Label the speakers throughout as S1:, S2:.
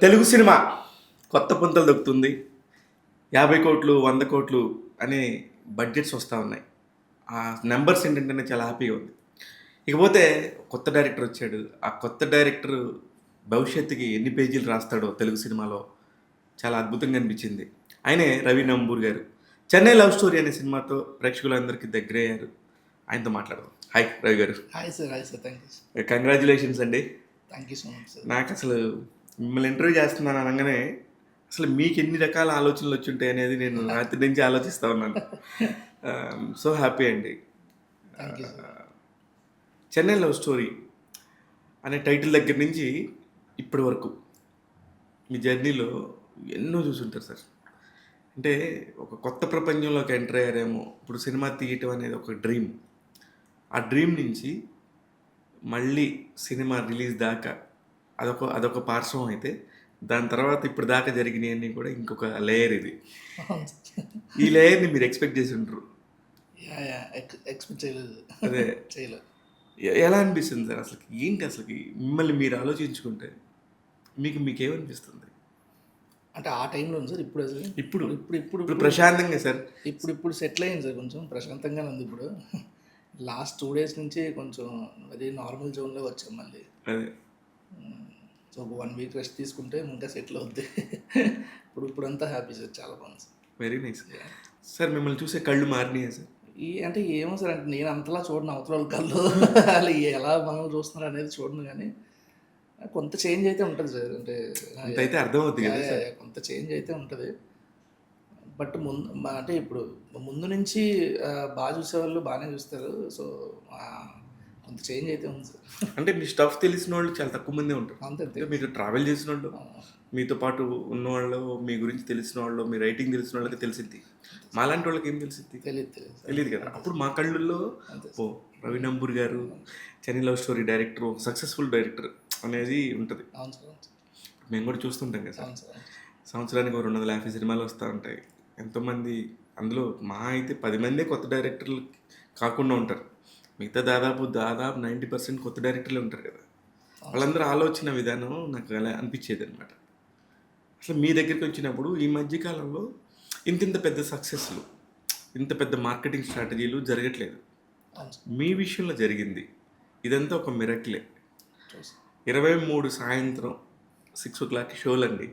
S1: Telugu cinema కొత్త పుంతలు దొక్కుతుంది. 50 కోట్లు 100 కోట్లు అనే బడ్జెట్స్ వస్తూ ఉన్నాయి. ఆ నెంబర్స్ ఏంటంటేనే చాలా హ్యాపీగా ఉంది. ఇకపోతే కొత్త డైరెక్టర్ వచ్చాడు. ఆ కొత్త డైరెక్టర్ భవిష్యత్తుకి ఎన్ని పేజీలు రాస్తాడో తెలుగు సినిమాలో చాలా అద్భుతంగా అనిపించింది. ఆయనే రవి నంబూర్ గారు. చెన్నై లవ్ స్టోరీ అనే సినిమాతో ప్రేక్షకులందరికీ దగ్గరయ్యారు. ఆయనతో మాట్లాడదాం. Hi Ravi garu.
S2: Hi sir. Thank you sir.
S1: Congratulations అండి.
S2: Thank you so much sir.
S1: నాకు అసలు మిమ్మల్ని ఇంటర్వ్యూ చేస్తున్నాను అనగానే అసలు మీకు ఎన్ని రకాల ఆలోచనలు వచ్చి ఉంటాయి అనేది నేను రాత్రి నుంచి ఆలోచిస్తూ ఉన్నాను. సో హ్యాపీ అండి.
S2: Thank you sir.
S1: Chennai love story అనే టైటిల్ దగ్గర నుంచి ఇప్పటి వరకు మీ జర్నీలో ఎన్నో చూసుంటారు సార్. అంటే ఒక కొత్త ప్రపంచంలోకి ఎంటర్ అయ్యారేమో. ఇప్పుడు సినిమా తీయటం అనేది ఒక డ్రీమ్. ఆ డ్రీమ్ నుంచి మళ్ళీ సినిమా రిలీజ్ దాకా అదొక పార్శ్వం అయితే, దాని తర్వాత ఇప్పుడు దాకా జరిగినవన్నీ కూడా ఇంకొక లేయర్ ఇది. ఈ లేయర్ని మీరు ఎక్స్పెక్ట్ చేసి ఉంటారు.
S2: ఎక్స్పెక్ట్ చేయలేదు.
S1: అదే
S2: చేయలేదు.
S1: ఎలా అనిపిస్తుంది సార్ అసలు? ఏంటి అసలు మిమ్మల్ని మీరు ఆలోచించుకుంటే మీకేమనిపిస్తుంది?
S2: అంటే ఆ టైంలో ఉంది సార్. ఇప్పుడు
S1: ఇప్పుడు
S2: ఇప్పుడు ఇప్పుడు
S1: ఇప్పుడు ప్రశాంతంగా సార్.
S2: ఇప్పుడు సెటిల్ అయింది సార్. కొంచెం ప్రశాంతంగానే ఉంది ఇప్పుడు. లాస్ట్ 2 days నుంచి కొంచెం వెరీ నార్మల్ జోన్లో వచ్చాం మళ్ళీ.
S1: అదే
S2: సో 1 week రెస్ట్ తీసుకుంటే ఇంకా సెటిల్ అవుద్ది. ఇప్పుడంతా హ్యాపీ సార్. చాలా బాగుంది సార్.
S1: Very nice sir. మిమ్మల్ని చూసే కళ్ళు మారినాయా సార్?
S2: అంటే ఏమో సార్, అంటే నేను అంతలా చూడను అవతల వాళ్ళ కళ్ళు. వాళ్ళు ఎలా మనల్ని చూస్తున్నారు అనేది చూడను, కానీ కొంత చేంజ్ అయితే ఉంటుంది సార్. అంటే
S1: అయితే అర్థమవుతుంది కదా సార్.
S2: కొంత చేంజ్ అయితే ఉంటుంది. బట్ అంటే ఇప్పుడు ముందు నుంచి బాగా చూసేవాళ్ళు బాగానే చూస్తారు. సో కొంత చేంజ్ అయితే ఉంది సార్.
S1: అంటే మీ స్టఫ్ తెలిసిన వాళ్ళు చాలా తక్కువ మందే ఉంటారు.
S2: అంతే.
S1: మీరు ట్రావెల్ చేసిన వాళ్ళు, మీతో పాటు ఉన్నవాళ్ళు, మీ గురించి తెలిసిన వాళ్ళు, మీ రైటింగ్ తెలిసిన వాళ్ళకి తెలిసింది. మాలాంటి వాళ్ళకి ఏం తెలిసింది? తెలియదు కదా. అప్పుడు మా కళ్ళల్లో ఓ రవి నంబూర్ గారు Chennai love story director, successful director అనేది ఉంటుంది. మేము కూడా చూస్తుంటాం కదా సార్. సంవత్సరానికి 250 సినిమాలు వస్తూ ఉంటాయి. ఎంతోమంది అందులో మా అయితే 10 మందే కొత్త డైరెక్టర్లు కాకుండా ఉంటారు. మిగతా దాదాపు 90% కొత్త డైరెక్టర్లు ఉంటారు కదా. వాళ్ళందరూ ఆలోచన విధానం నాకు అలా అనిపించేది అనమాట. అసలు మీ దగ్గరికి వచ్చినప్పుడు ఈ మధ్యకాలంలో ఇంత పెద్ద సక్సెస్లు, ఇంత పెద్ద మార్కెటింగ్ స్ట్రాటజీలు జరగట్లేదు. మీ విషయంలో జరిగింది. ఇదంతా ఒక మిరకిలే. 23 సాయంత్రం 6 o'clock షోలు అండి.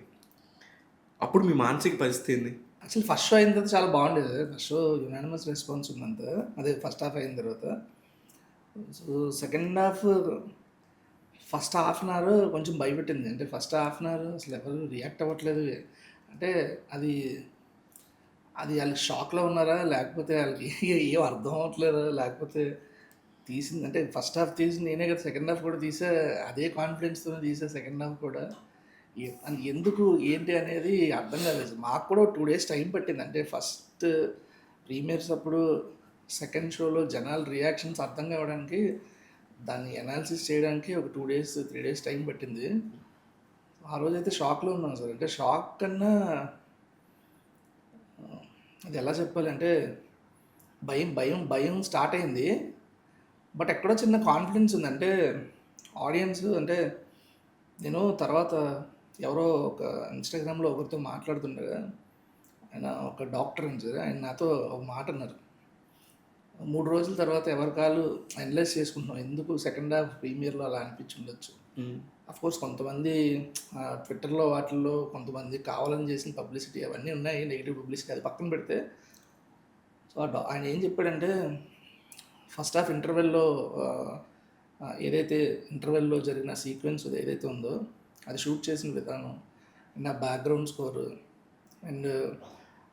S1: అప్పుడు మీ మానసిక పరిస్థితి ఏంది?
S2: యాక్చువల్లీ ఫస్ట్ షో అయిన తర్వాత చాలా బాగుండేది. ఫస్ట్ షో యునానిమస్ రెస్పాన్స్ ఉందంతా. అదే ఫస్ట్ హాఫ్ అయిన తర్వాత. So second half first half an hour కొంచెం భయపెట్టింది. అంటే ఫస్ట్ హాఫ్ అన్ అవర్ అసలు ఎవరు రియాక్ట్ అవ్వట్లేదు. అంటే అది వాళ్ళకి షాక్లో ఉన్నారా, లేకపోతే వాళ్ళకి ఏం అర్థం అవ్వట్లేదా, లేకపోతే తీసింది అంటే ఫస్ట్ హాఫ్ తీసి నేనే కదా, సెకండ్ హాఫ్ కూడా తీసే అదే కాన్ఫిడెన్స్తో తీసే సెకండ్ హాఫ్ కూడా. ఎందుకు ఏంటి అనేది అర్థం కాలేదు. మాకు కూడా 2 days టైం పట్టింది. అంటే ఫస్ట్ ప్రీమియర్స్ అప్పుడు సెకండ్ షోలో జనాల రియాక్షన్స్ అర్థం కావడానికి, దాన్ని అనాలిసిస్ చేయడానికి ఒక 2 days 3 days టైం పట్టింది. ఆ రోజైతే షాక్లో ఉన్నాం సార్. అంటే షాక్ కన్నా అది ఎలా చెప్పాలి అంటే భయం స్టార్ట్ అయింది. బట్ ఎక్కడో చిన్న కాన్ఫిడెన్స్ ఉంది. అంటే ఆడియన్స్ అంటే నేను తర్వాత ఎవరో ఒక ఇన్స్టాగ్రామ్లో ఒకరితో మాట్లాడుతుండగా, ఆయన ఒక డాక్టర్ అని సార్, ఆయన నాతో ఒక మాట అన్నారు. 3 రోజుల తర్వాత ఎవరి కాలు అనలైజ్ చేసుకుంటున్నాం, ఎందుకు సెకండ్ హాఫ్ ప్రీమియర్లో అలా అనిపించుండొచ్చు. అఫ్కోర్స్ కొంతమంది ట్విట్టర్లో వాటిల్లో కొంతమంది కావాలని చేసిన పబ్లిసిటీ అవన్నీ ఉన్నాయి, నెగిటివ్ పబ్లిసిటీ, అది పక్కన పెడితే. సో ఆయన ఏం చెప్పాడంటే, ఫస్ట్ హాఫ్ ఇంటర్వెల్లో ఏదైతే ఇంటర్వెల్లో జరిగిన సీక్వెన్స్ ఏదైతే ఉందో అది షూట్ చేసిన విధానం అండ్ ఆ బ్యాక్గ్రౌండ్ స్కోర్ అండ్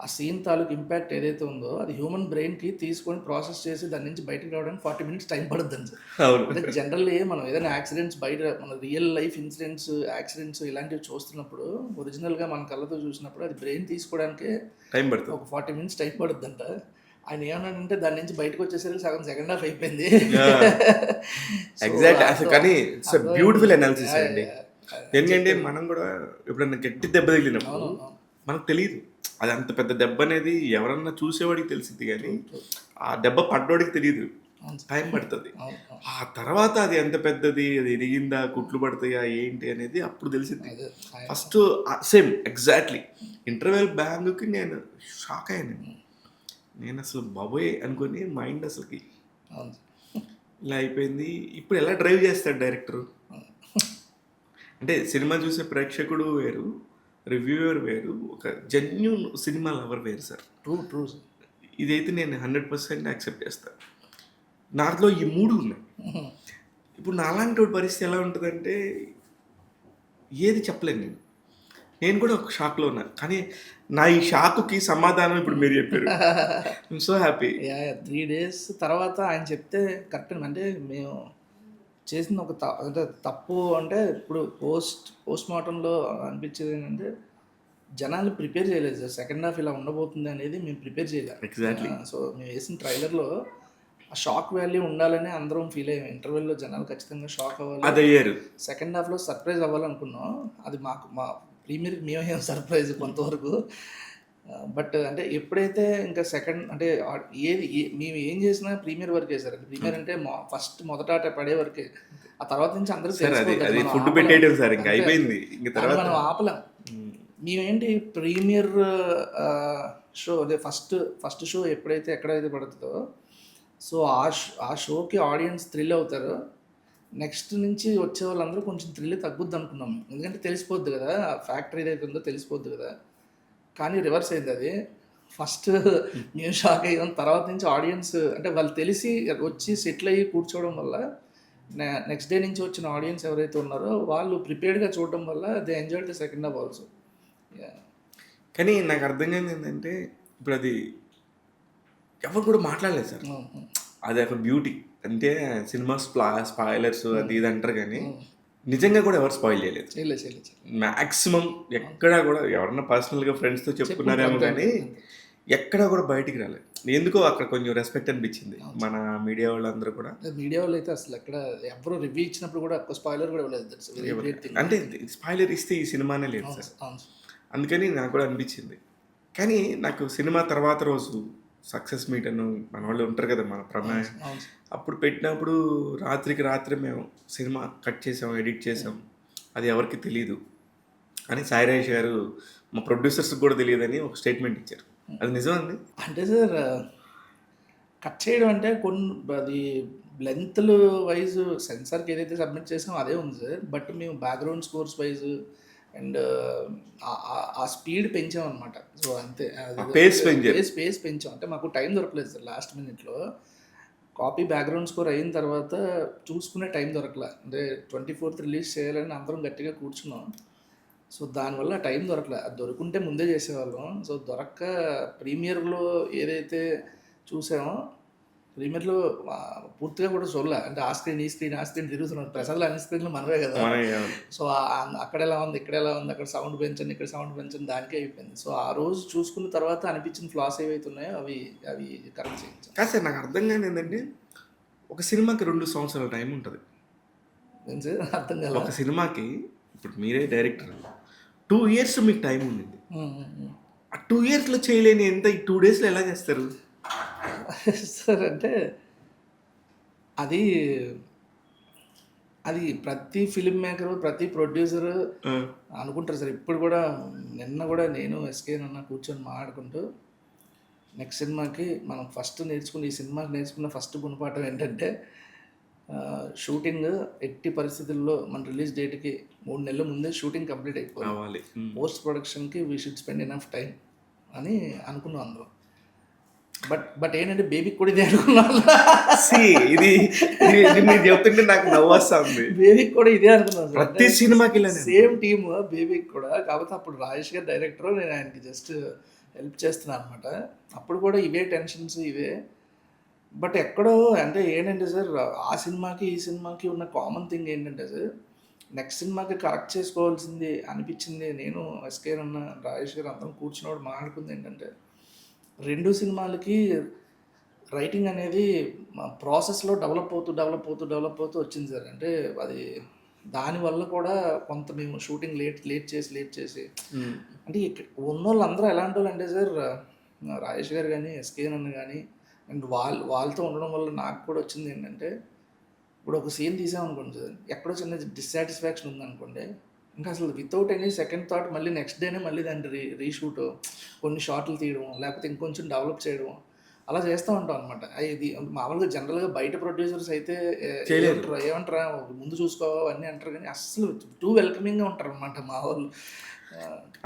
S2: ఆ సీన్ తాలూకు ఇంపాక్ట్ ఏదైతే ఉందో అది హ్యూమన్ బ్రెయిన్కి తీసుకొని ప్రాసెస్ చేసి దాని నుంచి బయటకు రావడానికి 40 minutes టైం పడుతుంది సార్. అంటే జనరల్లీ మనం ఏదైనా యాక్సిడెంట్స్ బయట మన రియల్ లైఫ్ ఇన్సిడెంట్స్ యాక్సిడెంట్స్ ఇలాంటివి చూస్తున్నప్పుడు, ఒరిజినల్గా మన కళ్ళతో చూసినప్పుడు అది బ్రెయిన్ తీసుకోవడానికి
S1: టైం పడుతుంది.
S2: ఒక 40 minutes టైం పడుతుందంట. ఆయన ఏమన్నాడంటే దాని నుంచి బయటకు వచ్చేసరికి సగం సెకండ్ హాఫ్ అయిపోయింది.
S1: కానీ బ్యూటిఫుల్ అనాలిసిస్ అండి. ఎందుకంటే మనం కూడా ఎప్పుడన్నా గట్టి దెబ్బ తగిలినప్పుడు మనకు తెలియదు అది అంత పెద్ద దెబ్బ అనేది. ఎవరన్నా చూసేవాడికి తెలిసింది, కానీ ఆ దెబ్బ పడ్డోడికి తెలియదు.
S2: అవును.
S1: టైం పడుతుంది.
S2: అవును. అవును.
S1: ఆ తర్వాత అది ఎంత పెద్దది, అది ఎదిగిందా, కుట్లు పడతాయా, ఏంటి అనేది అప్పుడు తెలిసింది.
S2: అదే ఆయన
S1: ఫస్ట్ సేమ్ ఎగ్జాక్ట్లీ ఇంటర్వెల్ బ్యాంగ్కి నేను షాక్ అయ్యాను. నేను అసలు బాబోయ్ అనుకుని మైండ్ అసలుకి
S2: అవును.
S1: ఇలా అయిపోయింది. ఇప్పుడు ఎలా డ్రైవ్ చేస్తాడు డైరెక్టరు? అంటే సినిమా చూసే ప్రేక్షకుడు వేరు, రివ్యూవర్ వేరు, ఒక జెన్యూన్ సినిమా లవర్ వేరు సార్.
S2: True true.
S1: ఇదైతే నేను 100% యాక్సెప్ట్ చేస్తాను. నాలో ఈ 3 ఉన్నాయి. ఇప్పుడు నాలాంటి పరిస్థితి ఎలా ఉంటుందంటే ఏది చెప్పలేను నేను. నేను కూడా ఒక షాక్‌లో ఉన్నాను. కానీ నా ఈ షాక్‌కి సమాధానం ఇప్పుడు మీరు చెప్పారు. I'm so happy.
S2: Yeah! 3 days తర్వాత ఆయన చెప్తే కరెక్ట్. అంటే మేము చేసింది ఒక అంటే తప్పు అంటే ఇప్పుడు పోస్ట్ మార్టంలో అనిపించేది ఏంటంటే జనాలు ప్రిపేర్ చేయలేదు సార్. సెకండ్ హాఫ్ ఇలా ఉండబోతుంది అనేది మేము ప్రిపేర్ చేయలేదు.
S1: ఎగ్జాక్ట్లీ.
S2: సో మేము వేసిన ట్రైలర్‌లో ఆ షాక్ వాల్యూ ఉండాలని అందరం ఫీల్ అయ్యాం. ఇంటర్వెల్‌లో జనాలు ఖచ్చితంగా షాక్ అవ్వాలి.
S1: అదయ్యారు.
S2: సెకండ్ హాఫ్‌లో సర్ప్రైజ్ అవ్వాలనుకున్నాం. అది మా ప్రీమియర్‌కి మేమయ్యాం సర్ప్రైజ్ కొంతవరకు. బట్ అంటే ఎప్పుడైతే ఇంకా సెకండ్ అంటే మేము ఏం చేసినా ప్రీమియర్ వరకే సార్. ప్రీమియర్ అంటే మొదట ఆట పడే వరకే. ఆ తర్వాత నుంచి అందరికి
S1: సార్ అది
S2: తెలిసిపోద్ది.
S1: అది
S2: మనం
S1: ఫుడ్
S2: ఆపలేం.
S1: పెట్టేయడం సార్. ఇంకా
S2: అంతే.
S1: అయిపోయింది. ఇంక
S2: దాన్ని
S1: తర్వాత
S2: మనం ఆపలేం. మేమేంటి ప్రీమియర్ షో అదే ఫస్ట్ షో ఎక్కడైతే పడుతుందో సో ఆ షోకి ఆడియన్స్ థ్రిల్ అవుతారు. నెక్స్ట్ నుంచి వచ్చే వాళ్ళందరూ కొంచెం థ్రిల్ తగ్గుద్ది అనుకున్నాం. ఎందుకంటే తెలిసిపోద్ది కదా, ఫ్యాక్టరీ ఏదైతే ఉందో తెలిసిపోద్ది కదా. కానీ రివర్స్ అయింది అది. ఫస్ట్ మేము షాక్ అయ్యాం. తర్వాత నుంచి ఆడియన్స్ అంటే వాళ్ళు తెలిసి వచ్చి సెటిల్ అయ్యి కూర్చోవడం వల్ల నెక్స్ట్ డే నుంచి వచ్చిన ఆడియన్స్ ఎవరైతే ఉన్నారో వాళ్ళు ప్రిపేర్డ్గా చూడడం వల్ల they enjoy the second half also.
S1: కానీ నాకు అర్థం కానిది ఏంటంటే ఇప్పుడు అది ఎవరు కూడా మాట్లాడలేదు సార్. అది ఒక బ్యూటీ. అంటే సినిమా స్పాయిలర్స్ అది ఇది అంటారు కానీ నిజంగా కూడా ఎవరు స్పాయిల్ చేయలేదు.
S2: చేయలేదు.
S1: మ్యాక్సిమం ఎక్కడా కూడా ఎవరన్నా పర్సనల్గా ఫ్రెండ్స్తో చెప్పుకున్నారేమో కానీ ఎక్కడా కూడా బయటికి రాలేదు. ఎందుకో అక్కడ కొంచెం రెస్పెక్ట్ అనిపించింది మన మీడియా వాళ్ళందరూ కూడా.
S2: మీడియా వాళ్ళు అయితే అసలు ఎక్కడ ఎవరు రివ్యూ ఇచ్చినప్పుడు కూడా ఒక్క స్పాయిలర్ కూడా ఇవ్వలేదు.
S1: అంటే స్పాయిలర్ ఇస్తే ఈ సినిమానే లేదు సార్. అందుకని నాకు కూడా అనిపించింది. కానీ నాకు సినిమా తర్వాత రోజు సక్సెస్ మీట్ అని మన వాళ్ళు ఉంటారు కదా, మన ప్రమేయం అప్పుడు పెట్టినప్పుడు రాత్రికి రాత్రి మేము సినిమా కట్ చేసాం, ఎడిట్ చేసాం. అది ఎవరికి తెలియదు అని సాయిరాజ్ గారు మా ప్రొడ్యూసర్స్కి కూడా తెలియదని ఒక స్టేట్మెంట్ ఇచ్చారు. అది నిజమండి?
S2: అంటే సార్ కట్ చేయడం అంటే అది లెంత్లు వైజ్ సెన్సార్కి ఏదైతే సబ్మిట్ చేసామో అదే ఉంది సార్. బట్ మేము బ్యాక్గ్రౌండ్ స్కోర్స్ వైజ్ అండ్ ఆ స్పీడ్ పెంచాం అనమాట. సో అంతే, పేస్ పెంచాం. అంటే మాకు టైం దొరకలేదు సార్. లాస్ట్ మినిట్లో కాపీ బ్యాక్గ్రౌండ్ స్కోర్ అయిన తర్వాత చూసుకునే టైం దొరకలే. అంటే 24th రిలీజ్ చేయాలని అందరం గట్టిగా కూర్చున్నాం. సో దానివల్ల టైం దొరకలే. అది దొరుకుంటే ముందే చేసేవాళ్ళం. సో దొరక్క ప్రీమియర్లో ఏదైతే చూసామో ప్రీమియర్లో పూర్తిగా కూడా చూడలే. అంటే ఆ స్క్రీన్ తిరుగుతున్నాడు. ప్రసాద్లో అన్ని స్క్రీన్లు మనవే కదా. సో అక్కడ ఎలా ఉంది, ఇక్కడ ఎలా ఉంది, అక్కడ సౌండ్ పెంచండి, ఇక్కడ సౌండ్ పెంచండి, దానికే అయిపోయింది. సో ఆ రోజు చూసుకున్న తర్వాత అనిపించిన ఫ్లాస్ ఏవైతే ఉన్నాయో అవి కరెక్ట్ చేయించాం.
S1: కాదు సార్, నాకు అర్థం కాని ఏంటంటే ఒక సినిమాకి 2 సంవత్సరాల టైం ఉంటుంది.
S2: అర్థం కాదు.
S1: ఒక సినిమాకి ఇప్పుడు మీరే డైరెక్టర్ 2 years మీకు టైం ఉండింది. ఆ 2 yearsలో చేయలేని ఎంత ఈ 2 daysలో ఎలా చేస్తారు
S2: సార్? అంటే అది ప్రతి ఫిల్మ్ మేకరు, ప్రతి ప్రొడ్యూసరు అనుకుంటారు సార్. ఇప్పుడు కూడా నిన్న కూడా నేను ఎస్కే అన్న కూర్చొని మాట్లాడుకుంటూ నెక్స్ట్ సినిమాకి మనం ఈ సినిమాకి నేర్చుకున్న ఫస్ట్ గుణపాఠం ఏంటంటే షూటింగ్ ఎట్టి పరిస్థితుల్లో మన రిలీజ్ డేట్కి 3 నెలల ముందే షూటింగ్ కంప్లీట్ అయిపోవాలి. పోస్ట్ ప్రొడక్షన్కి we should spend enough time అని అనుకున్నాం అందరం. బట్ ఏంటంటే బేబీకి కూడా ఇదే అనుకున్నాను.
S1: ఇది మీరు చెప్తుంటే నాకు నవ్వు వస్తుంది.
S2: బేబీకి కూడా ఇదే అనుకున్నాను.
S1: ప్రతి సినిమాకి
S2: సేమ్ టీమ్ బేబీకి కూడా. కాకపోతే అప్పుడు రాజేష్ గారు డైరెక్టర్, నేను ఆయనకి జస్ట్ హెల్ప్ చేస్తున్నాను అనమాట. అప్పుడు కూడా ఇవే టెన్షన్స్ ఇవే. బట్ ఎక్కడో అంటే ఏంటంటే సార్, ఆ సినిమాకి ఈ సినిమాకి ఉన్న కామన్ థింగ్ ఏంటంటే సార్, నెక్స్ట్ సినిమాకి కరెక్ట్ చేసుకోవాల్సింది అనిపించింది. నేను ఎస్కే అన్న రాజేష్ గారు అందరం కూర్చున్నప్పుడు మాట్లాడుకుంది ఏంటంటే 2 సినిమాలకి రైటింగ్ అనేది ప్రాసెస్లో డెవలప్ అవుతూ వచ్చింది సార్. అంటే అది దానివల్ల కూడా కొంత మేము షూటింగ్ లేట్ చేసి అంటే ఉన్న వాళ్ళందరూ ఎలాంటి వాళ్ళు అంటే సార్, రాజేష్ గారు కానీ, ఎస్కే అన్న కానీ, అండ్ వాళ్ళతో ఉండడం వల్ల నాకు కూడా వచ్చింది ఏంటంటే, ఇప్పుడు ఒక సీన్ తీసామనుకోండి సార్, ఎక్కడో చిన్న డిస్సాటిస్ఫాక్షన్ ఉందనుకోండి, ఇంకా అసలు వితౌట్ ఎనీ సెకండ్ థాట్ మళ్ళీ నెక్స్ట్ డేనే మళ్ళీ దాన్ని రీషూట్ కొన్ని షాట్లు తీయడం, లేకపోతే ఇంకొంచెం డెవలప్ చేయడం, అలా చేస్తూ ఉంటాం అనమాట. ఇది మామూలుగా జనరల్గా బయట ప్రొడ్యూసర్స్ అయితే
S1: చేయలేరు.
S2: ఏమంటారా ముందు చూసుకో అన్నీ అంటారు, కానీ అస్సలు టూ వెల్కమింగ్గా ఉంటారు అనమాట మా వాళ్ళు.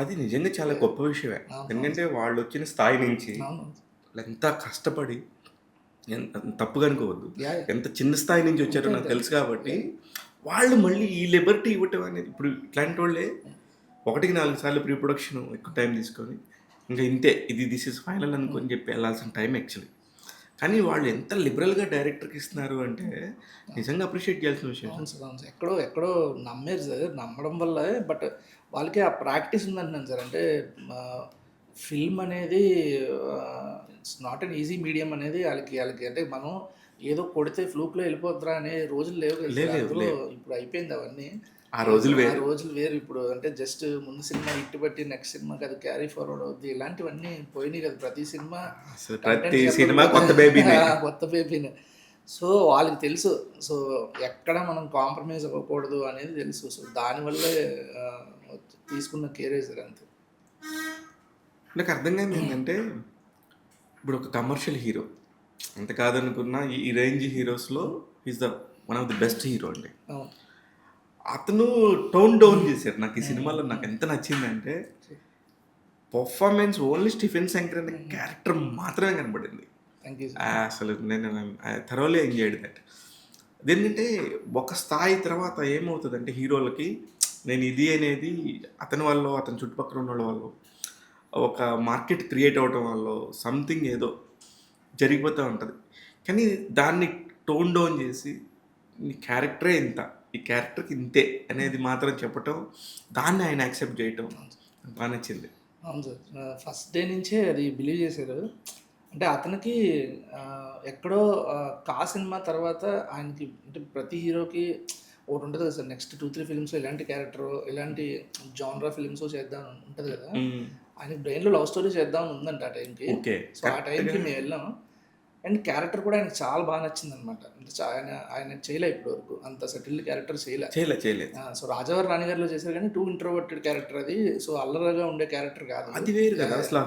S1: అది నిజంగా చాలా గొప్ప విషయమే. ఎందుకంటే వాళ్ళు వచ్చిన స్థాయి నుంచి
S2: అవును.
S1: ఎంత కష్టపడి తప్పుగా అనుకోవద్దు,
S2: Yeah.
S1: ఎంత చిన్న స్థాయి నుంచి వచ్చారో నాకు తెలుసు కాబట్టి వాళ్ళు మళ్ళీ ఈ లిబర్టీ ఇవ్వటం అనేది, ఇప్పుడు ఇట్లాంటి వాళ్ళే 1-4 సార్లు ప్రీ ప్రొడక్షన్ ఎక్కువ టైం తీసుకొని ఇంకా ఇంతే ఇది దిస్ ఇస్ ఫైనల్ అనుకొని చెప్పి వెళ్ళాల్సిన టైం యాక్చువల్లీ. కానీ వాళ్ళు ఎంత లిబరల్గా డైరెక్టర్కి ఇస్తున్నారు అంటే నిజంగా అప్రిషియేట్ చేయాల్సిన విషయం.
S2: అవును సార్, అవును సార్. ఎక్కడో ఎక్కడో నమ్మారు సార్, నమ్మడం వల్ల బట్ వాళ్ళకి ఆ ప్రాక్టీస్ ఉందంటున్నాను సార్. అంటే ఫిల్మ్ అనేది it's not an easy medium అనేది వాళ్ళకి అంటే మనం ఏదో కొడితే ఫ్లూక్లో వెళ్ళిపోద్రా అనే రోజులు లేవు కదా సార్. అందులో ఇప్పుడు అయిపోయింది అవన్నీ.
S1: ఆ రోజులు
S2: ఆ రోజులు వేరు. ఇప్పుడు అంటే జస్ట్ ముందు సినిమా హిట్ బట్టి నెక్స్ట్ సినిమాకి అది క్యారీ ఫార్వర్డ్ అవుద్ది, ఇలాంటివన్నీ పోయినాయి కదా. ప్రతి సినిమా
S1: ప్రతి సినిమా కొత్త బేబీనే.
S2: కొత్త బేబీనే. సో వాళ్ళకి తెలుసు, సో ఎక్కడ మనం కాంప్రమైజ్ అవ్వకూడదు అనేది తెలుసు. సో దానివల్లే తీసుకున్న కేరే సార్ అంతే.
S1: నాకు అర్థం కాదు ఏంటంటే, ఇప్పుడు ఒక కమర్షియల్ హీరో అంత కాదనుకున్నా ఈ రేంజ్ హీరోస్లో is the one of the best hero అండి.
S2: అవును.
S1: అతను టోన్ డౌన్ చేశారు. నాకు ఈ సినిమాలో నాకు ఎంత నచ్చిందంటే పర్ఫార్మెన్స్ ఓన్లీ స్టీఫెన్ శంకర్ అనే క్యారెక్టర్ మాత్రమే కనబడింది.
S2: Thank you sir.
S1: అసలు నేను థరోలీ ఎంజాయ్డ్ దట్. అదేంటంటే ఒక స్థాయి తర్వాత ఏమవుతుందంటే హీరోలకి నేను ఇది అనేది అతని వల్ల అతని చుట్టుపక్కల ఉన్న వాళ్ళ వల్ల ఒక మార్కెట్ క్రియేట్ అవ్వటం వల్ల సంథింగ్ ఏదో జరిగిపోతూ ఉంటుంది. కానీ దాన్ని టోన్ డౌన్ చేసి నీ క్యారెక్టరే ఇంత, ఈ క్యారెక్టర్కి ఇంతే అనేది మాత్రం చెప్పటం, దాన్ని ఆయన యాక్సెప్ట్ చేయటం బాగా నచ్చింది.
S2: అవును సార్. ఫస్ట్ డే నుంచే అది బిలీవ్ చేశారు. అంటే అతనికి ఎక్కడో కా సినిమా తర్వాత ఆయనకి అంటే ప్రతి హీరోకి ఒకటి ఉంటుంది కదా సార్, నెక్స్ట్ 2-3 ఫిల్మ్స్ ఇలాంటి క్యారెక్టర్ ఇలాంటి జానరా ఫిల్మ్స్ చేద్దాం ఉంటుంది కదా. ఆయనకి బ్రెయిన్లో లవ్ స్టోరీ చేద్దాం ఉందంట ఆ టైంకి. సో ఆ టైంకి మేము వెళ్ళాం. అండ్ క్యారెక్టర్ కూడా ఆయనకు చాలా బాగా నచ్చింది అనమాట. అంటే ఆయన చేయలే ఇప్పటి వరకు అంత సెటిల్డ్ క్యారెక్టర్ చేయలేదు. సో రాజావారి రాణిగారిలో చేశారు, కానీ టూ ఇంట్రోవర్టెడ్ క్యారెక్టర్ అది. సో అల్లరగా ఉండే క్యారెక్టర్ కాదు,
S1: అది వేరు కదా. అసలు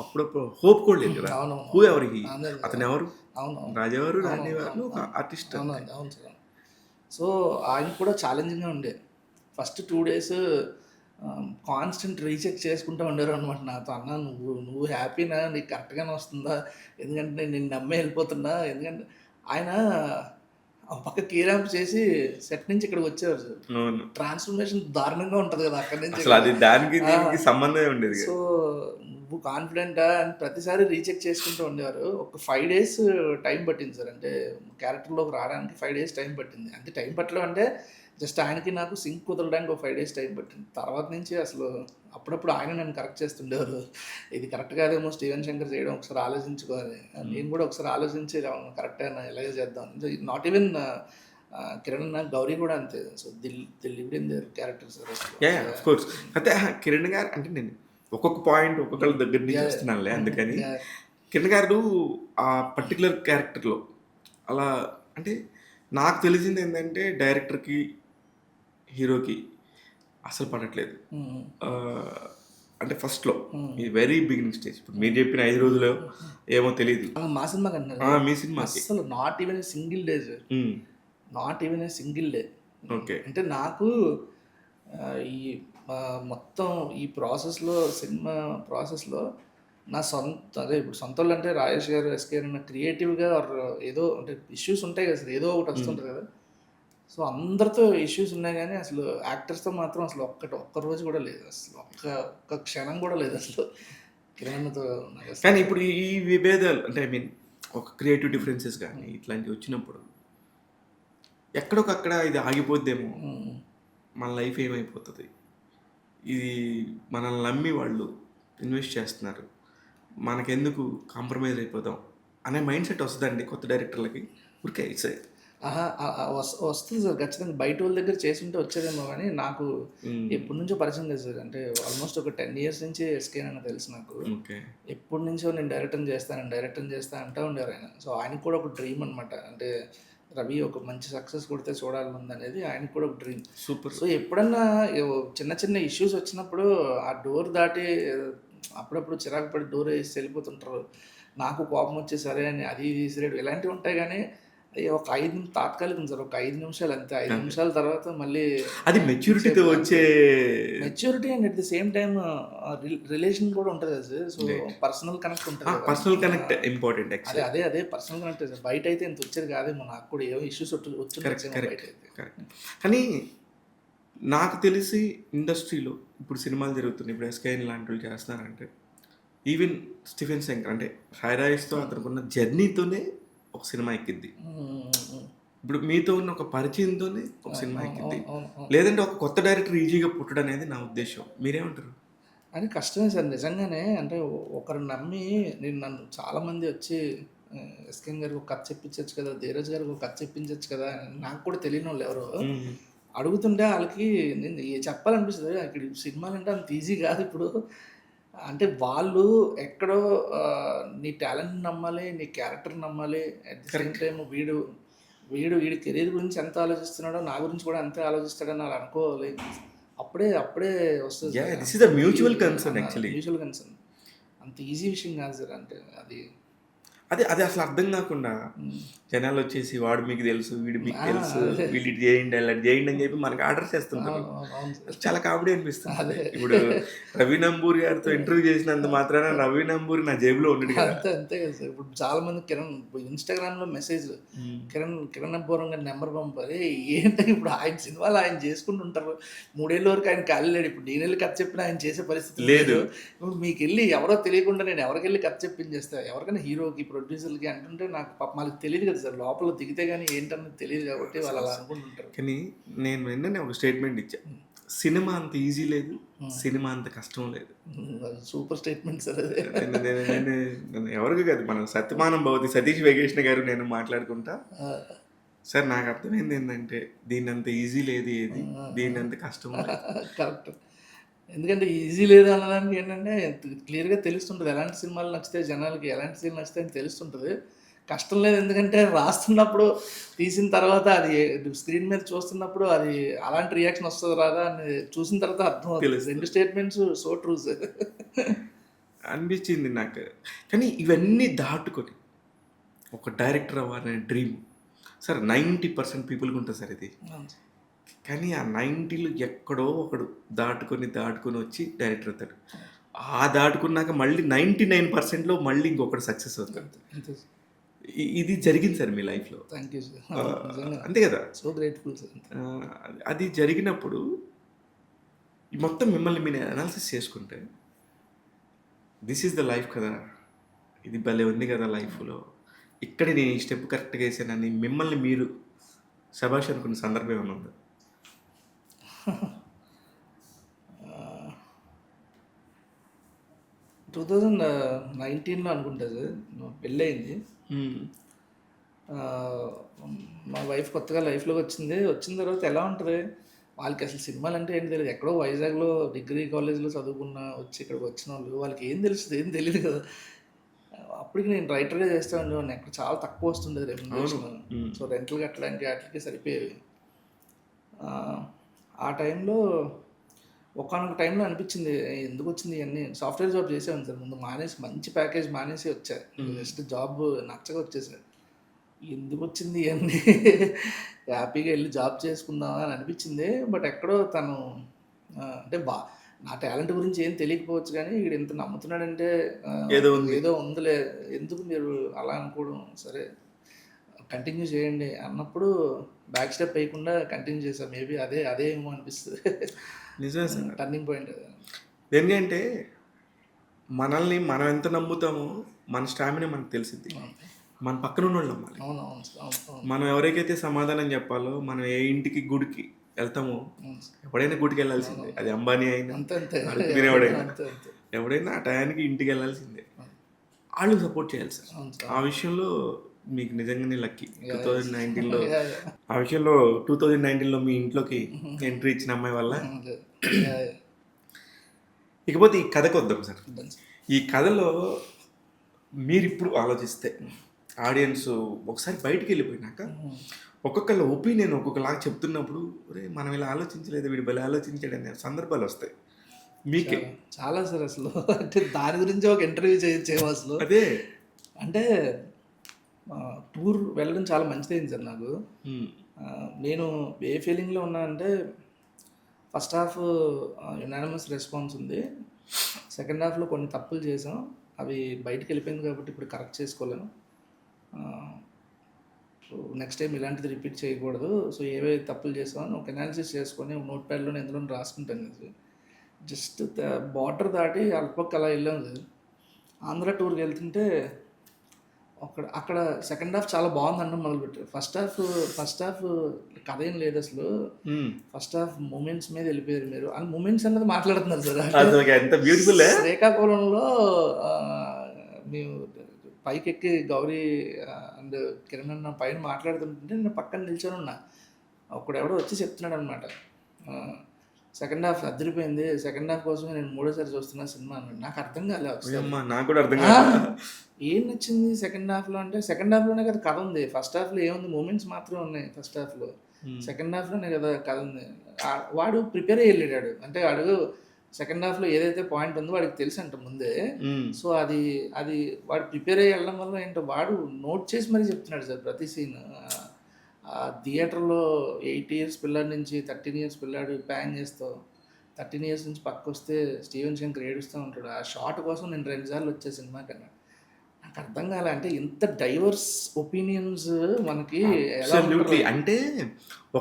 S1: అప్పుడప్పుడు హోప్ కూడా లేదు కదా. హూ ఎవరికి అతను ఎవరు?
S2: అవును,
S1: రాజావారు రాణివారు ఆర్టిస్ట్.
S2: అవును సార్. సో ఆయన కూడా ఛాలెంజింగ్గా ఉండే. ఫస్ట్ 2 days కాన్స్టెంట్ రీచెక్ చేసుకుంటూ ఉండేవారు అనమాట నాతో. అన్న నువ్వు హ్యాపీనా, నీకు కరెక్ట్గానే వస్తుందా, ఎందుకంటే నేను నిన్ను నమ్మే వెళ్ళిపోతున్నా. ఎందుకంటే ఆయన ఆ పక్క కీరాంప్ చేసి సెట్ నుంచి ఇక్కడికి వచ్చేవారు సార్. ట్రాన్స్ఫర్మేషన్ దారుణంగా ఉంటుంది కదా అక్కడి నుంచి.
S1: అది దానికి సంబంధం ఉండేది.
S2: సో నువ్వు కాన్ఫిడెంటా అని ప్రతిసారి రీచెక్ చేసుకుంటూ ఉండేవారు. ఒక 5 days టైం పట్టింది సార్. అంటే క్యారెక్టర్లోకి రావడానికి 5 days టైం పట్టింది. అంటే టైం పట్టడం అంటే జస్ట్ ఆయనకి నాకు సింక్ కుదరడానికి ఒక 5 days టైం పట్టింది. తర్వాత నుంచి అసలు అప్పుడప్పుడు ఆయన నన్ను కరెక్ట్ చేస్తుండేవారు. ఇది కరెక్ట్ కాదేమో స్టీవెన్ శంకర్ చేయడం, ఒకసారి ఆలోచించుకోవాలి. నేను కూడా ఒకసారి ఆలోచించి కరెక్ట్ అయినా ఎలాగే చేద్దాం. నాట్ ఈవెన్ కిరణ్ గౌరీ కూడా అంతే. So deal lived in their characters.
S1: Of course. అయితే కిరణ్ గారు అంటే నేను ఒక్కొక్క పాయింట్ ఒక్కొక్కళ్ళ దగ్గర నుంచి వస్తున్నానులే, అందుకని కిరణ్ గారు ఆ పర్టికులర్ క్యారెక్టర్లో అలా అంటే నాకు తెలిసింది ఏంటంటే డైరెక్టర్కి హీరోకి అసలు పడట్లేదు. అంటే ఫస్ట్లో ఈ వెరీ బిగినింగ్ స్టేజ్, ఇప్పుడు మీరు చెప్పిన 5 రోజులు ఏమో తెలియదు
S2: మా సినిమా కన్నా
S1: మీ సినిమా
S2: అసలు not even single day sir, not even single day.
S1: Okay.
S2: అంటే నాకు ఈ మొత్తం ఈ ప్రాసెస్లో, సినిమా ప్రాసెస్లో నా అదే ఇప్పుడు సొంత వాళ్ళు అంటే రాజేష్ గారు, ఎస్కే గారు క్రియేటివ్గా ఏదో అంటే ఇష్యూస్ ఉంటాయి కదా సార్, ఏదో ఒకటి వస్తుంటుంది కదా. సో అందరితో ఇష్యూస్ ఉన్నాయి, కానీ అసలు యాక్టర్స్తో మాత్రం అసలు ఒక్క రోజు కూడా లేదు, అసలు ఒక్క క్షణం కూడా లేదు అసలు కిరణ్తో.
S1: కానీ ఇప్పుడు ఈ విభేదాలు అంటే ఐ మీన్ ఒక క్రియేటివ్ డిఫరెన్సెస్ కానీ ఇట్లాంటివి వచ్చినప్పుడు ఎక్కడొకక్కడ ఇది ఆగిపోద్దేమో, మన లైఫ్ ఏమైపోతుంది, ఇది మనల్ని నమ్మి వాళ్ళు ఇన్వెస్ట్ చేస్తున్నారు, మనకెందుకు కాంప్రమైజ్ అయిపోదాం అనే మైండ్ సెట్ వస్తుందండి కొత్త డైరెక్టర్లకి. ఊరికే ఇట్స్
S2: ఆహా! వస్తుంది సార్ ఖచ్చితంగా. బయట వాళ్ళ దగ్గర చేసుంటే వచ్చేదేమో గానీ, నాకు ఎప్పటి నుంచో పరిచయం లేదు సార్. అంటే ఆల్మోస్ట్ ఒక 10 ఇయర్స్ నుంచి ఎస్కే అని తెలుసు నాకు.
S1: ఓకే.
S2: ఎప్పటి నుంచో నేను డైరెక్టర్‌ని చేస్తా అంటా ఉండేవారు ఆయన. సో, ఆయనకి కూడా ఒక డ్రీమ్ అనమాట. అంటే రవి ఒక మంచి సక్సెస్ కొడితే చూడాలనుందనేది ఆయనకి కూడా ఒక డ్రీమ్.
S1: సూపర్.
S2: సో, ఎప్పుడన్నా చిన్న చిన్న ఇష్యూస్ వచ్చినప్పుడు ఆ డోర్ దాటి అప్పుడప్పుడు చిరాకు పడి డోర్ ఏసి వెళ్ళిపోతుంటారు. నాకు కోపం వచ్చి సరే అని అది ఇది విసిరేయడం ఇలాంటివి ఉంటాయి గానీ, ఒక 5 తాత్కాలికం సార్. ఒక 5 నిమిషాలు అంతే. 5 నిమిషాల తర్వాత మళ్ళీ
S1: అది మెచ్యూరిటీతో వచ్చే
S2: maturity and at the same time relation కూడా ఉంటది కదా sir. So,
S1: right.
S2: Personal connect ఉంటది కదా!
S1: పర్సనల్ కనెక్ట్ ఇంపార్టెంట్
S2: అదే
S1: యాక్చువల్లీ.
S2: అదే అదే పర్సనల్ కనెక్ట్ సార్. బయట అయితే ఇంత వచ్చేది కాదేమో. నాకు కూడా ఏవో ఇష్యూస్
S1: కరెక్ట్.
S2: వచ్చుండొచ్చేమో
S1: కరెక్ట్.
S2: బయట అయితే.
S1: కరెక్ట్. కానీ నాకు తెలిసి ఇండస్ట్రీలో ఇప్పుడు సినిమాలు జరుగుతున్నాయి. ఇప్పుడు ఎస్కేఎన్ లాంటి చేస్తున్నారంటే ఈవెన్ స్టీఫెన్ శంకర్ అంటే హైరాయిస్తో అతనుకున్న జర్నీతోనే ఒక సినిమా ఎక్కిద్ది. ఇప్పుడు మీతో ఉన్న ఒక పరిచయంతోనే ఒక సినిమా ఎక్కిద్ది.
S2: అవును.
S1: లేదంటే ఒక కొత్త డైరెక్టర్ ఈజీగా పుట్టడం అనేది నా ఉద్దేశం. మీరేమంటారు?
S2: అని కష్టమే సార్ నిజంగానే. అంటే ఒకరు నమ్మి నన్ను చాలామంది వచ్చి ఎస్కేఎన్ గారికి ఒక కథ చెప్పించొచ్చు కదా! ధీరజ్ గారికి ఒక కథ చెప్పించొచ్చు కదా! అని నాకు కూడా తెలియనోళ్ళు ఎవరో అడుగుతుంటే ఆళ్ళకి నేను చెప్పాలనిపిస్తది. ఇక్కడ సినిమాలంటే అంత ఈజీ కాదు ఇప్పుడు. అంటే వాళ్ళు ఎక్కడో నీ టాలెంట్‌ని నమ్మాలి, నీ క్యారెక్టర్‌ని నమ్మాలి. అట్ ది సేమ్ టైమ్ వీడి కెరీర్ గురించి ఎంత ఆలోచిస్తున్నాడో నా గురించి కూడా అంతే ఆలోచిస్తాడని ఆళ్ళు అనుకోవాలి. అప్పుడే వస్తది
S1: yeah!
S2: Sir.
S1: This is the mutual concern actually.
S2: Mutual concern. అంత ఈజీ విషయం కాదు సార్. అంటే అది
S1: అది అది అసలు అర్థం కాకుండా
S2: హ్మ్.
S1: జనాలు వచ్చేసి వాడు మీకు తెలుసు, వీడు మీకు తెలుసు,
S2: అదే.
S1: వీళ్ళు ఇటు చేయండి, అలా చేయండి అని చెప్పి మనకు ఆర్డర్ చేస్తుంటారు.
S2: అవును సార్.
S1: చాలా కామెడీ అనిపిస్తుంది.
S2: అదే.
S1: ఇప్పుడు రవి నంబూరి గారితో ఇంటర్వ్యూ చేసినంత మాత్రాన రవి నంబూరి నా జేబులో ఉండడు కదా.
S2: అంతే కదా సార్. ఇప్పుడు చాలా మంది ఇన్‌స్టాగ్రామ్‌లో మెసేజ్‌లు కిరణ్ అబ్బవరం గారి నంబర్ పంపాలి. ఏంటి ఇప్పుడు ఆయన సినిమాలు ఆయన చేసుకుంటుంటారు. 3 ఏళ్ల వరకు ఆయన ఖాళీ లేడు. ఇప్పుడు నేనెళ్ళి కథ చెప్పినా ఆయన చేసే పరిస్థితి
S1: లేదు.
S2: ఇప్పుడు మీకెళ్ళి ఎవరో తెలియకుండా నేను ఎవరికెళ్ళి కథ చెప్పించేస్తా. ఎవరికైనా హీరోకి, ప్రొడ్యూసర్‌కి అంటుంటే నాకు పాపం వాళ్ళకి తెలీదు కదా సార్. లోపల దిగితే గానీ ఏంటన్నది తెలీదు కాబట్టి వాళ్ళు అలా అనుకుంటుంటారు.
S1: కానీ నేను నిన్ననే ఒక స్టేట్మెంట్ ఇచ్చా. సినిమా అంత ఈజీ లేదు, సినిమా అంత కష్టం లేదు.
S2: అది సూపర్ స్టేట్మెంట్ సార్ అది.
S1: నేను ఎవరికి కాదు, మన సత్యమానం భవతి సతీష్ వెంకటేష్ గారు నేను మాట్లాడుకుంటా. సార్ నాకు అర్థమైంది ఏంటంటే దీన్ని అంత ఈజీ లేదు ఏది, దీన్ని అంత కష్టం లేదు.
S2: కరెక్ట్. ఎందుకంటే ఈజీ లేదు అనడానికి ఏంటంటే క్లియర్‌గా తెలుస్తుంటది. ఎలాంటి సినిమాలు నచ్చితే జనాలకి, ఎలాంటి సినిమాలు నచ్చితే అని తెలుస్తుంటది. కష్టం లేదు ఎందుకంటే రాస్తున్నప్పుడు, తీసిన తర్వాత అది స్క్రీన్ మీద చూస్తున్నప్పుడు అది అలాంటి రియాక్షన్ వస్తదా రాదా అని చూసిన తర్వాత అర్థమవుతది.
S1: తెలుస్తుంది.
S2: 2 స్టేట్మెంట్స్ సో ట్రూ సార్.
S1: అనిపించింది నాకు. కానీ ఇవన్నీ దాటుకొని ఒక డైరెక్టర్ అవ్వాలనే డ్రీమ్ సార్ 90% పీపుల్కి ఉంటుంది సార్ ఇది. కానీ ఆ 90లో ఎక్కడో ఒకడు దాటుకొని వచ్చి డైరెక్టర్ అవుతాడు. ఆ దాటుకున్నాక మళ్ళీ 99%లో మళ్ళీ ఇంకొకటి సక్సెస్ అవుతాడు.
S2: అంతే.
S1: ఇది జరిగింది సార్ మీ లైఫ్లో.
S2: Thank you sir. నిజంగా
S1: అంతే కదా.
S2: So grateful sir.
S1: అది జరిగినప్పుడు మొత్తం మిమ్మల్ని మీరు అనాలిసిస్ చేసుకుంటే దిస్ ఈజ్ ద లైఫ్ కదా, ఇది భలే ఉంది కదా లైఫ్లో, ఇక్కడ నేను ఈ స్టెప్ కరెక్ట్గా వేసానని మిమ్మల్ని మీరు శభాష్ అనుకున్న సందర్భం ఏమైనా ఉందా?
S2: 2019లో అనుకుంటా సార్ పెళ్ళయింది. మా వైఫ్ కొత్తగా లైఫ్‌లోకి వచ్చింది. వచ్చిన తర్వాత ఎలా ఉంటది, వాళ్ళకి అసలు సినిమాలంటే ఏంటి తెలీదు. ఎక్కడో వైజాగ్‌లో డిగ్రీ కాలేజ్‌లో చదువుకున్న వచ్చి ఇక్కడికి వచ్చినోళ్ళు వాళ్ళకి ఏం తెలుస్తది, ఏం తెలీదు కదా! అప్పటికి నేను రైటర్‌గా చేస్తా ఉండేవాడిని. అక్కడ చాలా తక్కువ వస్తుండేది రెమ్యునరేషన్. సో రెంట్‌లు కట్టడానికి ఆటిలకి సరిపోయేవి. ఆ టైంలో ఒకానొక టైంలో అనిపించింది ఎందుకొచ్చింది ఇయన్నీ. సాఫ్ట్‌వేర్ జాబ్ చేసేవాడిని సార్ ముందు. మానేసి మంచి ప్యాకేజ్ మానేసి వచ్చా. జస్ట్ జాబ్ నచ్చక వచ్చేసా. ఎందుకొచ్చింది ఇయన్నీ హ్యాపీగా ఎళ్లి జాబ్ చేసుకుందామా అని అనిపించింది. బట్ ఎక్కడో తను అంటే నా టాలెంట్ గురించి ఏం తెలియకపోవచ్చు గానీ ఈడు ఇంత నమ్ముతున్నాడంటే ఏదో ఉందిలే. ఎందుకు మీరు అలా అనుకోవడం, సరే కంటిన్యూ చేయండి అన్నప్పుడు బ్యాక్ స్టెప్ వేయకుండా కంటిన్యూ చేశా. మేబీ అదే ఏమో అనిపిస్తది.
S1: నిజమే సార్.
S2: Turning point.
S1: ఎందుకంటే మనల్ని మనం ఎంత నమ్ముతామో మన స్టామినా మనకు తెలిసిద్ది. మన పక్కన ఉన్నోళ్ళు నమ్మాలి.
S2: అవును.
S1: మనం ఎవరికైతే సమాధానం చెప్పాలో, మనం ఏ ఇంటికి గుడికి వెళ్తామో ఎవడైనా గుడికి వెళ్ళాల్సిందే. అది అంబానీ అయినా ఎవడైనా ఎవడైనా ఆ టయానికి ఇంటికి వెళ్ళాల్సిందే. వాళ్ళు సపోర్ట్ చేయాలి సార్. ఆ విషయంలో మీకు నిజంగానే లక్కీ 2019లో
S2: Yeah, yeah.
S1: ఆ విషయంలో 2019లో మీ ఇంట్లోకి ఎంట్రీ ఇచ్చిన అమ్మాయి వల్ల.
S2: అదే. Yeah, yeah.
S1: ఇకపోతే ఈ కథకు వద్దాం సార్.
S2: Done, sir.
S1: ఈ కథలో మీరిప్పుడు ఆలోచిస్తే ఆడియన్స్ ఒకసారి బయటికి వెళ్ళిపోయినాక ఒక్కొక్కళ్ళ ఒపీనియన్ ఒక్కొక్కలాగా చెప్తున్నప్పుడు ఒరే మనం ఇలా ఆలోచించలేదు వీడు భలే ఆలోచించాడు అనే సందర్భాలు వస్తాయి మీకే.
S2: చాలా సార్ అసలు అంటే దాని గురించి ఒక ఇంటర్వ్యూ చేయవు అసలు.
S1: అదే
S2: అంటే టూర్ వెళ్ళడం చాలా మంచిదైంది సార్ నాకు. నేను ఏ ఫీలింగ్లో ఉన్నా అంటే ఫస్ట్ హాఫ్ యునానిమస్ రెస్పాన్స్ ఉంది, సెకండ్ హాఫ్లో కొన్ని తప్పులు చేసాం, అవి బయటికి వెళ్ళిపోయింది కాబట్టి ఇప్పుడు కరెక్ట్ చేసుకోలేను. సో నెక్స్ట్ టైం ఇలాంటిది రిపీట్ చేయకూడదు. సో ఏవే తప్పులు చేసామని ఒక అనాలిసిస్ చేసుకొని నోట్ ప్యాడ్లో ఎందులో రాసుకుంటాను సార్. జస్ట్ బార్డర్ దాటి అల్పక్క అలా వెళ్ళాం సార్. ఆంధ్ర టూర్కి వెళ్తుంటే అక్కడ సెకండ్ హాఫ్ చాలా బాగుంది అంటే మొదలుపెట్టారు. ఫస్ట్ హాఫ్ కథ ఏం లేదు అసలు. ఫస్ట్ హాఫ్ మూమెంట్స్ మీద వెళ్ళిపోయారు మీరు. ఆ మూమెంట్స్ అన్నది మాట్లాడుతున్నారు సార్.
S1: ఎంత బ్యూటిఫుల్.
S2: శ్రీకాకుళంలో మేము పైకి ఎక్కి గౌరీ అండ్ కిరణ్ అన్న పైన మాట్లాడుతుంటే నేను పక్కన నిల్చొని ఉన్నా. ఒకడెవడో వచ్చి చెప్తున్నాడు అనమాట, సెకండ్ హాఫ్ అదిరిపోయింది, సెకండ్ హాఫ్ కోసమే నేను మూడోసారి చూస్తున్నా సినిమా అన్నాడు. నాకు అర్థం కాలేదు.
S1: నాకు కూడా అర్థం కాలేదు
S2: ఏం నచ్చింది సెకండ్ హాఫ్లో అంటే, సెకండ్ హాఫ్లోనే కదా కథ ఉంది. ఫస్ట్ హాఫ్లో ఏముంది, మూమెంట్స్ మాత్రమే ఉన్నాయి ఫస్ట్ హాఫ్లో. సెకండ్ హాఫ్లోనే కదా కథ ఉంది. వాడు ప్రిపేర్ అయ్యి వెళ్ళాడు అంటే వాడు సెకండ్ హాఫ్లో ఏదైతే పాయింట్ ఉందో వాడికి తెలుసు అంట ముందే. సో అది వాడు ప్రిపేర్ అయ్యి వెళ్ళడం వల్ల ఏంటో వాడు నోట్ చేసి మరీ చెప్తున్నాడు సార్ ప్రతి సీన్. థియేటర్లో 8 years పిల్లాడి నుంచి 13 years పిల్లాడు ప్యాన్ చేస్తావు, 13 years నుంచి పక్క వస్తే స్టీవెన్ శంకర్ ఏడుస్తూ ఉంటాడు. ఆ షార్ట్ కోసం నేను 2 సార్లు వచ్చే సినిమా కన్నా నాకు అర్థం కాలే. అంటే ఇంత డైవర్స్ ఒపీనియన్స్ మనకి ఎలా
S1: అంటే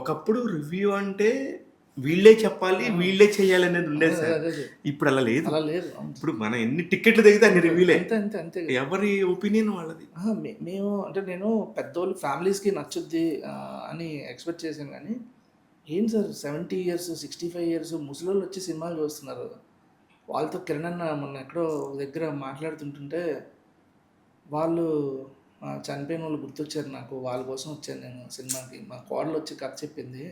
S1: ఒకప్పుడు రివ్యూ అంటే వీళ్ళే చెప్పాలి వీళ్ళే చేయాలి అనేది ఉండేది సార్. ఇప్పుడు అలా లేదు. ఇప్పుడు మనం ఎన్ని టికెట్లు తెగితే అన్ని రివ్యూలే.
S2: అంతే
S1: ఎవరి ఒపీనియన్ వాళ్ళది.
S2: మేము అంటే నేను పెద్దోళ్ళు ఫ్యామిలీస్కి నచ్చుద్ది అని ఎక్స్పెక్ట్ చేశాను, కానీ ఏం సార్ 70 years 65 years ముసలోళ్ళు వచ్చి సినిమాలు చూస్తున్నారు. వాళ్ళతో కిరణ్ అన్న మొన్న ఎక్కడో దగ్గర మాట్లాడుతుంటుంటే వాళ్ళు చనిపోయిన వాళ్ళు గుర్తొచ్చారు నాకు, వాళ్ళ కోసం వచ్చాను నేను సినిమాకి. మా కోడలు వచ్చి కథ చెప్పింది,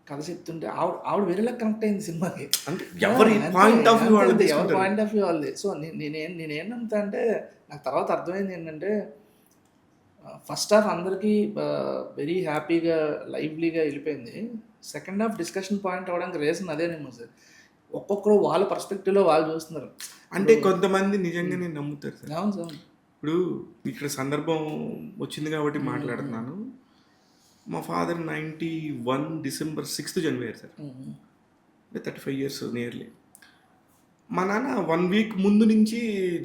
S2: కథ చెప్తుంటే ఆవిడ వేరేలా కనెక్ట్ అయింది సినిమాకి.
S1: అంటే ఎవరి పాయింట్ ఆఫ్ వ్యూ
S2: వాళ్ళది. సో నేనేం నమ్ముతా అంటే నాకు తర్వాత అర్థమైంది ఏంటంటే ఫస్ట్ హాఫ్ అందరికీ వెరీ హ్యాపీగా లైవ్లీగా వెళ్ళిపోయింది. సెకండ్ హాఫ్ డిస్కషన్ పాయింట్ అవ్వడానికి రీజన్ అదేనేమో సార్. ఒక్కొక్కరు వాళ్ళ పర్స్పెక్టివ్లో వాళ్ళు చూస్తున్నారు.
S1: అంటే కొంతమంది నిజంగానే నమ్ముతారు సార్.
S2: అవును సార్.
S1: ఇప్పుడు ఇక్కడ సందర్భం వచ్చింది కాబట్టి మాట్లాడుతున్నాను. మా ఫాదర్ 91 December 6th చనిపోయారు సార్. అంటే 35 years నియర్లీ. మా నాన్న 1 week ముందు నుంచి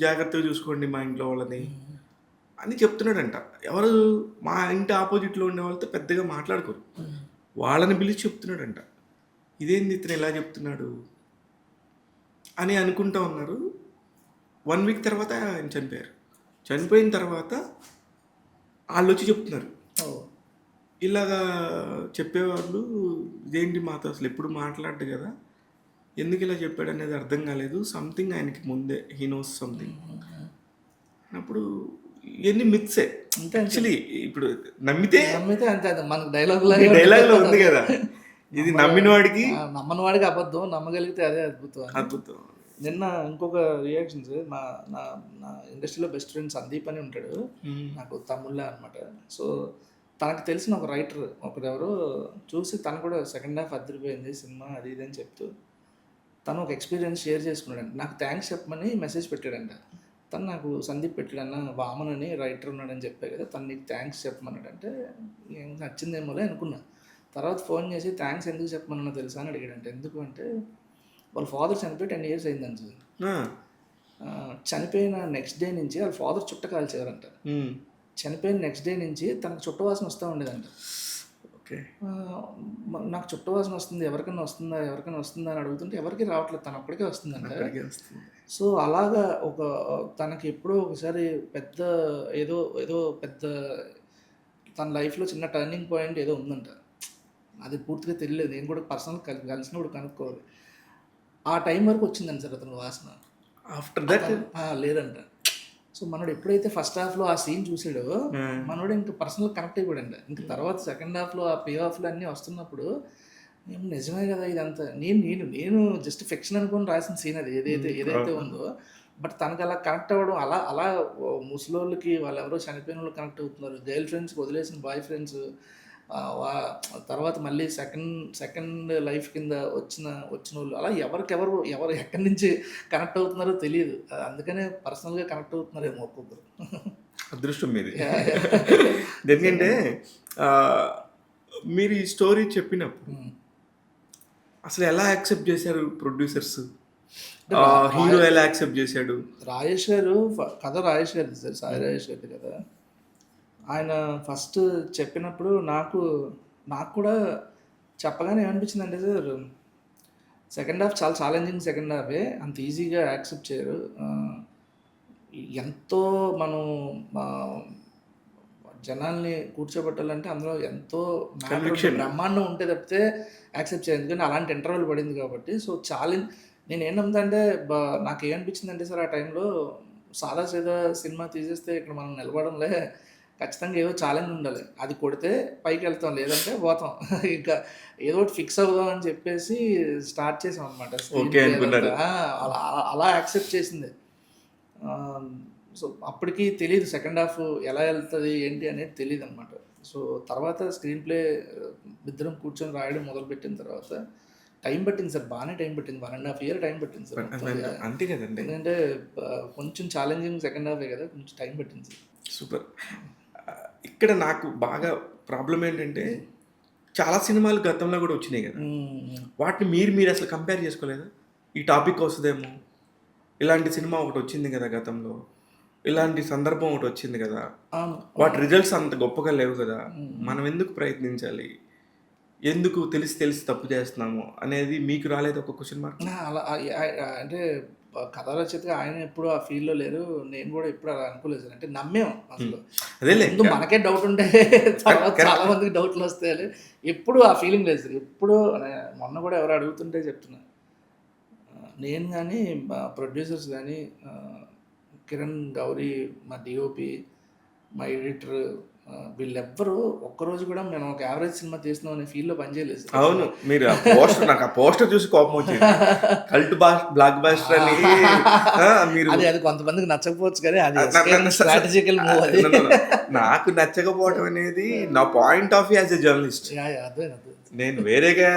S1: జాగ్రత్తగా చూసుకోండి మా ఇంట్లో వాళ్ళని అని చెప్తున్నాడంట. ఎవరు మా ఇంటి ఆపోజిట్లో ఉండే వాళ్ళతో పెద్దగా మాట్లాడుకోరు, వాళ్ళని పిలిచి చెప్తున్నాడంట. ఇదేంది ఇతను ఎలా చెప్తున్నాడు అని అనుకుంటా ఉన్నారు. 1 week తర్వాత ఆయన చనిపోయారు. చనిపోయిన తర్వాత వాళ్ళు వచ్చి చెప్తున్నారు, ఇలాగా చెప్పేవాళ్ళు ఇదేంటి మాతో అసలు ఎప్పుడు మాట్లాడు కదా, ఎందుకు ఇలా చెప్పాడు అనేది అర్థం కాలేదు, సంథింగ్ ఆయనకి ముందే హీ నోస్ సంథింగ్ అన్నప్పుడు ఇవన్నీ మిత్సే. యాక్చువల్లీ ఇప్పుడు నమ్మితే
S2: అంతే మనకు
S1: డైలాగ్లో ఉంది కదా, ఇది నమ్మిన వాడికి
S2: నమ్మని వాడికి అబద్ధం, నమ్మగలిగితే అదే
S1: అద్భుతం.
S2: నిన్న ఇంకొక రియాక్షన్ సార్, నా ఇండస్ట్రీలో బెస్ట్ ఫ్రెండ్ సందీప్ అని ఉంటాడు, నాకు తమ్ముళ్ళ అనమాట. సో తనకు తెలిసిన ఒక రైటర్ ఒకరెవరో చూసి తను కూడా సెకండ్ హాఫ్ అదిరిపోయింది సినిమా అది ఇది అని చెప్తూ తను ఒక ఎక్స్పీరియన్స్ షేర్ చేసుకున్నాడంట. నాకు థ్యాంక్స్ చెప్పమని మెసేజ్ పెట్టాడంట. తను నాకు సందీప్ పెట్టాడన్న వామన్ అని రైటర్ ఉన్నాడని చెప్పాడు కదా, తను నీకు థ్యాంక్స్ చెప్పమన్నాడంటే ఏం నచ్చిందేమోలే అనుకున్నా. తర్వాత ఫోన్ చేసి థ్యాంక్స్ ఎందుకు చెప్పమన్నా తెలుసా అని అడిగాడంట. ఎందుకు అంటే వాళ్ళ ఫాదర్ చనిపోయి 10 years అయిందని సార్. చనిపోయిన నెక్స్ట్ డే నుంచి వాళ్ళ ఫాదర్ చుట్ట కాల్చేవారంట. చనిపోయిన నెక్స్ట్ డే నుంచి తనకు చుట్టవాసన వస్తూ ఉండేదంట.
S1: ఓకే,
S2: నాకు చుట్టవాసన వస్తుంది, ఎవరికైనా వస్తుందా అని అడుగుతుంటే ఎవరికి రావట్లేదు, తను అప్పటికే వస్తుందంట. సో అలాగా ఒక తనకి ఎప్పుడో ఒకసారి పెద్ద ఏదో పెద్ద తన లైఫ్లో చిన్న టర్నింగ్ పాయింట్ ఏదో ఉందంట. అది పూర్తిగా తెలియలేదు, నేను కూడా పర్సనల్ కలిసినప్పుడు కనుక్కోవాలి. ఆ టైం వరకు వచ్చిందండి సార్ అతను వాసన.
S1: ఆఫ్టర్ దట్
S2: లేదంట. సో మనోడు ఎప్పుడైతే ఫస్ట్ హాఫ్లో ఆ సీన్ చూసాడో మనోడు ఇంకా పర్సనల్ కనెక్ట్ అయిపోయాడు. ఇంకా తర్వాత సెకండ్ హాఫ్లో ఆ పే ఆఫ్లు అన్నీ వస్తున్నప్పుడు ఏం నిజమే కదా ఇదంతా, నేను నేను నేను జస్ట్ ఫిక్షన్ అనుకుని రాసిన సీన్ అది ఏదైతే ఉందో. బట్ తనకు అలా కనెక్ట్ అవ్వడం, అలా అలా ముసలోళ్ళకి వాళ్ళు ఎవరో చనిపోయిన వాళ్ళు కనెక్ట్ అవుతున్నారు, గర్ల్ ఫ్రెండ్స్కి వదిలేసిన బాయ్ ఫ్రెండ్స్, తర్వాత మళ్ళీ సెకండ్ లైఫ్ కింద వచ్చిన వాళ్ళు అలా ఎవరు ఎక్కడి నుంచి కనెక్ట్ అవుతున్నారో తెలియదు. అందుకనే పర్సనల్గా కనెక్ట్ అవుతున్నారేమో ఒక్కొక్కరు.
S1: అదృష్టం మీది. ఎందుకంటే మీరు ఈ స్టోరీ చెప్పినప్పుడు అసలు ఎలా యాక్సెప్ట్ చేశారు ప్రొడ్యూసర్స్? హీరో ఎలా యాక్సెప్ట్ చేశాడు?
S2: రాజేష్ గారు కథ రాజేష్ గారిది సార్, సాయి రాజేష్ గారిది కదా. ఆయన ఫస్ట్ చెప్పినప్పుడు నాకు కూడా చెప్పగానే ఏమనిపించింది అంటే సార్, సెకండ్ హాఫ్ చాలా ఛాలెంజింగ్ సెకండ్ హాఫే, అంత ఈజీగా యాక్సెప్ట్ చేయరు. ఎంతో మనం జనాల్ని కూర్చోబెట్టాలంటే అందులో ఎంతో బ్రహ్మాండం ఉంటే తప్పితే యాక్సెప్ట్ చేయదు. ఎందుకంటే అలాంటి ఇంటర్వెల్ పడింది కాబట్టి. సో ఛాలెంజ్ నేను ఏంటంటే నాకు ఏమనిపించింది అంటే సార్, ఆ టైంలో సాదా సీదా సినిమా తీసేస్తే ఇక్కడ మనం నిలబడంలే, ఖచ్చితంగా ఏదో ఛాలెంజ్ ఉండాలి, అది కొడితే పైకి వెళ్తాం లేదంటే పోతాం, ఇంకా ఏదో ఒకటి ఫిక్స్ అవుదాం అని చెప్పేసి స్టార్ట్ చేసాం అనమాట. అలా అలా యాక్సెప్ట్ చేసింది. సో అప్పటికి తెలియదు సెకండ్ హాఫ్ ఎలా వెళ్తుంది ఏంటి అనేది తెలియదు అనమాట. సో తర్వాత స్క్రీన్ ప్లే ఇద్దరం కూర్చొని రాయడం మొదలుపెట్టిన తర్వాత టైం పట్టింది సార్, బాగానే టైం పట్టింది, 1.5 years టైం పట్టింది సార్.
S1: అంతే కదండి,
S2: ఎందుకంటే కొంచెం ఛాలెంజింగ్ సెకండ్ హాఫే కదా, కొంచెం టైం పట్టింది సార్.
S1: సూపర్. ఇక్కడ నాకు బాగా ప్రాబ్లం ఏంటంటే చాలా సినిమాలు గతంలో కూడా వచ్చినాయి కదా, వాటిని మీరు అసలు కంపేర్ చేసుకోలేదా? ఈ టాపిక్ వస్తుందేమో, ఇలాంటి సినిమా ఒకటి వచ్చింది కదా గతంలో, ఇలాంటి సందర్భం ఒకటి వచ్చింది కదా, వాటి రిజల్ట్స్ అంత గొప్పగా లేవు కదా, మనం ఎందుకు ప్రయత్నించాలి, ఎందుకు తెలిసి తప్పు చేస్తున్నాము అనేది మీకు రాలేదు ఒక క్వశ్చన్ మార్క్?
S2: అలా అంటే కథ రచయితగా ఆయన ఎప్పుడు ఆ ఫీల్డ్లో లేరు, నేను కూడా ఎప్పుడు అలా అనుకోలేదు సార్. అంటే నమ్మేం అసలు, ముందు మనకే డౌట్ ఉంటే తర్వాత చాలా మందికి డౌట్లు వస్తాయి, ఎప్పుడు ఆ ఫీలింగ్ లేదు సార్. ఎప్పుడు మొన్న కూడా ఎవరు అడుగుతుంటే చెప్తున్నా, నేను కానీ ప్రొడ్యూసర్స్ కానీ కిరణ్ గౌరీ, మా డిఓపి, మా ఎడిటర్, వీళ్ళెవ్వరూ ఒక్కరోజు కూడా మేము ఒక యావరేజ్ సినిమా తీస్తున్నాం అనే ఫీల్డ్లో పనిచేయలేదు.
S1: అవును, మీరు నాకు ఆ పోస్టర్ చూసి కోపం వచ్చింది, కల్ట్ బ్లాక్ బాస్టర్ అని. మీరు
S2: అది కొంతమందికి నచ్చకపోవచ్చు కానీ అది స్ట్రాటజికల్ మూవ్. అది
S1: నాకు నచ్చకపోవడం అనేది నా point of view as a journalist. నేను వేరేగా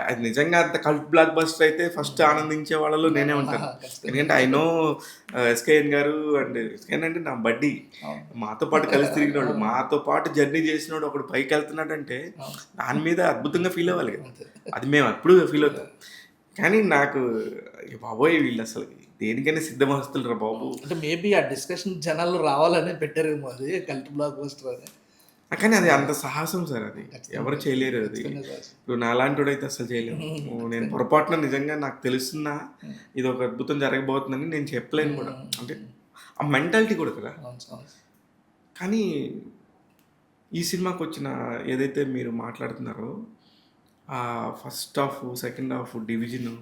S1: అది నిజంగా అంత కల్ట్ బ్లాక్ బస్టర్ అయితే ఫస్ట్ ఆనందించే వాళ్ళలో నేనే ఉంటాను. ఎందుకంటే ఐ నో ఎస్కేఎన్ గారు, అండ్ ఎస్కేఎన్ అంటే నా బడ్డీ, మాతో పాటు కలిసి తిరిగినాడు, మాతో పాటు జర్నీ చేసినాడు, ఒకడు పైకి వెళ్తున్నాడు అంటే దాని మీద అద్భుతంగా ఫీల్ అవ్వాలి కదా, అది మేము అప్పుడు ఫీల్ అవుతాం. కానీ నాకు బాబోయ్ వీళ్ళు అసలు దేనికైనా సిద్ధమస్తులు రా బాబు.
S2: అంటే మేబీ ఆ డిస్కషన్ జనాలు రావాలని పెట్టారేమో అది కల్ట్ బ్లాక్ బస్టర్ అని.
S1: కానీ అది అంత సాహసం సార్, అది ఎవరు చేయలేరు. అది ఇప్పుడు నాలాంటి అయితే అసలు చేయలేము. నేను పొరపాటున నిజంగా నాకు తెలుస్తున్నా ఇది ఒక అద్భుతం జరగబోతుందని నేను చెప్పలేను కూడా, అంటే ఆ మెంటాలిటీ కూడా కదా. కానీ ఈ సినిమాకి వచ్చిన ఏదైతే మీరు మాట్లాడుతున్నారో ఆ first half second half division,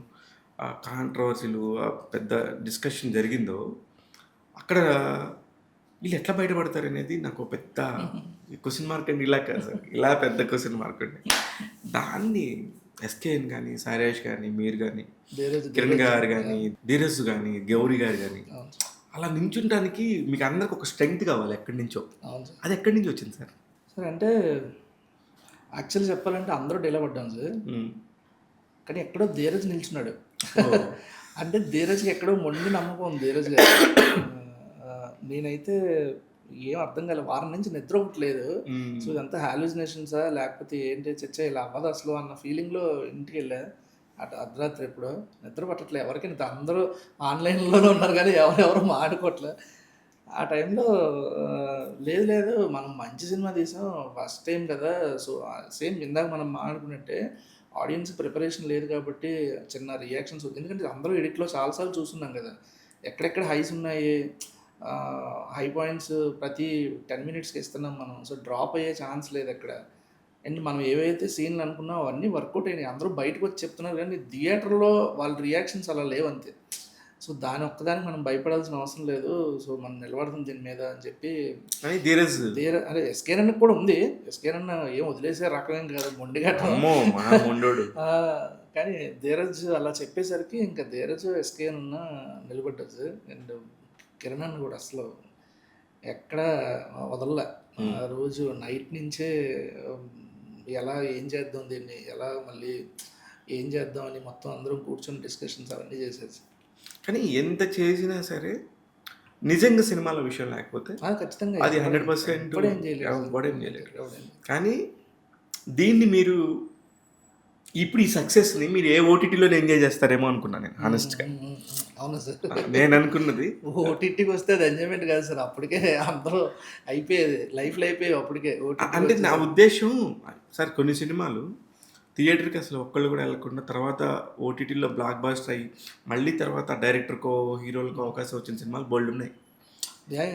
S1: ఆ కాంట్రవర్సీలు, ఆ పెద్ద డిస్కషన్ జరిగిందో అక్కడ వీళ్ళు ఎట్లా బయటపడతారు అనేది నాకు పెద్ద క్వశ్చన్ మార్క్ అండి. ఇలా కాదు సార్, ఇలా పెద్ద క్వశ్చన్ మార్క్ అండి. దాన్ని ఎస్కేఎన్ కానీ, సాయిరాజ్ కానీ, మీరు కానీ, కిరణ్ గారు కానీ, ధీరజ్ కానీ, గౌరీ గారు కానీ, అలా నించుంటానికి మీకు అందరికి ఒక స్ట్రెంగ్త్ కావాలి ఎక్కడి నుంచో. అది ఎక్కడి నుంచి వచ్చింది సార్?
S2: సార్ అంటే యాక్చువల్లీ చెప్పాలంటే అందరూ డీలా పడ్డాం సార్, కానీ ఎక్కడో ధీరజ్ నిల్చున్నాడు. అంటే ధీరజ్కి ఎక్కడో మొండి నమ్మకం ఉంది ధీరజ్ గారు. నేనైతే ఏం అర్థం కాలేదు, వారం నుంచి నిద్ర ఒకట్లేదు. సో ఇదంతా హాలూసినేషన్సా లేకపోతే ఏంటి చర్చ, ఇలా అవ్వదు అసలు అన్న ఫీలింగ్లో ఇంటికి వెళ్ళా. అర్ధరాత్రి ఎప్పుడో నిద్ర పట్టట్లేదు ఎవరికి, అందరూ ఆన్లైన్లోనే ఉన్నారు కానీ ఎవరెవరు మాట్లాడుకోవట్లే. ఆ టైంలో లేదు మనం మంచి సినిమా తీసాం, ఫస్ట్ టైం కదా, సో సేమ్ ఇందాక మనం మాట్లాడుకున్నట్టే ఆడియన్స్ ప్రిపరేషన్ లేదు కాబట్టి చిన్న రియాక్షన్స్, ఎందుకంటే అందరూ ఎడిట్లో చాలాసార్లు చూస్తున్నాం కదా, ఎక్కడెక్కడ హైస్ ఉన్నాయి, హై పాయింట్స్ ప్రతి 10 minutesకి ఇస్తున్నాం మనం. సో డ్రాప్ అయ్యే ఛాన్స్ లేదు అక్కడ. అండ్ మనం ఏవైతే సీన్లు అనుకున్నాం అవన్నీ వర్కౌట్ అయినాయి, అందరూ బయటకు వచ్చి చెప్తున్నారు, కానీ థియేటర్లో వాళ్ళ రియాక్షన్స్ అలా లేవంతే. సో దాని ఒక్కదానికి మనం భయపడాల్సిన అవసరం లేదు. సో మనం నిలబడదాం దీని మీద అని చెప్పి
S1: కానీ ధీరజ్
S2: అదే ఎస్కేనన్న కూడా ఉంది. ఎస్కేనన్న ఏం వదిలేసే రకమేం కాదు, మొండిగటం.
S1: అమ్మో మా మొండోడు.
S2: కానీ ధీరజ్ అలా చెప్పేసరికి ఇంకా ధీరజ్ ఎస్కేనన్న నిలబడ్డారు సార్. అండ్ కిరణ్ అన్న కూడా అసలు ఎక్కడ వదలలే. ఆ రోజు నైట్ నుంచే ఎలా ఏం చేద్దాం దీన్ని, ఎలా మళ్ళీ ఏం చేద్దాం అని మొత్తం అందరం కూర్చొని డిస్కషన్స్ అవన్నీ చేసేది.
S1: కానీ ఎంత చేసినా సరే నిజంగా సినిమాల విషయం లేకపోతే
S2: ఖచ్చితంగా
S1: అది 100%
S2: ఎప్పుడేం చేయలేదు.
S1: ఎవడేం చేయలేరు. కానీ దీన్ని మీరు ఇప్పుడు ఈ సక్సెస్ని మీరు ఏ ఓటీటీలో ఎంజాయ్ చేస్తారేమో అనుకున్నాను నేను హానెస్ట్గా.
S2: అవును సార్.
S1: నేను అనుకున్నది
S2: ఓటీటీకి వస్తే అది ఎంజాయ్మెంట్ కాదు సార్, అప్పటికే అందరూ అయిపోయేది, లైఫ్లో అయిపోయేవి అప్పటికే.
S1: అంటే నా ఉద్దేశం సార్, కొన్ని సినిమాలు థియేటర్కి అసలు ఒక్కళ్ళు కూడా వెళ్ళకుండా తర్వాత ఓటీటీలో బ్లాక్ బాస్టర్ అయ్యి మళ్ళీ తర్వాత డైరెక్టర్కో హీరోలకో అవకాశం వచ్చిన సినిమాలు బోల్డ్ ఉన్నాయి.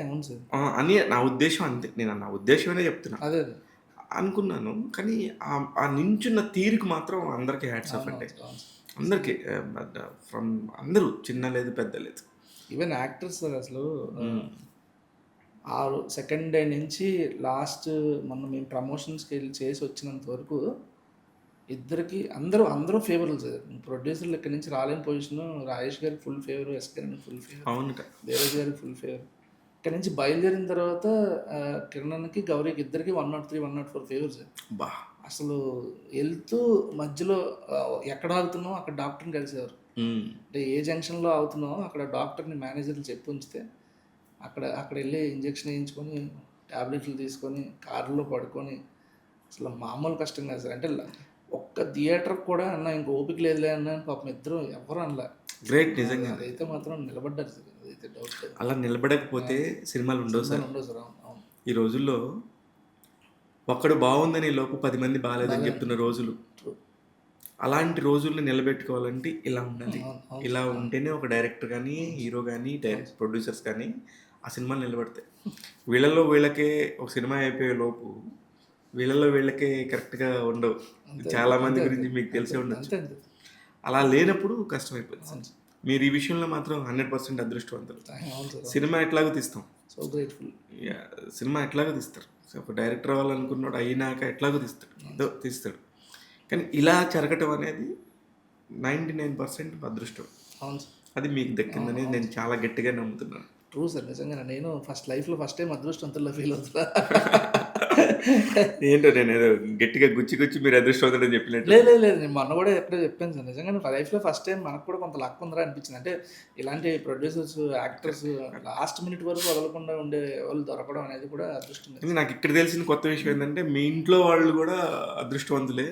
S2: అవును సార్
S1: అని నా ఉద్దేశం. అంతే, నేను నా ఉద్దేశమనే చెప్తున్నా.
S2: అదే
S1: అనుకున్నాను. కానీ ఆ నించున్న తీరుకు మాత్రం అందరికీ హ్యాట్స్ ఆఫ్ అంటే అందరికీ, ఫ్రమ్ అందరూ, చిన్న లేదు పెద్ద లేదు,
S2: ఈవెన్ యాక్టర్స్ అసలు ఆ సెకండ్ డే నుంచి లాస్ట్ మొన్న మేము ప్రమోషన్స్కి వెళ్ళి చేసి వచ్చినంత వరకు ఇద్దరికి అందరూ ఫేవర్లు సార్. ప్రొడ్యూసర్లు ఇక్కడ నుంచి రాలేని పొజిషన్, రాజేష్ గారికి full favour, SK full favour,
S1: అవును
S2: దేవరాజ్ గారికి ఫుల్ ఫేవర్. ఇక్కడ నుంచి బయలుదేరిన తర్వాత కిరణ్కి గౌరీకి ఇద్దరికి 103, 104 ఫేవర్స్.
S1: బా
S2: అసలు వెళ్తూ మధ్యలో ఎక్కడ ఆగుతున్నామో అక్కడ డాక్టర్ని కలిసేవారు. అంటే ఏ జంక్షన్లో ఆగుతున్నామో అక్కడ డాక్టర్ని మేనేజర్లు చెప్పి ఉంచితే అక్కడ వెళ్ళి ఇంజక్షన్ వేయించుకొని ట్యాబ్లెట్లు తీసుకొని కారులో పడుకొని అసలు మామూలు కష్టం కాదు సార్. అంటే ఒక్క థియేటర్ కూడా అన్న ఇంక ఓపిక లేదులే అన్న పాపం ఇద్దరు ఎవరు అనలే.
S1: గ్రేట్ నిజంగా.
S2: అదైతే మాత్రం నిలబడ్డారు సార్, అదైతే డౌట్ లేదు.
S1: అలా నిలబడకపోతే సినిమాలు ఉండవు సార్.
S2: అవును.
S1: ఈ రోజుల్లో ఒక్కడు బాగుందని లోపు 10 మంది బాగాలేదని చెప్తున్న రోజులు. అలాంటి రోజుల్ని నిలబెట్టుకోవాలంటే ఇలా ఉండాలి. ఇలా ఉంటేనే ఒక డైరెక్టర్ కానీ, హీరో కానీ, ప్రొడ్యూసర్స్ కానీ ఆ సినిమాలు నిలబడతాయి. వీళ్ళకే ఒక సినిమా అయిపోయే లోపు వీళ్ళకే కరెక్ట్గా ఉండవు. చాలా మంది గురించి మీకు తెలిసే ఉండొచ్చు. అలా లేనప్పుడు కష్టమైపోతుంది. మీరు ఈ విషయంలో మాత్రం 100% అదృష్టవంతులు. సినిమా ఎట్లాగో తీస్తాం,
S2: సో గ్రేట్ఫుల్.
S1: సినిమా ఎట్లాగో తీస్తారు. ఒక డైరెక్టర్ అవ్వాలనుకున్నాడు, అయినాక ఎట్లాగో తీస్తాడు. కానీ ఇలా జరగటం అనేది 99% అదృష్టం. అది మీకు దక్కిందని నేను చాలా గట్టిగా నమ్ముతున్నాను.
S2: ట్రూ సార్, నిజంగా నేను లైఫ్లో ఫస్ట్ టైం అదృష్టవంతుల్లో ఫీల్ అవుతున్నా.
S1: ఏంటో నేను ఏదో గట్టిగా గుచ్చి మీరు అదృష్టవంతుడని చెప్పినట్టు.
S2: లేదు నేను మొన్న కూడా ఎప్పుడో చెప్పాను సార్, నిజంగా లైఫ్లో ఫస్ట్ టైం మనకు కూడా కొంత లక్ ఉందిరా అనిపించింది. అంటే ఇలాంటి ప్రొడ్యూసర్స్, యాక్టర్స్ లాస్ట్ మినిట్ వరకు వదలకుండా ఉండే వాళ్ళు దొరకడం అనేది కూడా అదృష్టం.
S1: నాకు ఇక్కడ తెలిసిన కొత్త విషయం ఏంటంటే మీ ఇంట్లో వాళ్ళు కూడా అదృష్టవంతులే.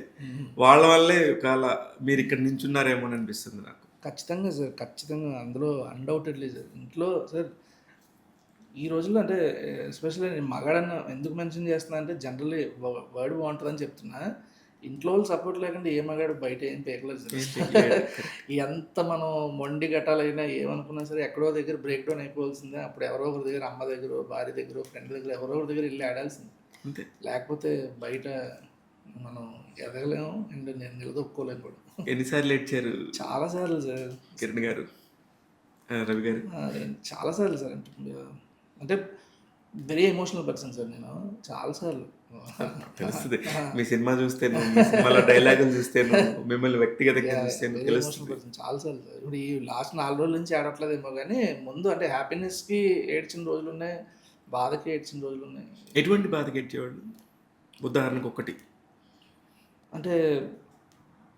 S1: వాళ్ళ వల్లే ఒకవేళ మీరు ఇక్కడ నించున్నారేమో అని అనిపిస్తుంది నాకు.
S2: ఖచ్చితంగా సార్, ఖచ్చితంగా అందులో అన్డౌటెడ్లీ సార్. ఇంట్లో సార్ ఈ రోజుల్లో అంటే ఎస్పెషల్లీ నేను మగాడన్న ఎందుకు మెన్షన్ చేస్తున్నా అంటే జనరల్లీ వర్డ్ బాగుంటుందని చెప్తున్నా. ఇంట్లో వాళ్ళు సపోర్ట్ లేకుండా ఏ మగాడు బయట ఏం పేకలేదు సార్. ఎంత మనం మొండి గట్టాలైనా ఏమనుకున్నా సరే ఎక్కడో దగ్గర బ్రేక్ డౌన్ అయిపోవాల్సిందే. అప్పుడు ఎవరో ఒకరి దగ్గర, అమ్మ దగ్గర, భార్య దగ్గర, ఫ్రెండ్ దగ్గర, ఎవరో ఒకరి దగ్గర వెళ్ళి ఆడాల్సిందే. లేకపోతే బయట మనం ఎదగలేము అండ్ నేను నిలదొక్కుకోలేను కూడా.
S1: ఎన్నిసార్లు ఏడ్చారు?
S2: చాలాసార్లు సార్.
S1: కిరణ్ గారు, రవి గారు?
S2: చాలాసార్లు సార్. అంటే వెరీ ఎమోషనల్ పర్సన్ సార్ నేను. చాలాసార్లు
S1: తెలుస్తుంది. మీ సినిమా చూస్తేను, మీ సినిమాలో డైలాగులు చూస్తేను, మిమ్మల్ని వ్యక్తిగతంగా చూస్తేను తెలుస్తుంది.
S2: చాలాసార్లు సార్. ఇప్పుడు ఈ లాస్ట్ 4 రోజుల నుంచి ఆడట్లేదేమో కానీ ముందు అంటే హ్యాపీనెస్కి ఏడ్చిన రోజులు ఉన్నాయి, బాధకి ఏడ్చిన రోజులు ఉన్నాయి.
S1: ఎటువంటి బాధకి ఏడ్చేవాళ్ళు? ఉదాహరణకు ఒకటి
S2: అంటే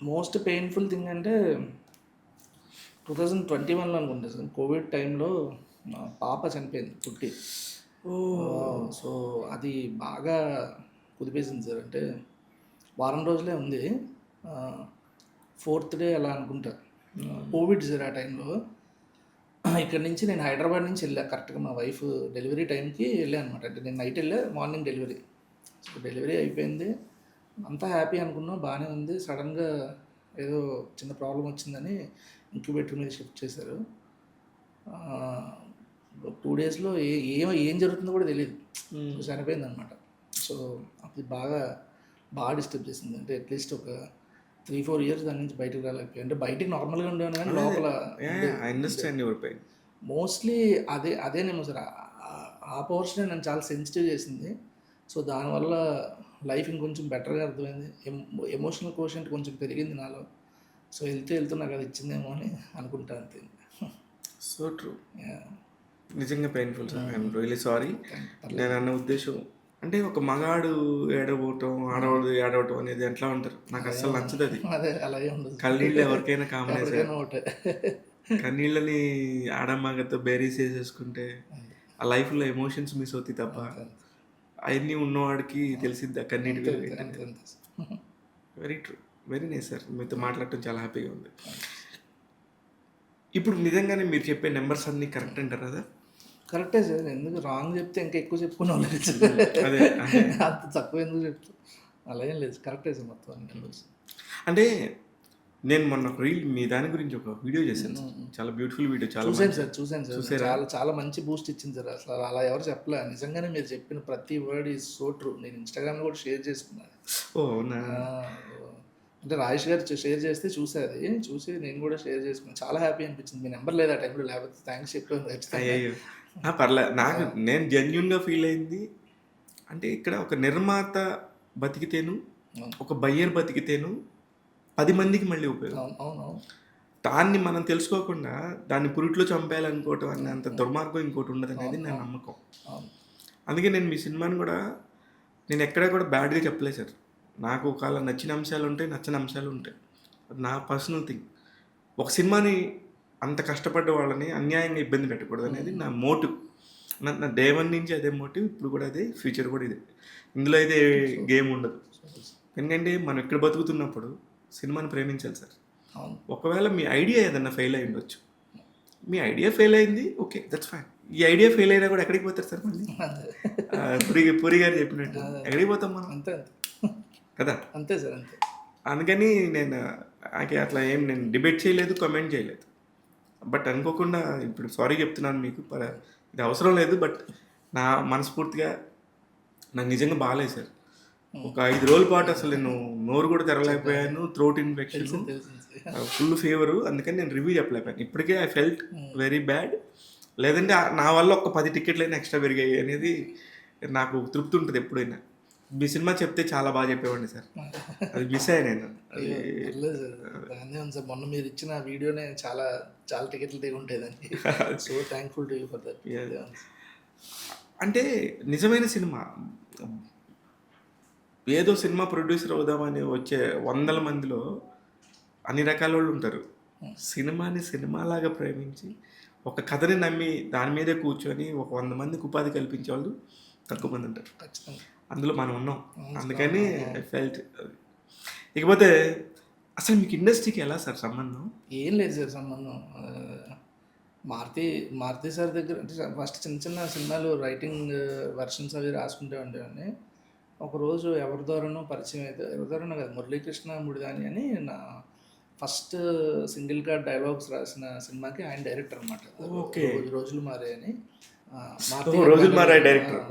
S2: మోస్ట్ పెయిన్ఫుల్ థింగ్ అంటే 2021లో అనుకుంటా సార్, కోవిడ్ టైంలో మా పాప చనిపోయింది పుట్టి. సో అది బాగా కుదిపేసింది సార్. అంటే వారం రోజులే ఉంది, 4th డే అలా అనుకుంటా. కోవిడ్ సార్ ఆ టైంలో. ఇక్కడ నుంచి నేను హైదరాబాద్ నుంచి వెళ్ళా కరెక్ట్గా మా వైఫ్ డెలివరీ టైంకి వెళ్ళాను అనమాట. అంటే నేను నైట్ వెళ్ళా, మార్నింగ్ డెలివరీ. సో డెలివరీ అయిపోయింది, అంతా హ్యాపీ అనుకున్నాం, బాగానే ఉంది. సడన్గా ఏదో చిన్న ప్రాబ్లం వచ్చిందని ఇంక్యుబేటర్ మీద షిఫ్ట్ చేశారు. 2 డేస్లో ఏం జరుగుతుందో కూడా తెలియదు, చనిపోయింది అనమాట. సో అది బాగా డిస్టర్బ్ చేసింది. అంటే అట్లీస్ట్ ఒక 3-4 ఇయర్స్ దాని నుంచి బయటకు రాలేకపోయాను. అంటే బయటికి నార్మల్గా ఉండేవాను కానీ లోపల
S1: I understand your pain.
S2: Mostly అదేనేమో సార్. ఆ పోర్షనే నన్ను చాలా సెన్సిటివ్ చేసింది. సో దానివల్ల లైఫ్ ఇంకొంచెం బెటర్గా అర్థమైంది. ఎమోషనల్ కోషెంట్ కొంచెం పెరిగింది నాలో. సో వెళ్తూ నాకు అది ఇచ్చిందేమో అని అనుకుంటా అంతే.
S1: So true. నిజంగా painful sir. I'm really sorry. నేను అన్న ఉద్దేశం అంటే ఒక మగాడు ఏడవటం, ఆడవాడు ఏడవటం అనేది ఎట్లా ఉంటారు, నాకు అస్సలు నచ్చదు అది.
S2: అదే అలాగే ఉండదు.
S1: కన్నీళ్ళు ఎవరికైనా కామనే సార్.
S2: ఎవరికైనా ఒకటే.
S1: కన్నీళ్ళని ఆడమ్మగతో బేరీస్ వేసేసుకుంటే ఆ లైఫ్లో ఎమోషన్స్ మిస్ అవుతాయి తప్ప అవన్నీ ఉన్నవాడికి తెలిసిద్ది ఆ కన్నీటి విలువ ఏంటంటే. Very true. Very nice sir. మీతో మాట్లాడటం చాలా హ్యాపీగా ఉంది. ఇప్పుడు నిజంగానే మీరు చెప్పే నెంబర్స్ అన్నీ కరెక్ట్ అంటారు కదా?
S2: కరెక్టే సార్. ఎందుకు రాంగ్ చెప్తే ఇంకా ఎక్కువ చెప్పుకునే వాళ్ళు
S1: అదే
S2: అంత తక్కువ ఎందుకు చెప్తాం? అలా ఏం లేదు, కరెక్టే సార్ మొత్తం అన్ని నెంబర్స్.
S1: అంటే నేను మొన్న ఒక రీల్ మీ దాని గురించి ఒక వీడియో చేశాను సార్. చాలా బ్యూటిఫుల్ వీడియో. చాలా
S2: చూసాను సార్. చాలా చాలా మంచి బూస్ట్ ఇచ్చింది సార్. అసలు అలా ఎవరు చెప్పలే. నిజంగానే మీరు చెప్పిన ప్రతి వర్డ్ ఈజ్ సో ట్రూ. నేను ఇన్స్టాగ్రామ్లో కూడా షేర్ చేసుకున్నాను.
S1: ఓ అవునా?
S2: అంటే రాజేష్ గారు షేర్ చేస్తే చూసి నేను కూడా షేర్ చేసుకున్నాను. చాలా హ్యాపీ అనిపించింది. మీ నెంబర్ లేదా టైంలో, లేకపోతే థ్యాంక్స్ చెప్పాను.
S1: అయ్యో పర్లేదు. నాకు నేను జెన్యున్గా ఫీల్ అయింది అంటే ఇక్కడ ఒక నిర్మాత బతికితేను, ఒక బయ్యర్ బతికితేను 10 మందికి మళ్ళీ ఉపయోగం.
S2: అవును.
S1: దాన్ని మనం తెలుసుకోకుండా దాన్ని పురిట్లో చంపేయాలనుకోవటం అనే అంత దుర్మార్గం ఇంకోటి ఉండదు అనేది నా నమ్మకం. అందుకే నేను మీ సినిమాని కూడా నేను ఎక్కడ కూడా బ్యాడ్గా చెప్పలేదు సార్. నాకు ఒకవేళ నచ్చిన అంశాలు ఉంటాయి, నచ్చని అంశాలు ఉంటాయి. అది నా పర్సనల్ థింగ్. ఒక సినిమాని అంత కష్టపడ్డ వాళ్ళని అన్యాయంగా ఇబ్బంది పెట్టకూడదు అనేది నా మోటివ్. నా డే 1 నుంచి అదే మోటివ్, ఇప్పుడు కూడా అదే, ఫ్యూచర్ కూడా ఇదే. ఇందులో అయితే గేమ్ ఉండదు. ఎందుకంటే మనం ఇక్కడ బతుకుతున్నప్పుడు సినిమాని ప్రేమించాలి సార్. ఒకవేళ మీ ఐడియా ఏదన్నా ఫెయిల్ అయి ఉండొచ్చు. మీ ఐడియా ఫెయిల్ అయింది, ఓకే, దట్స్ ఫైన్. ఈ ఐడియా ఫెయిల్ అయినా కూడా ఎక్కడికి పోతారు సార్ మళ్ళీ? పూరి గారు చెప్పినట్టు ఎక్కడికి పోతాం మనం?
S2: అంతే
S1: కదా?
S2: అంతే సార్, అంతే.
S1: అందుకని నేను అట్లా ఏం నేను డిబేట్ చేయలేదు, కామెంట్ చేయలేదు. బట్ అనుకోకుండా ఇప్పుడు సారీ చెప్తున్నాను మీకు. ఇది అవసరం లేదు. బట్ నా మనస్ఫూర్తిగా నాకు నిజంగా బాగాలేదు సార్. ఒక 5 రోజుల పాటు అసలు నేను నోరు కూడా తెరలేకపోయాను. Throat infection, full fever. అందుకని నేను రివ్యూ చెప్పలేకపోయాను. ఇప్పటికే ఐ ఫెల్ట్ వెరీ బ్యాడ్. లేదంటే నా వల్ల ఒక 10 టికెట్లైనా ఎక్స్ట్రా పెరిగాయి అనేది నాకు తృప్తి ఉంటుంది ఎప్పుడైనా. మీ సినిమా చెప్తే చాలా బాగా చెప్పేవాడిని సార్. అది మిస్ అయ్యా నేను.
S2: సార్ మొన్న మీరు ఇచ్చిన వీడియోనే చాలా చాలా టికెట్లు దిగి ఉంటాయి. So thankful to you for that.
S1: అంటే నిజమైన సినిమా, ఏదో సినిమా ప్రొడ్యూసర్ అవుదామని వచ్చే 100 మందిలో అన్ని రకాల వాళ్ళు ఉంటారు. సినిమాని సినిమాలాగా ప్రేమించి ఒక కథని నమ్మి దాని మీదే కూర్చొని ఒక 100 మందికి ఉపాధి కల్పించే వాళ్ళు తక్కువ మంది ఉంటారు. అందులో మనం ఉన్నాం. అందుకని ఐ ఫెల్ట్. ఇకపోతే అసలు మీకు ఇండస్ట్రీకి ఎలా సార్ సంబంధం?
S2: ఏం లేదు సార్ సంబంధం. మారుతి సార్ దగ్గర అంటే ఫస్ట్ చిన్న సినిమాలు రైటింగ్ వెర్షన్స్ అవి రాసుకుంటూ ఉండేవాడిని. ఒకరోజు ఎవరి ద్వారానో పరిచయం అయితే, ఎవరి ద్వారానో కాదు, మురళీకృష్ణ ముడిదాని అని నా ఫస్ట్ సింగిల్ కార్డ్ డైలాగ్స్ రాసిన సినిమాకి ఆయన డైరెక్టర్ అనమాట. రోజులు మారే అని.
S1: డైరెక్టర్.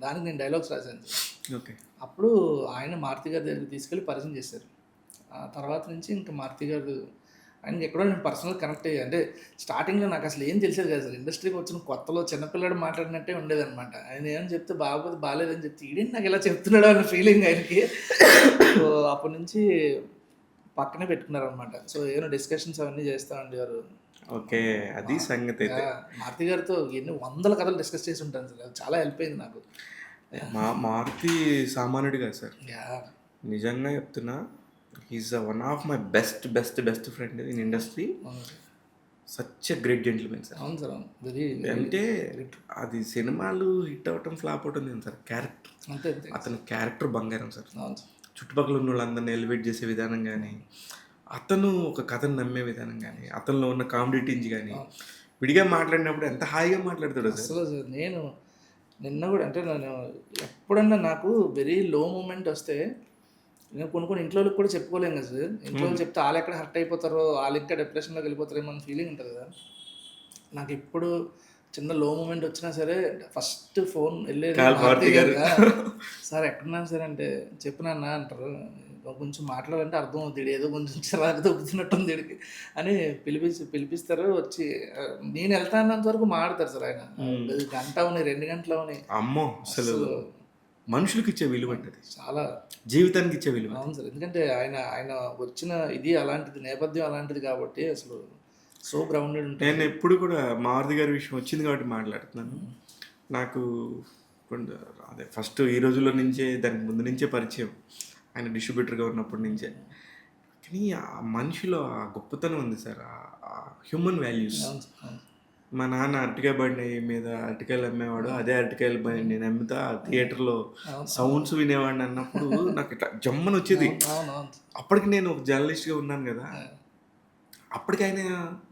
S2: దానికి నేను డైలాగ్స్ రాశాను.
S1: ఓకే.
S2: అప్పుడు ఆయన మారుతి గారి దగ్గరికి తీసుకెళ్ళి పరిచయం చేశారు. ఆ తర్వాత నుంచి ఇంకా మారుతి గారు ఆయనకి ఎక్కడో నేను పర్సనల్ కనెక్ట్ అయ్యాను. అంటే స్టార్టింగ్లో నాకు అసలు ఏం తెలిసేది కాదు సార్. ఇండస్ట్రీకి వచ్చిన కొత్తలో చిన్నపిల్లడు మాట్లాడినట్టే ఉండేదన్నమాట. ఆయన ఏమని చెప్తే బాగాలేదని చెప్తే ఈడేంటి నాకు ఇలా చెప్తున్నాడు అన్న ఫీలింగ్ ఆయనకి. సో అప్పటి నుంచి పక్కనే పెట్టుకున్నారనమాట. సో ఏమైనా డిస్కషన్స్ అవన్నీ చేస్తూ ఉండేవారు.
S1: ఓకే, అది సంగతి.
S2: మారుతి గారితో ఎన్ని 100 కథలు డిస్కస్ చేసి ఉంటాను సార్. అది చాలా హెల్ప్ అయింది నాకు.
S1: మారుతి సామాన్యుడు కాదు సార్. నిజంగా చెప్తున్నా, he's one of my best friend in industry. Such a great gentlemen sir.
S2: అవును సార్.
S1: అంటే అది సినిమాలు హిట్ అవటం ఫ్లాప్ అవటం లేదు సార్, క్యారెక్టర్. అతని క్యారెక్టర్ బంగారం సార్. చుట్టుపక్కల ఉన్న వాళ్ళందరినీ ఎలివేట్ చేసే విధానం కానీ, అతను ఒక కథను నమ్మే విధానం కానీ, అతనిలో ఉన్న కామెడీటింగ్ కానీ, విడిగా మాట్లాడినప్పుడు ఎంత హాయిగా మాట్లాడతాడు సార్.
S2: అసలు నేను నిన్న కూడా అంటే నేను ఎప్పుడన్నా నాకు వెరీ లో మూమెంట్ వస్తే నేను కొన్ని ఇంట్లో కూడా చెప్పుకోలేము కదా సార్. ఇంట్లో చెప్తే వాళ్ళు ఎక్కడ హర్ట్ అయిపోతారో, వాళ్ళు ఇంకా డిప్రెషన్లోకి వెళ్ళిపోతారేమో అని ఫీలింగ్ ఉంటుంది కదా. నాకు ఇప్పుడు చిన్న లో మూమెంట్ వచ్చినా సరే ఫస్ట్ ఫోన్ వెళ్ళేది సార్ ఎక్కడున్నాను సార్ అంటే చెప్పినా అంటారు. కొంచెం మాట్లాడాలంటే అర్థం అవుతుంది, ఏదో కొంచెం చిరాకు దొబ్బుతున్నట్టుంది వీడికి అని పిలిపిస్తారు వచ్చి. నేను వెళ్తా అన్నంత వరకు మాట్లాడతారు సార్ ఆయన. గంట అవని 2 గంటలు అవని.
S1: అమ్మో అసలు మనుషులకి ఇచ్చే విలువ అంటే
S2: చాలా
S1: జీవితానికి ఇచ్చే విలువ.
S2: అవును సార్, ఎందుకంటే ఆయన ఆయన వచ్చిన ఇది అలాంటిది, నేపథ్యం అలాంటిది కాబట్టి అసలు సో గ్రౌండెడ్ ఉంటుంది.
S1: నేను ఎప్పుడు కూడా మారుతి గారి విషయం వచ్చింది కాబట్టి మాట్లాడుతున్నాను. నాకు అదే ఫస్ట్ ఈ రోజుల్లో నుంచే, దానికి ముందు నుంచే పరిచయం ఆయన డిస్ట్రిబ్యూటర్గా ఉన్నప్పటి నుంచే. కానీ ఆ మనిషిలో ఆ గొప్పతనం ఉంది సార్, ఆ హ్యూమన్ వాల్యూస్. మా నాన్న అరటికాయ బండి మీద అరటికాయలు అమ్మేవాడు, అదే అరటికాయల బండి నేను అమ్ముతా థియేటర్లో సౌండ్స్ వినేవాడిని అన్నప్పుడు నాకు ఇట్లా జమ్మని వచ్చేది. అప్పటికి నేను ఒక జర్నలిస్ట్గా ఉన్నాను కదా, అప్పటికి ఆయన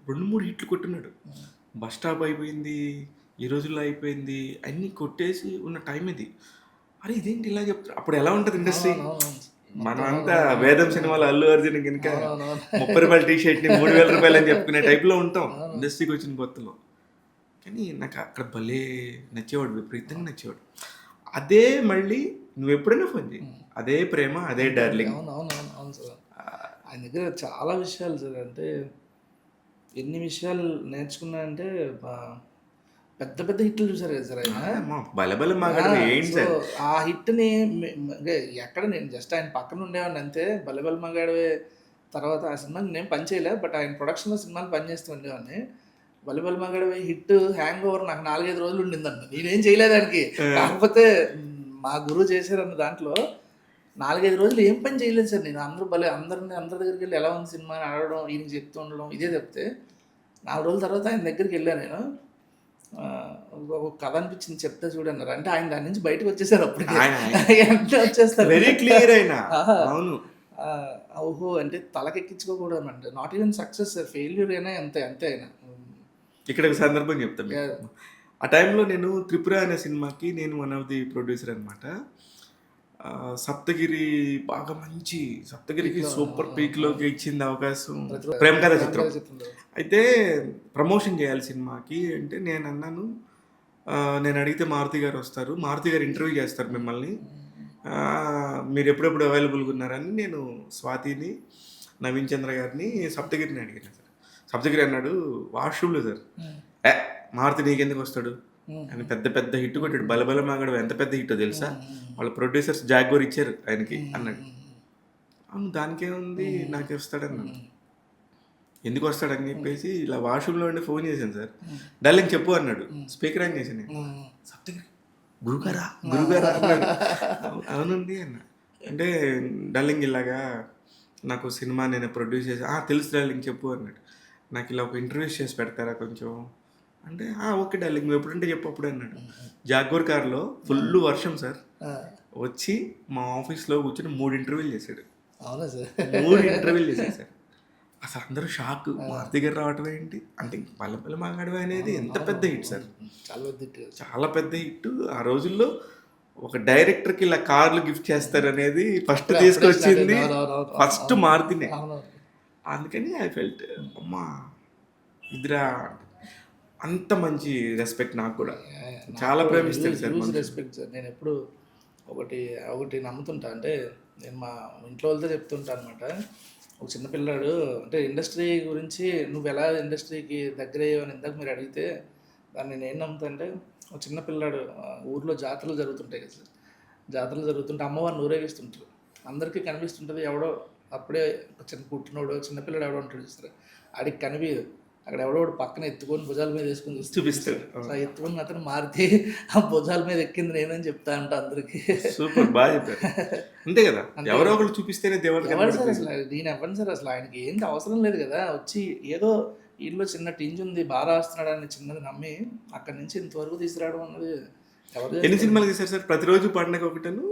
S1: 2-3 హిట్లు కొట్టున్నాడు. బస్ స్టాప్ అయిపోయింది, ఈ రోజుల్లో అయిపోయింది, అన్నీ కొట్టేసి ఉన్న టైం ఇది. అరే ఇదేంటి ఇలా చెప్తారు, అప్పుడు ఎలా ఉంటుంది ఇండస్ట్రీ? మనమంతా వేదం సినిమాలో అల్లు అర్జున్ కనుక 30 రూపాయల టీ షర్ట్ని 3000 రూపాయలు అని చెప్పుకునే టైప్లో ఉంటాం ఇండస్ట్రీకి వచ్చిన కొత్తలో. కానీ నాకు అక్కడ భలే నచ్చేవాడు, విపరీతంగా నచ్చేవాడు. అదే మళ్ళీ నువ్వు ఎప్పుడైనా ఫోన్ చేయి, అదే ప్రేమ, అదే డార్లింగ్.
S2: అవును సార్, ఆయన దగ్గర చాలా విషయాలు సార్, అంటే ఎన్ని విషయాలు నేర్చుకున్నా అంటే పెద్ద పెద్ద హిట్లు చూసారు కదా సార్ ఆయన.
S1: బలబల మాట్లాడదు ఏంటి సార్
S2: ఆ హిట్ని ఎక్కడ నేను జస్ట్ ఆయన పక్కన ఉండేవాడిని అంతే. బలబల మగాడివే తర్వాత ఆ సినిమాకి నేను పని చేయలే, బట్ ఆయన ప్రొడక్షన్లో సినిమాలు పనిచేస్తూ ఉండేవాడిని. బలబల మగాడివే హిట్ హ్యాంగ్ ఓవర్ నాకు 4-5 రోజులు ఉండిందండి, నేనేం చేయలేదానికి. కాకపోతే మా గురువు చేశారన్న దాంట్లో 4-5 రోజులు ఏం పని చేయలేదు సార్ నేను. అందరి దగ్గరికి వెళ్ళి ఎలా ఉంది సినిమా అని అడగడం, ఈయనకి చెప్తూ ఉండడం, ఇదే చెప్తే 4 రోజుల తర్వాత ఆయన దగ్గరికి వెళ్ళాను నేను. ఒక కథ అనిపించింది చెప్తే చూడన్నారు అంటే ఆయన దాని నుంచి బయటకు వచ్చేసారు. అప్పటికి ఎంత వచ్చేస్తారు,
S1: వెరీ క్లియర్ అయినా. అవును,
S2: ఓహో అంటే తలకెక్కించుకోకూడదు అంటే not even success sir, failure అయినా అంతే అయినా.
S1: ఇక్కడ ఒక సందర్భం చెప్తాను. ఆ టైంలో నేను త్రిపుర అనే సినిమాకి నేను వన్ ఆఫ్ ది ప్రొడ్యూసర్ అనమాట. సప్తగిరి బాగా మంచి, సప్తగిరికి సూపర్ పీక్లోకి ఇచ్చింది అవకాశం ప్రేమ కథ చిత్రం. అయితే ప్రమోషన్ చేయాలి సినిమాకి అంటే నేను అన్నాను, నేను అడిగితే మారుతి గారు వస్తారు, మారుతి గారు ఇంటర్వ్యూ చేస్తారు మిమ్మల్ని, మీరు ఎప్పుడెప్పుడు అవైలబుల్గా ఉన్నారని నేను స్వాతిని, నవీన్ చంద్ర గారిని, సప్తగిరిని అడిగాను సార్. సప్తగిరి అన్నాడు వాష్రూమ్లో సార్, మారుతి నీకెందుకు వస్తాడు అని పెద్ద పెద్ద హిట్ కొట్టాడు. బలబల మాగడు ఎంత పెద్ద హిట్టో తెలుసా, వాళ్ళ ప్రొడ్యూసర్స్ జాగ్వర్ ఇచ్చారు ఆయనకి అన్నాడు. అవును దానికేముంది నాకు వస్తాడన్నాను. ఎందుకు వస్తాడని చెప్పేసి ఇలా వాష్రూమ్లో ఉండి ఫోన్ చేశాను సార్. డార్లింగ్ చెప్పు అన్నాడు, స్పీకర్ ఆన్ చేశాను నేను. సప్తగిరి గురుగారా అన్నాడు. అవునండి అన్న. అంటే డార్లింగ్ ఇలాగా నాకు సినిమా నేను ప్రొడ్యూస్ చేసి, తెలుసు డార్లింగ్ చెప్పు అన్నాడు. నాకు ఇలా ఒక ఇంటర్వ్యూస్ చేసి పెడతారా కొంచెం అంటే, ఓకే డార్లింగ్ నువ్వు ఎప్పుడంటే చెప్పు అప్పుడు అన్నాడు. జాగ్వర్ కార్లో ఫుల్ వర్షం సార్, వచ్చి మా ఆఫీస్లో కూర్చొని 3 ఇంటర్వ్యూలు చేశాడు.
S2: అవునా సార్,
S1: 3 ఇంటర్వ్యూలు చేశాడు సార్. అసలు అందరూ షాక్, మారుతి గారు రావటం ఏంటి అంటే, పల్లెపల్లి మాగాడివే అనేది ఎంత పెద్ద హిట్ సార్, చాలా పెద్ద హిట్. ఆ రోజుల్లో ఒక డైరెక్టర్కి ఇలా కార్లు గిఫ్ట్ చేస్తారు అనేది ఫస్ట్ తీసుకొచ్చింది ఫస్ట్ మారుతినే. అందుకని ఐ ఫెల్ట్ అమ్మా ఇదిరా, అంత మంచి రెస్పెక్ట్ నాకు కూడా, చాలా ప్రేమిస్తాడు సార్.
S2: Respect sir. నేను ఎప్పుడు ఒకటి నమ్ముతుంటా, అంటే నేను మా ఇంట్లో వాళ్ళతో చెప్తుంటా అనమాట. ఒక చిన్నపిల్లాడు అంటే ఇండస్ట్రీ గురించి నువ్వు ఎలా ఇండస్ట్రీకి దగ్గర అయ్యావని ఇందాక మీరు అడిగితే దాన్ని నేను ఏం నమ్ముతా అంటే, ఒక చిన్నపిల్లాడు ఊర్లో జాతరలు జరుగుతుంటాయి కదా సార్, జాతరలు జరుగుతుంటే అమ్మవారిని ఊరేగిస్తుంటారు, అందరికీ కనిపిస్తుంటుంది. ఎవడో అప్పుడే చిన్న పుట్టినోడు చిన్నపిల్లడు ఎవడో ఉంటాడు చూస్తారు, ఆడికి కనిపించదు. అక్కడ ఎవడో పక్కన ఎత్తుకొని భుజాల మీద వేసుకొని చూపిస్తాడు. ఎత్తుకొని అతను మారితే ఆ భుజాల మీద ఎక్కింది నేనని చెప్తా అంట అందరికి.
S1: సూపర్, బాగా చెప్పారు. అంతే కదా, ఎవరో ఒకరు చూపిస్తేనే దేవుడు.
S2: ఎవరు సార్ అసలు నేను ఇవ్వండి సార్, అసలు ఆయనకి ఏంటి అవసరం లేదు కదా, వచ్చి ఏదో ఇంట్లో చిన్న టింజ్ ఉంది బాగా రాస్తున్నాడు అని చిన్నది నమ్మి అక్కడి నుంచి ఇంతవరకు తీసుకురావడం అన్నది ఎవరు.
S1: ఎన్ని సినిమాలు తీశారు సార్? ప్రతిరోజు పండగ ఒకటను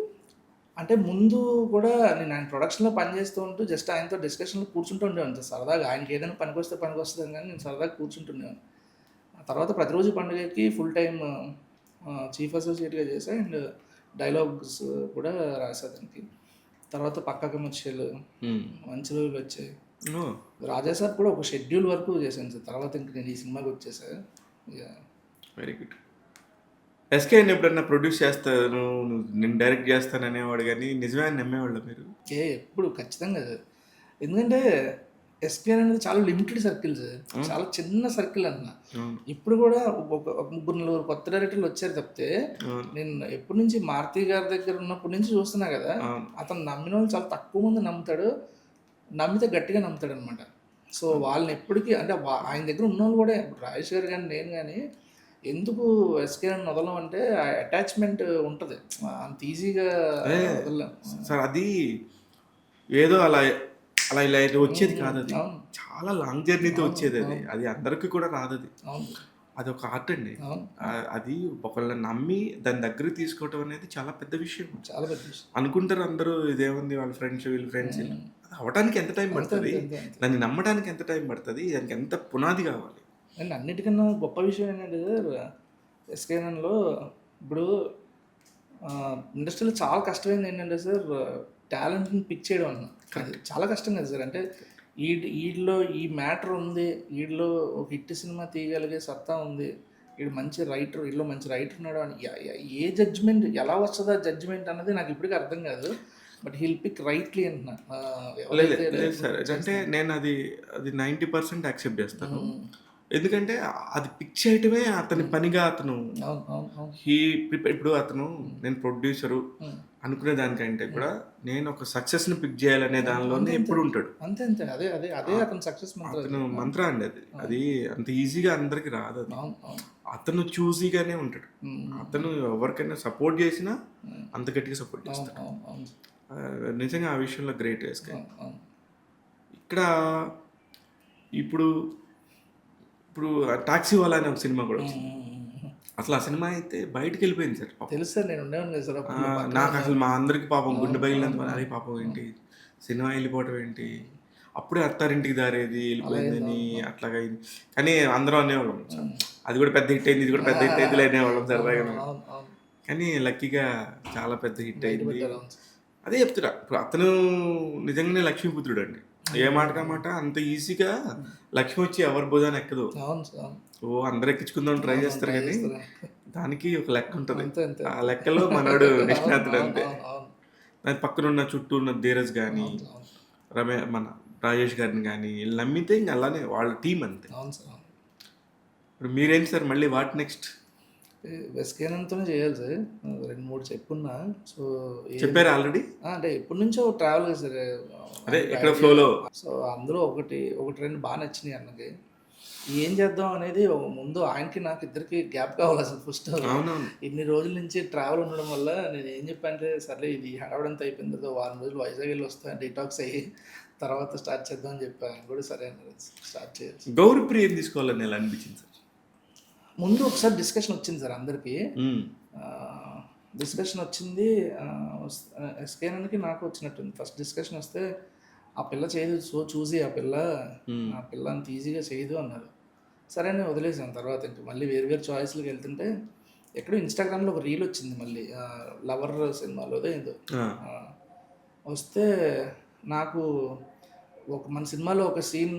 S2: అంటే ముందు కూడా నేను ఆయన ప్రొడక్షన్లో పనిచేస్తూ ఉంటూ జస్ట్ ఆయనతో డిస్కషన్లో కూర్చుంటూ ఉండేవాడిని సరదాగా. ఆయనకి ఏదైనా పనికి వస్తుంది కానీ నేను సరదాగా కూర్చుంటుండేవాడిని. ఆ తర్వాత ప్రతిరోజు పండుగకి ఫుల్ టైం చీఫ్ అసోసియేట్గా చేశా అండ్ డైలాగ్స్ కూడా రాసా దానికి. తర్వాత పక్క కమర్షియల్ మంచి రోజులు వచ్చాయి. రాజా సార్ కూడా ఒక షెడ్యూల్ వరకు చేశాను సార్. తర్వాత ఇంక నేను ఈ సినిమాకి వచ్చేసా.
S1: Very good. ఎస్కేఎన్ ఎప్పుడన్నా ప్రొడ్యూస్ చేస్తాను, నేను డైరెక్ట్ చేస్తాను అనేవాడు కానీ నిజమే అని నమ్మేవాళ్ళు మీరు?
S2: ఎప్పుడు ఖచ్చితంగా అది. ఎందుకంటే ఎస్కేఎన్ అనేది చాలా లిమిటెడ్ సర్కిల్స్, చాలా చిన్న సర్కిల్ అన్న.
S1: అవును.
S2: ఇప్పుడు కూడా ఒక ముగ్గురు నలుగురు కొత్త డైరెక్టర్లు వచ్చారు తప్పితే,
S1: అవును.
S2: నేను ఎప్పటి నుంచి మారుతి గారి దగ్గర ఉన్నప్పటి నుంచి చూస్తున్నా కదా,
S1: అవును.
S2: అతను నమ్మిన వాళ్ళు చాలా తక్కువ మంది నమ్ముతాడు, నమ్మితే గట్టిగా నమ్ముతాడు అనమాట. సో వాళ్ళని ఎప్పటికీ అంటే ఆయన దగ్గర ఉన్న వాళ్ళు కూడా, ఇప్పుడు రాజేష్ గారు కానీ నేను కానీ ఎందుకు ఎస్కేఎన్ వదలం అంటే అటాచ్మెంట్ ఉంటుంది, అంత ఈజీగా
S1: అదే
S2: వదలం.
S1: సార్, అది ఏదో అలా అలా ఇలా అయితే వచ్చేది కాదు. అది
S2: అవును.
S1: చాలా లాంగ్ జర్నీతో వచ్చేది. అది అది అందరికీ కూడా రాదు. అది
S2: అవును.
S1: అది ఒక ఆర్ట్ అండి.
S2: అవును.
S1: అది ఒకళ్ళని నమ్మి దాని దగ్గరికి తీసుకోవటం అనేది చాలా పెద్ద విషయం.
S2: చాలా పెద్ద విషయం.
S1: అనుకుంటారు అందరూ ఇదేముంది వాళ్ళ ఫ్రెండ్స్ వీళ్ళ ఫ్రెండ్స్, అది అవడానికి ఎంత టైం పడుతుంది, దాన్ని నమ్మడానికి ఎంత టైం పడుతుంది, దానికి ఎంత పునాది కావాలి.
S2: అండ్ అన్నిటికన్నా గొప్ప విషయం ఏంటంటే సార్, ఎస్కేఎన్లో ఇప్పుడు ఇండస్ట్రీలో చాలా కష్టమైంది ఏంటంటే సార్, టాలెంట్ని పిక్ చేయడం అన్న. అది చాలా కష్టం కదా సార్. అంటే వీడిలో ఈ మ్యాటర్ ఉంది, వీడిలో ఒక హిట్ సినిమా తీయగలిగే సత్తా ఉంది, వీడు మంచి రైటర్, వీడిలో మంచి రైటర్ ఉన్నాడు అని ఏ జడ్జ్మెంట్ ఎలా వస్తుందా జడ్జ్మెంట్ అన్నది నాకు ఇప్పటికీ అర్థం కాదు. బట్ హీల్ పిక్ రైట్లీ అంటున్నా.
S1: లేదు సార్, అంటే నేను అది 90% యాక్సెప్ట్ చేస్తాను. ఎందుకంటే అది పిక్ చేయటమే అతని పనిగా అతను ఇప్పుడు అతను నేను ప్రొడ్యూసరు అనుకునే దానికంటే కూడా నేను ఒక సక్సెస్ని పిక్ చేయాలనే దానిలోనే ఎప్పుడు ఉంటాడు.
S2: అంతే అంతే, అదే అదే అదే అతను సక్సెస్
S1: అతను మంత్ర అండి. అది అంత ఈజీగా అందరికి రాదు. అది అతను చూసీగానే ఉంటాడు. అతను ఎవరికైనా సపోర్ట్ చేసినా అంత గట్టిగా సపోర్ట్ చేస్తాడు. నిజంగా ఆ విషయంలో గ్రేట్ వేసుక. ఇక్కడ ఇప్పుడు ఇప్పుడు టాక్సీ వాలా అనే ఒక సినిమా కూడా వచ్చింది. అసలు ఆ సినిమా అయితే బయటకు వెళ్ళిపోయింది సార్.
S2: తెలుసు సార్, నేను ఉండేవాడిని కదా సార్.
S1: నాకు అసలు మా అందరికి పాపం గుండె బయలునంత అదే పాపం ఏంటి సినిమా వెళ్ళిపోవటం ఏంటి, అప్పుడే అత్తారింటికి దారేది వెళ్ళిపోయిందని అట్లాగా అయింది. కానీ అందరూ అనేవాళ్ళం అది కూడా పెద్ద హిట్ అయింది, ఇది కూడా పెద్ద హిట్ అయింది అనేవాళ్ళం సరదాగా. కానీ లక్కీగా చాలా పెద్ద హిట్ అయింది. అదే చెప్తున్నా, ఇప్పుడు అతను నిజంగానే లక్ష్మీపుత్రుడు అండి. ఏ మాటగా మాట అంత ఈజీగా లక్ష్మి వచ్చి ఎవరి భుజాన్ని ఎక్కదు. ఓ అందరు ఎక్కించుకుందాం ట్రై చేస్తారు కానీ దానికి ఒక లెక్క ఉంటుంది. ఆ లెక్కలో మనోడు నిష్ణాతుడు అంతే. దాని పక్కన ఉన్న చుట్టూ ఉన్న ధీరజ్ కానీ మన రాజేష్ గారిని కానీ వీళ్ళు నమ్మితే ఇంక అలానే వాళ్ళ టీం అంతే. ఇప్పుడు మీరేంటి సార్ మళ్ళీ వాట్ నెక్స్ట్?
S2: ఎస్కేఎన్తోనే చేయాలి సార్. 2-3 చెప్పున్నా. సో
S1: చెప్పారు ఆల్రెడీ,
S2: అంటే ఎప్పటి నుంచో ట్రావెల్ కదా సార్.
S1: అదే ఇక్కడ ఫ్లోలో.
S2: సో అందులో ఒకటి 2 బాగా నచ్చినాయి అన్నకి. ఏం చేద్దాం అనేది ముందు ఆయనకి నాకు ఇద్దరికి గ్యాప్ కావాలి అసలు ఫస్ట్. ఇన్ని రోజుల నుంచి ట్రావెల్ ఉండడం వల్ల నేను ఏం చెప్పానంటే, సర్లే ఇది హడావడంతా అయిపోయిన తర్వాత వారం రోజులు వైజాగ్ వెళ్ళి వస్తాను, డిటాక్స్ అయ్యి తర్వాత స్టార్ట్ చేద్దాం అని చెప్పి ఆయన కూడా సరే స్టార్ట్ చేయాలి.
S1: గౌరీ ప్రియ తీసుకోవాలని ఎలా అనిపించింది సార్?
S2: ముందు ఒకసారి డిస్కషన్ వచ్చింది సార్ అందరికీ. డిస్కషన్ వచ్చింది, ఎస్కేఎన్కి నాకు వచ్చినట్టుంది. ఫస్ట్ డిస్కషన్ వస్తే ఆ పిల్ల చేయదు, సో చూసి ఆ పిల్ల అంత ఈజీగా చేయదు అన్నారు. సరే నేను వదిలేసాను. తర్వాత ఇంక మళ్ళీ వేరు చాయిస్లకు వెళ్తుంటే ఎక్కడో ఇన్స్టాగ్రామ్లో ఒక రీల్ వచ్చింది మళ్ళీ, లవర్ సినిమాలో ఏదో వస్తే నాకు మన సినిమాలో ఒక సీన్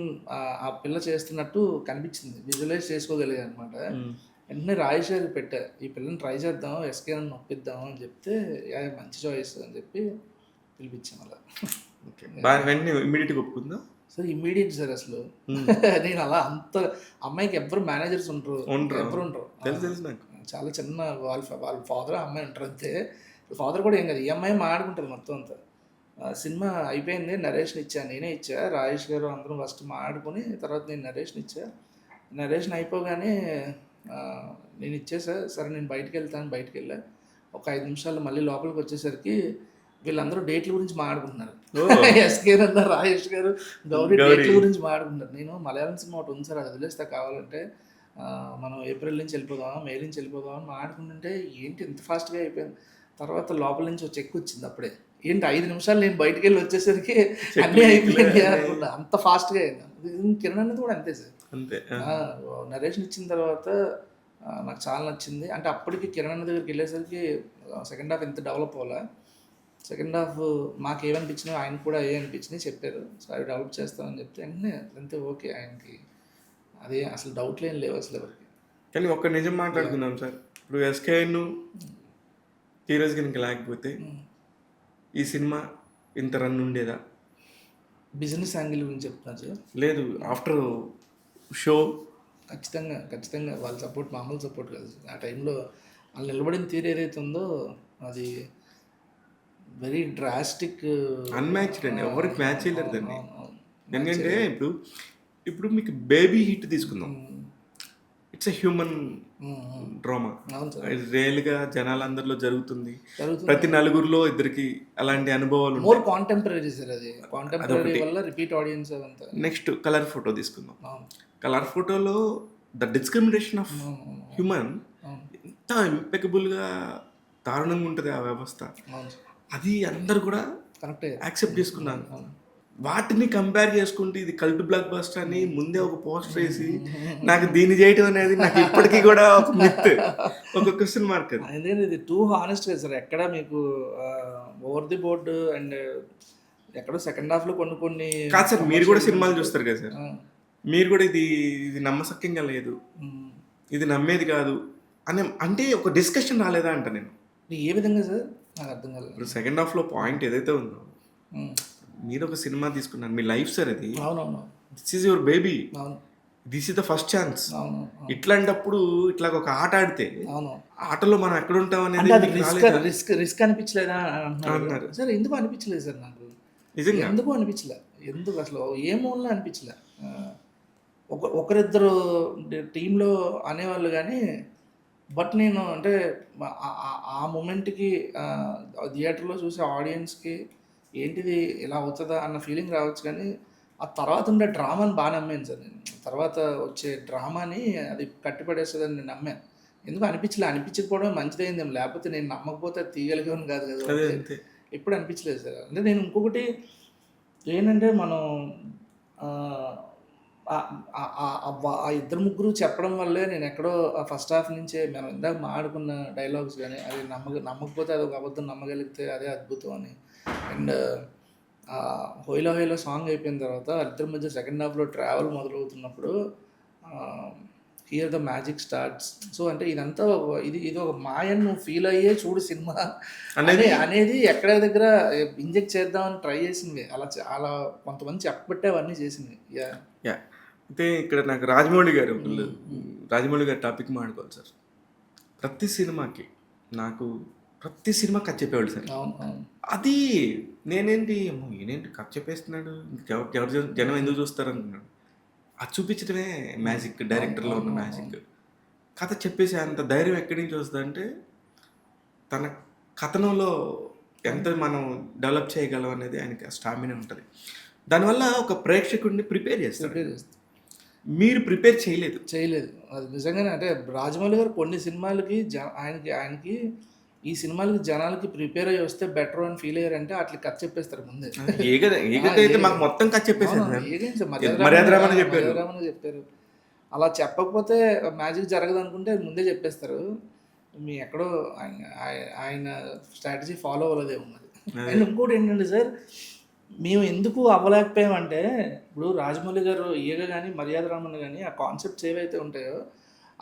S2: ఆ పిల్ల చేస్తున్నట్టు కనిపించింది, విజువలైజ్ చేసుకోగలిగాను అనమాట. వెంటనే రాజేష్ గారికి పెట్టా, ఈ పిల్లని ట్రై చేద్దాం, ఎస్కేఎన్ నొప్పిద్దాం అని చెప్తే మంచి చాయిస్ అని చెప్పి పిలిపించాను అలా.
S1: వెంటనే ఇమ్మీడియట్గా ఒప్పుకుందా
S2: సార్? Immediate sir. అసలు నేను అలా అంత అమ్మాయికి ఎవరు మేనేజర్స్ ఉంటారు, ఎవరు ఉంటారు,
S1: తెలుసు నాకు.
S2: చాలా చిన్న వాళ్ళ ఫాదర్ అమ్మాయి ఉంటారు అంతే. ఫాదర్ కూడా ఏం కాదు, ఈ అమ్మాయి మాడుకుంటుంది మొత్తం అంతా. సినిమా అయిపోయింది, నరేషన్ ఇచ్చా, నేనే ఇచ్చా. రాజేష్ గారు అందరం ఫస్ట్ మాడుకొని తర్వాత నేను నరేషన్ ఇచ్చా. నరేషన్ అయిపోగానే నేను ఇచ్చేసా. సరే నేను బయటికి వెళ్ళా. ఒక 5 నిమిషాలు మళ్ళీ లోపలికి వచ్చేసరికి వీళ్ళందరూ డేట్ల గురించి మాట్లాడుకుంటున్నారు. ఎస్కేఎన్ అన్న, రాజేష్ గారు, గౌరీ డేట్ల గురించి మాట్లాడుకుంటున్నారు. నేను మలయాళం సినిమా ఒకటి ఉంది సార్, అది వదిలేస్తా కావాలంటే, మనం ఏప్రిల్ నుంచి వెళ్ళిపోదాం, మే నుంచి వెళ్ళిపోదాం అని మాట్లాడుకుంటుంటే ఏంటి ఇంత ఫాస్ట్గా అయిపోయింది. తర్వాత లోపల నుంచి ఒక చెక్ వచ్చింది అప్పుడే. ఏంటి 5 నిమిషాలు నేను బయటికి వెళ్ళి వచ్చేసరికి అన్నీ అయిపోయింది అనుకున్నా, అంత ఫాస్ట్గా అయింది. కిరణ్ అనేది కూడా అంతే సార్. నరేషన్ ఇచ్చిన తర్వాత నాకు చాలా నచ్చింది. అంటే అప్పటికి కిరణ్ అన్న దగ్గరికి వెళ్ళేసరికి సెకండ్ హాఫ్ ఎంత డెవలప్ అవ్వాలా, సెకండ్ హాఫ్ మాకు ఏమనిపించినాయో ఆయన కూడా అనిపించినాయి చెప్పారు. సో అవి డెవలప్ చేస్తామని చెప్తే వెంటనే అంతే ఓకే. ఆయనకి అదే అసలు డౌట్లు ఏం లేవు అసలు ఎవరికి.
S1: కానీ ఒక్క నిజం మాట్లాడుకుందాం సార్, ఇప్పుడు ఎస్కేఎన్ హీరోస్ కనుక లేకపోతే ఈ సినిమా ఇంత రన్ ఉండేదా?
S2: బిజినెస్ యాంగిల్ గురించి చెప్తున్నారు సార్.
S1: లేదు, ఆఫ్టర్ షో
S2: ఖచ్చితంగా వాళ్ళ సపోర్ట్ మామూలు సపోర్ట్ కాదు సార్. ఆ టైంలో వాళ్ళు నిలబడిన తీరు ఏదైతే ఉందో అది వెరీ డ్రాస్టిక్,
S1: అన్మ్యాచ్డ్ అండి, ఎవరికి మ్యాచ్ చేయలేరు దాన్ని. ఎందుకంటే ఇప్పుడు మీకు బేబీ హిట్ తీసుకుందాం, ఇట్స్ ఎ హ్యూమన్ డ్రామా. రియల్గా జనాలందరిలో జరుగుతుంది, ప్రతి నలుగురిలో ఇద్దరికి అలాంటి అనుభవాలు.
S2: మోర్ కాంటెంపరీ సార్, అది కాంటెంపరీ వల్ల రిపీట్ ఆడియన్స్ అదంతా.
S1: నెక్స్ట్ కలర్ ఫోటో తీసుకుందాం. కలర్ ఫోటోలో ద డిస్క్రిమినేషన్ ఆఫ్ హ్యూమన్ ఎంత ఇంపెకబుల్గా దారుణంగా ఉంటుంది ఆ వ్యవస్థ. అది అందరు కూడా
S2: కరెక్ట్
S1: యాక్సెప్ట్ చేసుకున్నాను. వాటిని కంపేర్ చేసుకుంటే ఇది కల్ట్ బ్లాక్ బస్టర్ అని ముందే ఒక పోస్టర్ వేసి నాకు దీన్ని చేయటం అనేది నాకు ఇప్పటికీ కూడా ఒక మిత్, ఒక క్వశ్చన్ మార్క్. అది
S2: ఎందుకంటే ఇది టూ హానెస్ట్ కదా సార్. ఎక్కడ మీకు ఓవర్ ది బోర్డ్ అండ్ ఎక్కడో సెకండ్ హాఫ్లో కొన్ని
S1: కాదు సార్, మీరు కూడా సినిమాలు చూస్తారు కదా సార్, మీరు కూడా ఇది నమ్మసక్యంగా లేదు, ఇది నమ్మేది కాదు అని అంటే ఒక డిస్కషన్ రాలేదా అంట. నేను
S2: ఏ విధంగా సార్ నాకు అర్థం కాలేదు.
S1: ఇప్పుడు సెకండ్ హాఫ్లో పాయింట్ ఏదైతే ఉందో, మీరు ఒక సినిమా తీసుకున్నారు, మీ లైఫ్ సార్ అది.
S2: అవునవును,
S1: దిస్ ఈజ్ యువర్ బేబీ,
S2: అవును,
S1: this is the first chance.
S2: అవును,
S1: ఇట్లాంటప్పుడు ఇట్లా ఒక ఆట ఆడితే
S2: అవును,
S1: ఆటలో మనం ఎక్కడ ఉంటాం
S2: అంటే
S1: అనేది
S2: అది రిస్క్ అనిపించలేదా అన్నారు సార్. ఎందుకు అనిపించలేదు సార్ నాకు,
S1: నిజంగా
S2: ఎందుకు అనిపించలే, ఎందుకు అసలు ఏ మూలలో అనిపించలే. ఒకరిద్దరు టీంలో అనేవాళ్ళు కానీ, బట్ నేను అంటే ఆ మూమెంట్కి థియేటర్లో చూసే ఆడియన్స్కి ఏంటిది ఇలా అవుతుందా అన్న ఫీలింగ్ రావచ్చు, కానీ ఆ తర్వాత ఉండే డ్రామాని బాగా నమ్మాను సార్ నేను. తర్వాత వచ్చే డ్రామాని అది కట్టిపడేస్తుందని నేను నమ్మాను. ఎందుకు అనిపించకపోవడం మంచిదైంది, లేకపోతే నేను నమ్మకపోతే అది తీయగలిగేవాని కాదు కదా. ఎప్పుడు అనిపించలేదు సార్. అంటే నేను ఇంకొకటి ఏంటంటే, మనం ఆ ఇద్దరు ముగ్గురు చెప్పడం వల్లే నేను ఎక్కడో ఫస్ట్ హాఫ్ నుంచే మనం ఇందాక మాట్లాడుకున్న డైలాగ్స్ కానీ అది నమ్మకపోతే అది ఒక అబద్ధం, నమ్మగలిగితే అదే అద్భుతం అని. అండ్ హోయిలా హోయిలా సాంగ్ అయిపోయిన తర్వాత ఇద్దరి మధ్య సెకండ్ హాఫ్లో ట్రావెల్ మొదలవుతున్నప్పుడు here the magic starts. So అంటే ఇదంతా ఇది ఒక మాయను నువ్వు ఫీల్ అయ్యే చూడు సినిమా అనేది ఎక్కడ దగ్గర ఇంజెక్ట్ చేద్దామని ట్రై చేసింది. అలా కొంతమంది చెప్పబట్టే అవన్నీ చేసింది.
S1: యా అయితే ఇక్కడ నాకు రాజమౌళి గారు టాపిక్ మాట్లాడుకోవాలి సార్. ప్రతి సినిమా కట్ చెప్పేవాళ్ళు సార్. అది నేనేంటి ఈయనేంటి కట్ చెప్పేస్తున్నాడు, ఎవరు జనం ఎందుకు చూస్తారు అనుకున్నాడు. అది చూపించడమే మ్యాజిక్, డైరెక్టర్లో ఉన్న మ్యాజిక్. కథ చెప్పేసి అంత ధైర్యం ఎక్కడి నుంచి వస్తుందంటే తన కథనంలో ఎంత మనం డెవలప్ చేయగలం అనేది ఆయనకి స్టామినా ఉంటుంది. దానివల్ల ఒక ప్రేక్షకుడిని ప్రిపేర్ చేస్తారు. మీరు ప్రిపేర్ చేయలేదు.
S2: అది నిజంగానే. అంటే రాజమౌళి గారు కొన్ని సినిమాలకి ఆయనకి ఈ సినిమాలకి జనాలకి ప్రిపేర్ అయ్యి వస్తే బెటర్ అని ఫీల్ అయ్యారంటే అట్లా కథ చెప్పేస్తారు ముందే.
S1: అయితే మాకు మొత్తం కథ చెప్పేసారు. మర్యాదరామని
S2: చెప్పారు. అలా చెప్పకపోతే మ్యాజిక్ జరగదు అనుకుంటే ముందే చెప్పేస్తారు. మీ ఎక్కడో ఆయన స్ట్రాటజీ ఫాలో అవ్వలేదే ఉన్నది. అండ్ ఇంకోటి ఏంటంటే సార్, మేము ఎందుకు అవ్వలేకపోయామంటే, ఇప్పుడు రాజమౌళి గారు ఈగ కానీ మర్యాదరామన్ కానీ ఆ కాన్సెప్ట్స్ ఏవైతే ఉంటాయో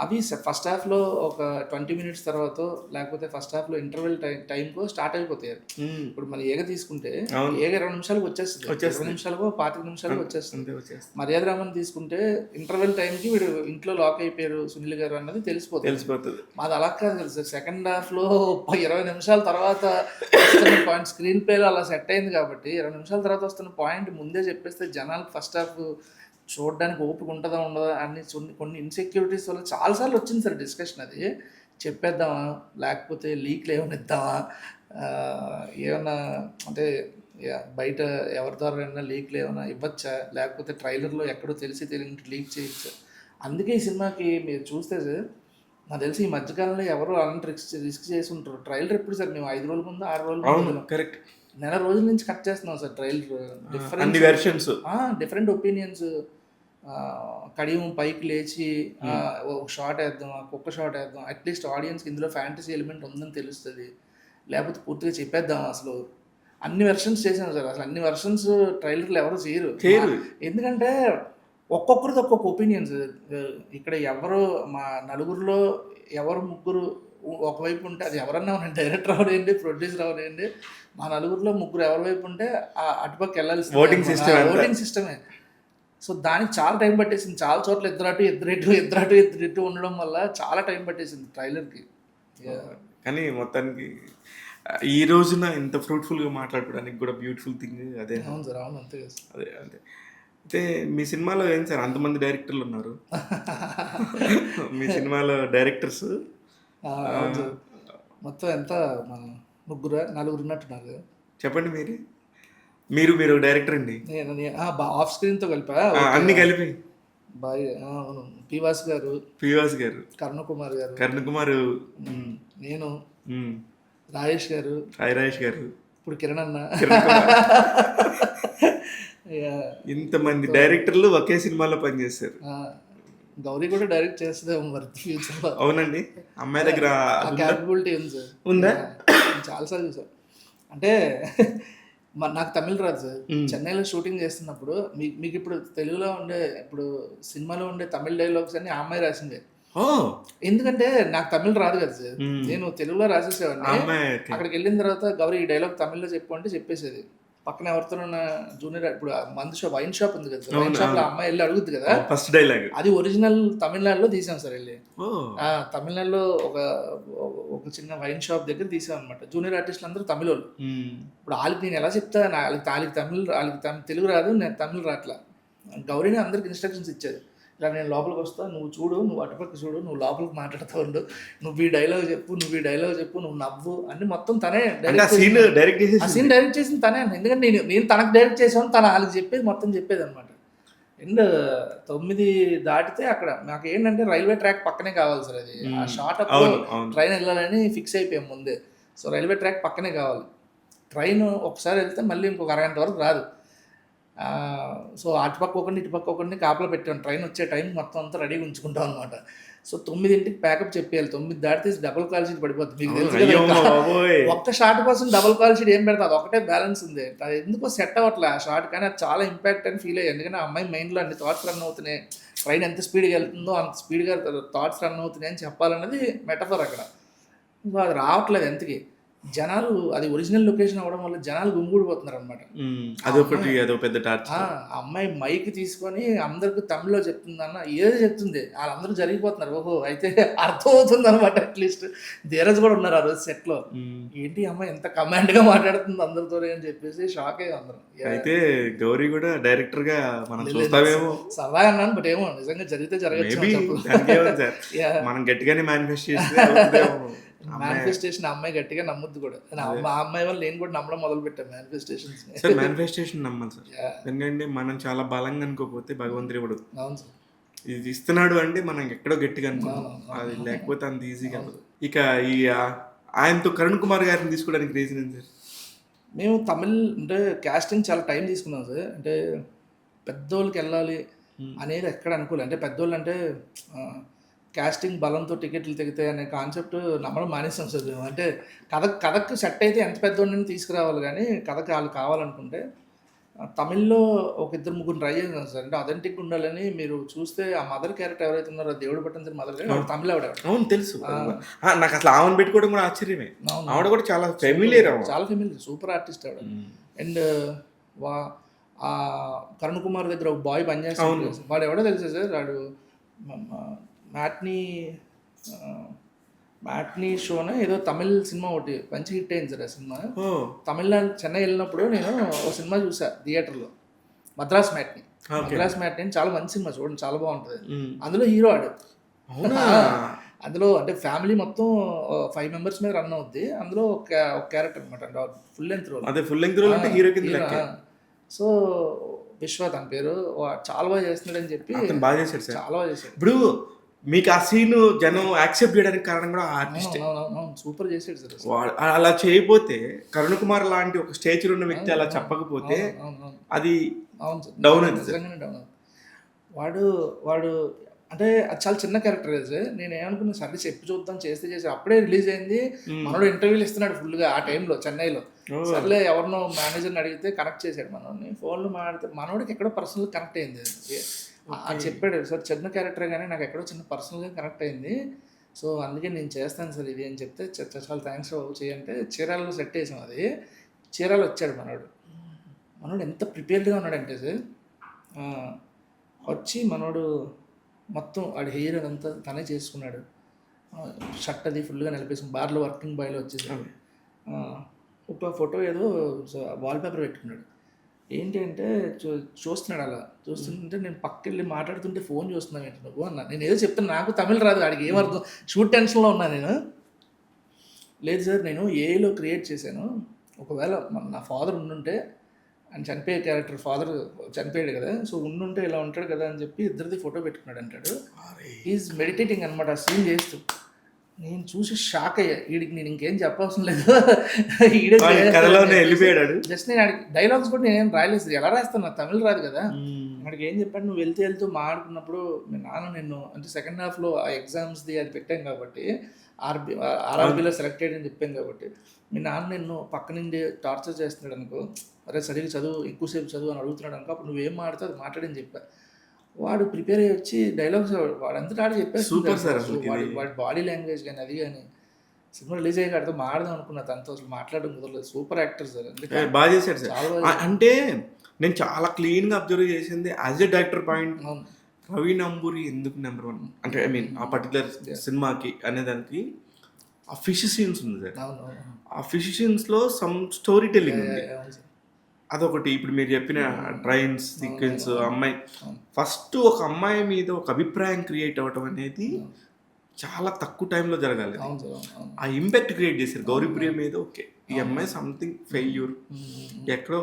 S2: అవి ఫస్ట్ హాఫ్లో ఒక 20 minutes తర్వాత, లేకపోతే ఫస్ట్ హాఫ్లో ఇంటర్వెల్ టైంకో స్టార్ట్ అయిపోతాయి. ఇప్పుడు మన ఏగ తీసుకుంటే ఏగ 20 నిమిషాలకు వచ్చేస్తుంది, 20 నిమిషాలకో 25 నిమిషాలకు వచ్చేస్తుంది. మర్యాదరామన్ తీసుకుంటే ఇంటర్వెల్ టైంకి వీడు ఇంట్లో లాక్ అయిపోయారు సునీల్ గారు అన్నది తెలిసిపోతుంది. మాది అలా కాదు కదా సార్. సెకండ్ హాఫ్లో 20 నిమిషాల తర్వాత వస్తున్న పాయింట్ స్క్రీన్ ప్లేలో అలా సెట్ అయింది కాబట్టి 20 నిమిషాల తర్వాత వస్తున్న పాయింట్ ముందే చెప్పేస్తే జనాలకు ఫస్ట్ హాఫ్ చూడడానికి ఓపిక ఉంటుందా ఉండదా అని కొన్ని ఇన్సెక్యూరిటీస్ వల్ల చాలాసార్లు వచ్చింది సార్ డిస్కషన్. అది చెప్పేద్దామా, లేకపోతే లీక్లు ఏమైనా ఇద్దామా, ఏమన్నా అంటే బయట ఎవరి ద్వారా ఏమైనా లీక్లు ఏమైనా ఇవ్వచ్చా, లేకపోతే ట్రైలర్లో ఎక్కడో తెలియని లీక్ చేయొచ్చా. అందుకే ఈ సినిమాకి మీరు చూస్తే సార్, నాకు తెలిసి ఈ మధ్యకాలంలో ఎవరు అలాంటి రిస్క్ చేసి ఉంటారు. ట్రైలర్ ఎప్పుడు సార్ మేము 5 రోజుల ముందు 6 రోజుల ముందు
S1: కరెక్ట్
S2: నెల రోజుల నుంచి కట్ చేస్తున్నాం sir trailer. Different opinions. Kadiyam పైకి లేచి ఒక షాట్ వేద్దాం, ఒక్క షాట్ వేద్దాం, అట్లీస్ట్ ఆడియన్స్కి ఇందులో ఫ్యాంటసీ ఎలిమెంట్ ఉందని తెలుస్తుంది, లేకపోతే పూర్తిగా చెప్పేద్దాం. అసలు అన్ని వెర్షన్స్ చేసాం సార్. అసలు అన్ని వెర్షన్స్ ట్రైలర్లు ఎవరు చేయరు. ఎందుకంటే ఒక్కొక్కరిది ఒక్కొక్క ఒపీనియన్స్. ఇక్కడ ఎవరు మా నలుగురిలో ఎవరు ముగ్గురు ఒకవైపు ఉంటే అది ఎవరన్నా ఉండండి, డైరెక్టర్ అవనండి, ప్రొడ్యూసర్ అవనండి, మా నలుగురిలో ముగ్గురు ఎవరి వైపు ఉంటే అటుపక్క వెళ్ళాలి. ఓటింగ్ సిస్టమే. సో దానికి చాలా టైం పట్టేసింది. చాలా చోట్ల ఇద్దరు ఉండడం వల్ల చాలా టైం పట్టేసింది ట్రైలర్కి.
S1: కానీ మొత్తానికి ఈ రోజున ఇంత ఫ్రూట్ఫుల్గా మాట్లాడుకోవడానికి కూడా బ్యూటిఫుల్ థింగ్ అదే.
S2: అవును సార్, అవును, అంతే కదా.
S1: అదే అదే. అయితే మీ సినిమాలో ఏం సార్ అంతమంది డైరెక్టర్లు ఉన్నారు? మీ సినిమాలో డైరెక్టర్స్
S2: మొత్తం ఎంత మన నలుగురు ఉన్నట్టున్నారు.
S1: చెప్పండి మీరు మీరు డైరెక్టర్ అండి.
S2: నేను ఆఫ్ స్క్రీన్తో కలిపా
S1: అన్ని కలిపి
S2: బాయ్. అవును, పివాస్ గారు, కరుణకుమార్
S1: గారు,
S2: నేను, రాజేష్ గారు, ఇప్పుడు కిరణ్ అన్న,
S1: ఇంతమంది డైరెక్టర్లు ఒకే సినిమాలో పనిచేస్తారు.
S2: గౌరీ కూడా డైరెక్ట్ చేస్తే మరి ఫ్యూచర్లో.
S1: అవునండి, అమ్మాయి దగ్గర
S2: క్యాపబిలిటీ ఉంది సార్.
S1: ఉందా?
S2: చాలాసార్లు చూసాం. అంటే నాకు తమిళ రాదు సార్. చెన్నైలో షూటింగ్ చేస్తున్నప్పుడు మీకు ఇప్పుడు తెలుగులో ఇప్పుడు సినిమాలో ఉండే తమిళ డైలాగ్స్ అన్ని ఆ అమ్మాయి రాసిందే. ఎందుకంటే నాకు తమిళ రాదు కదా సార్, నేను తెలుగులో రాసేసేవాడిని. అక్కడికి వెళ్ళిన తర్వాత గౌరీ ఈ డైలాగ్ తమిళ్లో చెప్పు అంటే చెప్పేసేది. పక్కన ఎవరితో జూనియర్, ఇప్పుడు వైన్ షాప్ ఉంది కదా, వైన్ షాప్ లో అమ్మాయి వెళ్ళి అడుగుద్ది కదా,
S1: ఫస్ట్ డైలాగ్ అది
S2: ఒరిజినల్ తమిళనాడులో తీసాం సార్. వెళ్ళి తమిళనాడులో ఒక చిన్న వైన్ షాప్ దగ్గర తీసాం అనమాట. జూనియర్ ఆర్టిస్టులు అందరూ తమిళ వాళ్ళు. ఇప్పుడు వాళ్ళకి నేను ఎలా చెప్తా, వాళ్ళకి తెలుగు రాదు, నేను తమిళ రాట్లా. గౌరీని అందరికి ఇన్స్ట్రక్షన్స్ ఇచ్చేది, ఇలా నేను లోపలికి వస్తా, నువ్వు చూడు, నువ్వు అటుపక్క చూడు, నువ్వు లోపలికి మాట్లాడుతూ ఉండు, నువ్వు ఈ డైలాగ్ చెప్పు, నువ్వు నవ్వు అన్ని మొత్తం తనే డైరెక్ట్ చేసింది తనే. ఎందుకంటే నేను తనకు డైరెక్ట్ చేసాను, తన వాళ్ళకి చెప్పేది మొత్తం చెప్పేది అనమాట. అండ్ 9 దాటితే అక్కడ నాకు ఏంటంటే రైల్వే ట్రాక్ పక్కనే కావాలి సార్. అది ఆ షార్ట్ అప్ ట్రైన్ వెళ్ళాలని ఫిక్స్ అయిపోయాం ముందే. సో రైల్వే ట్రాక్ పక్కనే కావాలి. ట్రైన్ ఒకసారి వెళ్తే మళ్ళీ ఇంకొక అరగంట వరకు రాదు. సో అటుపక్క ఒకటి ఇటుపక్క ఒకటి కాపలా పెట్టాను. ట్రైన్ వచ్చే టైం మొత్తం అంతా రెడీగా ఉంచుకుంటాం అనమాట. సో 9ంటికి ప్యాకప్ చెప్పేయాలి. 9 దాటితే డబుల్ కాల్ షీట్ పడిపోతుంది. మీకు తెలుసు కదా, ఒక్క షార్ట్ కోసం డబుల్ కాల్ షీట్ ఏం పెడతా, అది ఒకటే బ్యాలెన్స్ ఉంది. అది ఎందుకో సెట్ అవ్వట్లే ఆ షార్ట్. కానీ అది చాలా ఇంపాక్ట్ అని ఫీల్ అయ్యాయి. ఎందుకంటే ఆ అమ్మాయి మైండ్లో అన్ని థాట్స్ రన్ అవుతున్నాయి. ట్రైన్ ఎంత స్పీడ్గా వెళ్తుందో అంత స్పీడ్గా థాట్స్ రన్ అవుతున్నాయి అని చెప్పాలన్నది మెటఫర్ అక్కడ. సో అది రావట్లేదు ఎంతకి. జనాలు అది ఒరిజినల్ లొకేషన్ అవ్వడం వల్ల జనాలు గుమిగూడిపోతున్నారు అనమాట.
S1: అదొక పెద్ద టార్చర్.
S2: అమ్మాయి మైక్ తీసుకొని అందరికి తమిళ్లో చెప్తుంది అన్న, ఏదో చెప్తుంది, వాళ్ళందరూ జరిగిపోతున్నారు. ఓహో, అయితే అర్థం అవుతుంది అనమాట. అట్లీస్ట్ ధీరజ్ కూడా ఉన్నారు ఆ రోజు సెట్ లో. ఏంటి అమ్మాయి ఎంత కమాండ్ గా మాట్లాడుతుంది అందరితో అని చెప్పేసి షాక్ అయ్యి అందరం.
S1: అయితే గౌరీ కూడా డైరెక్టర్ గా మనం చూస్తామేమో
S2: సరదాగా అన్నాను, బట్ ఏమో నిజంగా జరిగితే జరగచ్చు.
S1: మనం గట్టిగానే మేనిఫెస్ట్ చేస్తే
S2: మేనిఫెస్టేషన్ అమ్మాయి గట్టిగా నమ్మొద్దు కూడా. మా అమ్మాయి వల్ల నేను కూడా నమ్మడం మొదలు పెట్టాను మేనిఫెస్టేషన్స్.
S1: సార్ మేనిఫెస్టేషన్ నమ్మాలి సార్, ఎందుకంటే మనం చాలా బలంగా అనుకోకపోతే భగవంతుడు కూడా ఇది ఇస్తున్నాడు అంటే మనం ఎక్కడో గట్టిగా అనుకున్నాం, అది లేకపోతే అంత ఈజీగా అవ్వదు. ఇక ఈ ఆయనతో కరుణ్ కుమార్ గారిని తీసుకోవడానికి రీజన్ ఏంటి సార్?
S2: మేము తమిళ్ అంటే క్యాస్టింగ్ చాలా టైం తీసుకున్నాం సార్. అంటే పెద్దోళ్ళకి వెళ్ళాలి అనేది ఎక్కడ అనుకోలేదు. అంటే పెద్దోళ్ళు అంటే కాస్టింగ్ బలంతో టికెట్లు తెగితాయి అనే కాన్సెప్ట్ నమ్మడం మానేస్తాం సార్. అంటే కథకు సెట్ అయితే ఎంత పెద్దోడిని తీసుకురావాలి, కానీ కథకు వాళ్ళు కావాలనుకుంటే తమిళ్లో ఒక 2-3 ట్రై చేసాం సార్. అంటే అథెంటిక్ ఉండాలని. మీరు చూస్తే ఆ మదర్ క్యారెక్టర్ ఎవరైతే ఉన్నారో దేవుడు పట్టణ మదర్ క్యారెక్టర్ తమిళ ఆవిడ.
S1: అవును, తెలుసు నాకు. అసలు ఆమెను పెట్టుకోవడం కూడా ఆశ్చర్యమే. ఆవిడ కూడా చాలా ఫెమిలియర్,
S2: సూపర్ ఆర్టిస్ట్ ఆవిడ. అండ్ కరుణ్ కుమార్ దగ్గర ఒక బాయ్ పనిచేస్తాడు, వాడు ఎవడో తెలుసా సార్, వాడు మ్యాట్నీ షోనే ఏదో తమిళ్ సినిమా ఒకటి మంచి హిట్ అయింది సార్. ఆ సినిమా తమిళనాడు చెన్నై వెళ్ళినప్పుడు నేను ఒక సినిమా చూసా థియేటర్లో, మద్రాస్ మ్యాట్నీ చాలా మంచి సినిమా, చూడండి చాలా బాగుంటుంది. అందులో హీరో ఆడు. అందులో అంటే ఫ్యామిలీ మొత్తం 5 మెంబర్స్ మీద రన్ అవుద్ది. అందులో ఒక క్యారెక్టర్ అనమాట, ఫుల్ లెంత్ రోల్. సో విశ్వ తన పేరు, చాలా బాగా చేస్తున్నాడని చెప్పి చాలా బాగా చేశాడు.
S1: ఇప్పుడు మీకు ఆ సీన్ జనం యాక్సెప్ట్ చేయడానికి కారణం కూడా ఆర్టిస్ట్.
S2: సూపర్ చేసాడు సార్.
S1: అలా చేయకపోతే కరుణ్ కుమార్ లాంటి ఒక స్టేజ్ ఉన్న వ్యక్తి అలా చెప్పకపోతే అది డౌన్ అవుతుంది.
S2: వాడు అంటే అది చాలా చిన్న క్యారెక్టర్ సార్. నేను ఏమనుకున్నా, సరే చెప్పి చూద్దాం, చేస్తే అప్పుడే రిలీజ్ అయింది. మనోడు ఇంటర్వ్యూలు ఇస్తున్నాడు ఫుల్గా ఆ టైంలో చెన్నైలో. సర్లే ఎవరినో మేనేజర్ని అడిగితే కనెక్ట్ చేశాడు మనోడిని. ఫోన్లో మాట్లాడితే మనోడికి ఎక్కడో పర్సనల్ కనెక్ట్ అయింది. అది చెప్పాడు సార్, చిన్న క్యారెక్టర్ కానీ నాకు ఎక్కడో చిన్న పర్సనల్గా కనెక్ట్ అయింది. సో అందుకే నేను చేస్తాను సార్ ఇది అని చెప్తే, చాలా థ్యాంక్స్ బాబు చేయంటే చీరాలలో సెట్ వేసాం అది. చీరాలు వచ్చాడు మనోడు. మనోడు ఎంత ప్రిపేర్డ్గా ఉన్నాడంటే సార్, ఆ, వచ్చి మనోడు మొత్తం వాడి హెయిర్ అదంతా తనే చేసుకున్నాడు. షర్ట్ అది ఫుల్గా నిలిపేసుకుని బార్లో వర్కింగ్ బాయ్లో వచ్చేసాడు. ఒక ఫోటో ఏదో వాల్పేపర్ పెట్టుకున్నాడు. ఏంటి అంటే చూస్తున్నాడు, అలా చూస్తుంటే నేను పక్కకెళ్ళి మాట్లాడుతుంటే ఫోన్ చూస్తున్నావు ఏంటి నువ్వు అన్న. నేను ఏదో చెప్తాను, నాకు తమిళ రాదు, వాడికి ఏమర్థం, షూట్ టెన్షన్లో ఉన్నా నేను. లేదు సార్ నేను ఏఐలో క్రియేట్ చేశాను, ఒకవేళ నా ఫాదర్ ఉండుంటే, ఆయన చనిపోయే క్యారెక్టర్ ఫాదర్ చనిపోయాడు కదా, సో ఉండుంటే ఇలా ఉంటాడు కదా అని చెప్పి ఇద్దరిది ఫోటో పెట్టుకున్నాడు అంటాడు. ఈజ్ మెడిటేటింగ్ అనమాట ఆ సీన్ చేస్తూ. నేను చూసి షాక్ అయ్యా, వీడికి నేను ఇంకేం చెప్పవలసిన లేదు, ఈడే
S1: వెళ్ళిపోయాడు.
S2: జస్ట్ నేను ఆడికి డైలాగ్స్ కూడా నేనేం రాయలేదు, ఎలా రాస్తాను, నాకు తమిళ రాదు కదా. వాడికి ఏం చెప్పాడు, నువ్వు వెళ్తూ మాట్లాడుకున్నప్పుడు మీ నాన్న నిన్ను అంటే సెకండ్ హాఫ్లో ఆ ఎగ్జామ్స్ది అది పెట్టాం కాబట్టి, ఆర్ఆర్బీలో సెలెక్ట్ అయ్యని చెప్పాం కాబట్టి, మీ నాన్న నిన్ను పక్క నుండి టార్చర్ చేస్తున్నాడు అనుకో, అరే సరిగ్గా చదువు, ఎక్కువసేపు చదువు అని అడుగుతున్నాడు అనుకో, అప్పుడు నువ్వేం మాట్లాడుతావు అది మాట్లాడని చెప్పా. వాడు ప్రిపేర్ అయ్యి వచ్చి డైలాగ్స్ వాడంతా ఆడి చెప్పేసి వాడి బాడీ లాంగ్వేజ్ కానీ అది కానీ. సినిమా రిలీజ్ అయ్యాక అడితే మాడదాం అనుకున్నా, తనతో అసలు మాట్లాడడం కుదరలేదు. సూపర్ యాక్టర్ సార్,
S1: బాగా చేశాడు సార్. అంటే నేను చాలా క్లీన్గా అబ్జర్వ్ చేసింది as a director point, Ravi Namburi ఎందుకు నెంబర్ 1 అంటే ఐ మీన్ ఆ పర్టికులర్ సినిమాకి అనేదానికి ఆ ఫిష్ సీన్స్ ఉంది సార్. ఆ ఫిష్ సీన్స్లో సమ్ స్టోరీ టెల్లింగ్ ఉంది, అదొకటి. ఇప్పుడు మీరు చెప్పిన ట్రైన్స్ సీక్వెన్స్, అమ్మాయి ఫస్ట్ ఒక అమ్మాయి మీద ఒక అభిప్రాయం క్రియేట్ అవ్వటం అనేది చాలా తక్కువ టైంలో జరగాలి. ఆ ఇంపాక్ట్ క్రియేట్ చేశారు గౌరీప్రియ మీద. ఓకే ఈ అమ్మాయి సంథింగ్ ఫెయిల్యూర్ ఎక్కడో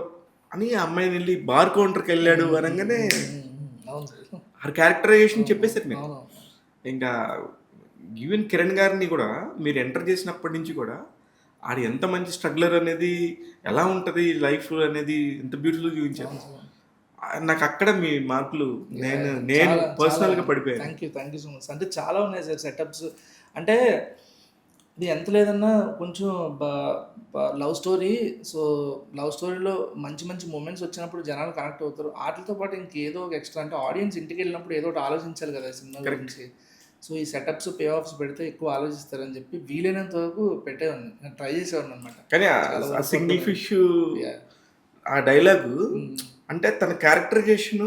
S1: అని, ఆ అమ్మాయిని వెళ్ళి బార్ కౌంటర్కి వెళ్ళాడు అనగానే ఆ క్యారెక్టరైజేషన్ చెప్పేశారు మీరు. ఇంకా ఈవెన్ కిరణ్ గారిని కూడా మీరు ఎంటర్ చేసినప్పటి నుంచి కూడా ఆడు ఎంత మంచి స్ట్రగ్లర్ అనేది, ఎలా ఉంటుంది లైఫ్ అనేది ఎంత బ్యూటిఫుల్గా చూపించారు. నాకు అక్కడ మీ మార్కులు నేను పర్సనల్గా పడిపోయాను.
S2: Thank you so much. అంటే చాలా ఉన్నాయి సార్ సెటప్స్. అంటే ఇది ఎంత లేదన్నా కొంచెం లవ్ స్టోరీ. సో లవ్ స్టోరీలో మంచి మంచి మూమెంట్స్ వచ్చినప్పుడు జనాలు కనెక్ట్ అవుతారు. వాటితో పాటు ఇంకేదో ఒక ఎక్స్ట్రా, అంటే ఆడియన్స్ ఇంటికి వెళ్ళినప్పుడు ఏదో ఒకటి ఆలోచించాలి కదా సినిమా గురించి. సో ఈ సెటప్స్ పే ఆఫ్స్ పెడితే ఎక్కువ ఆలోచిస్తారని చెప్పి వీలైనంత వరకు పెట్టేవాడిని, నేను ట్రై చేసేవాడిని అనమాట.
S1: కానీ ఆ సింగిల్ ఫిష్ ఆ డైలాగు అంటే తన క్యారెక్టరైజేషన్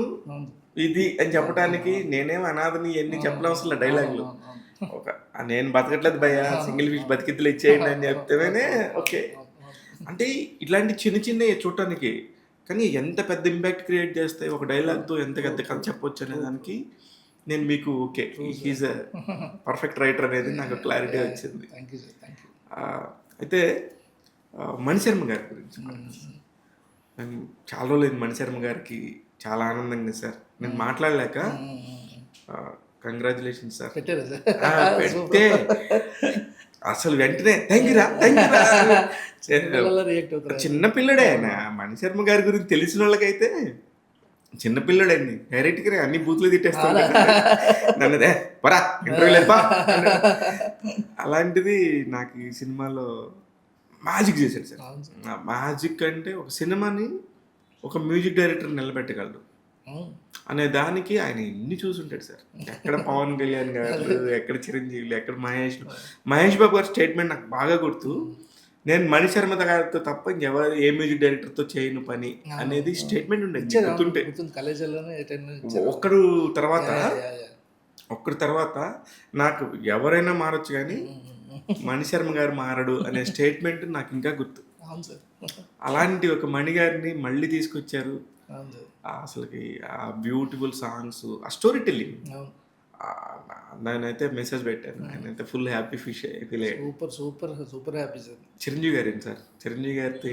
S1: ఇది అని చెప్పడానికి, నేనేం అనాథని ఎన్ని చెప్పనవసరం డైలాగులు. ఒక నేను బతకట్లేదు భయ్యా, సింగిల్ ఫిష్ బతికిద్దులు ఇచ్చేయండి అని చెప్తేనే ఓకే. అంటే ఇట్లాంటి చిన్న చిన్న చూడటానికి కానీ ఎంత పెద్ద ఇంపాక్ట్ క్రియేట్ చేస్తాయి ఒక డైలాగ్తో, ఎంత పెద్ద కథ చెప్పొచ్చు అనే దానికి నేను మీకు okay he's a perfect writer అనేది నాకు క్లారిటీ వచ్చింది. అయితే మణిశర్మ గారి గురించి నేను చాలా రోజులు మణిశర్మ గారికి చాలా ఆనందంగా సార్ నేను మాట్లాడలేక, కంగ్రాచులేషన్స్ సార్ పెడితే అసలు వెంటనే థ్యాంక్ యూరా చిన్నపిల్లడే ఆయన. మణిశర్మ గారి గురించి తెలిసిన వాళ్ళకైతే చిన్నపిల్లడండి, డైరెక్ట్గా అన్ని బూతులు తిట్టేస్తాడు నన్ను, పరా ఇంటర్వ్యూ లేపా. అలాంటిది నాకు ఈ సినిమాలో మ్యాజిక్ చేశాడు సార్. మ్యాజిక్ అంటే ఒక సినిమాని ఒక మ్యూజిక్ డైరెక్టర్ నిలబెట్టగలడు అనే దానికి ఆయన ఎన్ని చూసుంటాడు సార్. ఎక్కడ పవన్ కళ్యాణ్ గారు, ఎక్కడ చిరంజీవులు, ఎక్కడ మహేష్ బాబు గారి స్టేట్మెంట్ నాకు బాగా గుర్తు. నేను మణిశర్మ గారితో తప్ప ఇంకెవరు ఏ మ్యూజిక్ డైరెక్టర్తో చేయను పని అనేది స్టేట్మెంట్ ఉండేది గుర్తుంటే. ఒక్కడి తర్వాత నాకు ఎవరైనా మారొచ్చు కానీ మణిశర్మ గారు మారడు అనే స్టేట్మెంట్ నాకు ఇంకా గుర్తు. అలాంటి ఒక మణి గారిని మళ్ళీ తీసుకొచ్చారు. అసలుకి ఆ బ్యూటిఫుల్ సాంగ్స్, ఆ స్టోరీ టెల్లింగ్, నేనైతే మెసేజ్ పెట్టాను. నేనైతే ఫుల్ హ్యాపీ ఫీల్ అయ్యాడు.
S2: Super super super happy sir.
S1: Chiranjeevi గారు ఏంటి సార్, చిరంజీవి గారితో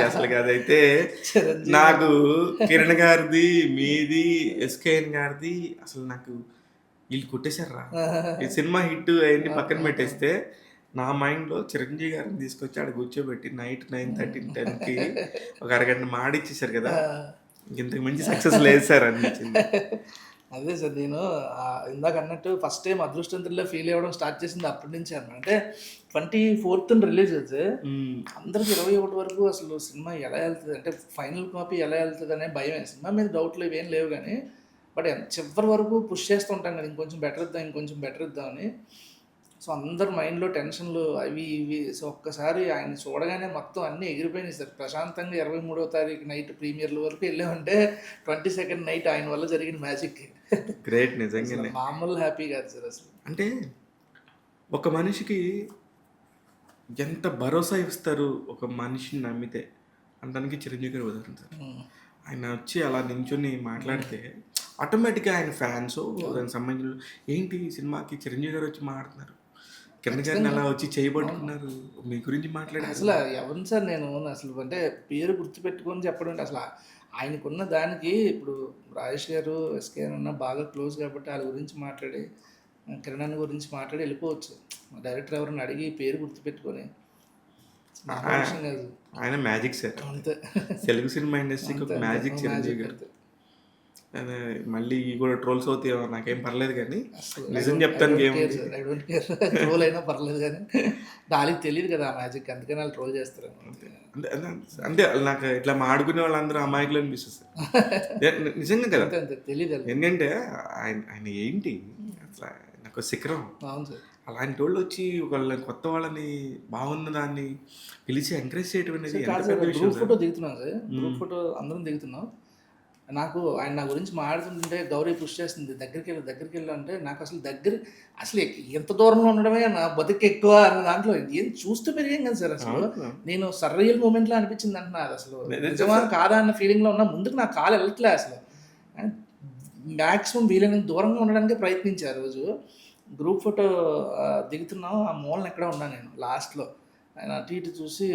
S1: అసలు అదైతే నాకు కిరణ్ గారిది, మీది, ఎస్కేఎన్ గారిది అసలు నాకు వీళ్ళు కొట్టేశారా. ఈ సినిమా హిట్ అవన్నీ పక్కన పెట్టేస్తే నా మైండ్లో చిరంజీవి గారిని తీసుకొచ్చి ఆడ కూర్చోబెట్టి నైట్ 9:30, 10కి ఒక అరగంట మాడిచ్చేసారు కదా, ఇంతకు మంచి సక్సెస్ లేదు సార్ అనిపించింది.
S2: అదే సార్, నేను ఇందాక అన్నట్టు ఫస్ట్ టైం అదృష్టంతుల్లో ఫీల్ అవ్వడం స్టార్ట్ చేసింది అప్పటి నుంచి అన్నమాట. అంటే 24th రిలీజ్ అయితే అందరికి 21 వరకు అసలు సినిమా ఎలా వెళ్తుంది, అంటే ఫైనల్ కాపీ ఎలా వెళ్తుంది అనే భయం. సినిమా మీద డౌట్లు ఇవేం లేవు కానీ, బట్ చివరి వరకు పుష్ చేస్తూ ఉంటాం కదా, ఇంకొంచెం బెటర్ ఇద్దాం ఇంకొంచెం బెటర్ ఇద్దామని. సో అందరి మైండ్లో టెన్షన్లు అవి ఇవి. సో ఒక్కసారి ఆయన చూడగానే మొత్తం అన్నీ ఎగిరిపోయినాయి సార్. ప్రశాంతంగా 23వ తారీఖు నైట్ ప్రీమియర్ల వరకు వెళ్ళామంటే 22nd నైట్ ఆయన వల్ల జరిగిన మ్యాజిక్
S1: గ్రేట్ నిజంగానే.
S2: మామూలు హ్యాపీ కాదు సార్ అసలు.
S1: అంటే ఒక మనిషికి ఎంత భరోసా ఇస్తారు ఒక మనిషిని నమ్మితే అనడానికి చిరంజీవి గారు ఉదాహరణ సార్. ఆయన వచ్చి అలా నించొని మాట్లాడితే ఆటోమేటిక్గా ఆయన ఫ్యాన్స్ దానికి సంబంధించిన ఏంటి ఈ సినిమాకి చిరంజీవి గారు వచ్చి మాట్లాడుతున్నారు, కిరణ్ గారిని అలా వచ్చి చేయబడుతున్నారు, మీ గురించి మాట్లాడారు.
S2: అసలు ఎవరిని సార్ నేను అసలు అంటే పేరు గుర్తుపెట్టుకొని చెప్పడం అంటే అసలు ఆయనకున్న దానికి ఇప్పుడు రాజేష్ గారు ఎస్కే అన్న బాగా క్లోజ్ కాబట్టి వాళ్ళ గురించి మాట్లాడి కిరణ్ అన్న గురించి మాట్లాడి వెళ్ళిపోవచ్చు. డైరెక్టర్ ఎవరిని అడిగి పేరు గుర్తుపెట్టుకొని
S1: ఆయన మ్యాజిక్ సార్.
S2: అంతే
S1: తెలుగు సినిమా ఇండస్ట్రీకి ఒక మ్యాజిక్ చిరంజీవి గారు. అదే మళ్ళీ కూడా ట్రోల్స్ అవుతాయో నాకేం పర్లేదు కానీ నిజం చెప్తాను
S2: ట్రోల్ అయినా పర్లేదు కానీ వాళ్ళకి తెలియదు కదా ఆ మ్యాజిక్, అందుకని వాళ్ళు ట్రోల్ చేస్తారు.
S1: అంటే నాకు ఇట్లా మాడుకునే వాళ్ళందరూ అమాయకులు అనిపిస్తుంది సార్. నిజంగా కదా
S2: తెలియదు.
S1: ఎందుకంటే ఆయన ఏంటి అట్లా నాకు శిఖరం.
S2: అవును సార్.
S1: అలాంటి వాళ్ళు వచ్చి వాళ్ళ కొత్త వాళ్ళని బాగున్న దాన్ని పిలిచి ఎంకరేజ్ చేయడం అనేది
S2: గ్రూప్ ఫోటో దిగుతున్నాం సార్. గ్రూప్ ఫోటో అందరం దిగుతున్నాం. నాకు ఆయన నా గురించి మాట్లాడుతుంటే గౌరీ పుష్ చేస్తుంది దగ్గరికి వెళ్ళు అంటే నాకు అసలు ఎంత దూరంలో ఉండడమే నా బతుకు ఎక్కువ అన్న దాంట్లో ఏం చూస్తూ పెరిగాం కదా సార్. అసలు నేను సర్రియల్ మూమెంట్లో అనిపించింది అంటున్నారు. అసలు నిజమా కాదా అన్న ఫీలింగ్లో ఉన్నా. ముందుకు నా కాలు వెళ్ళట్లే అసలు. మ్యాక్సిమం వీలైనంత దూరంగా ఉండడానికి ప్రయత్నించారు. రోజు గ్రూప్ ఫోటో దిగుతున్నాం, ఆ మూలన ఎక్కడ ఉన్నాను నేను లాస్ట్లో. ఆయన అటు ఇటు చూసి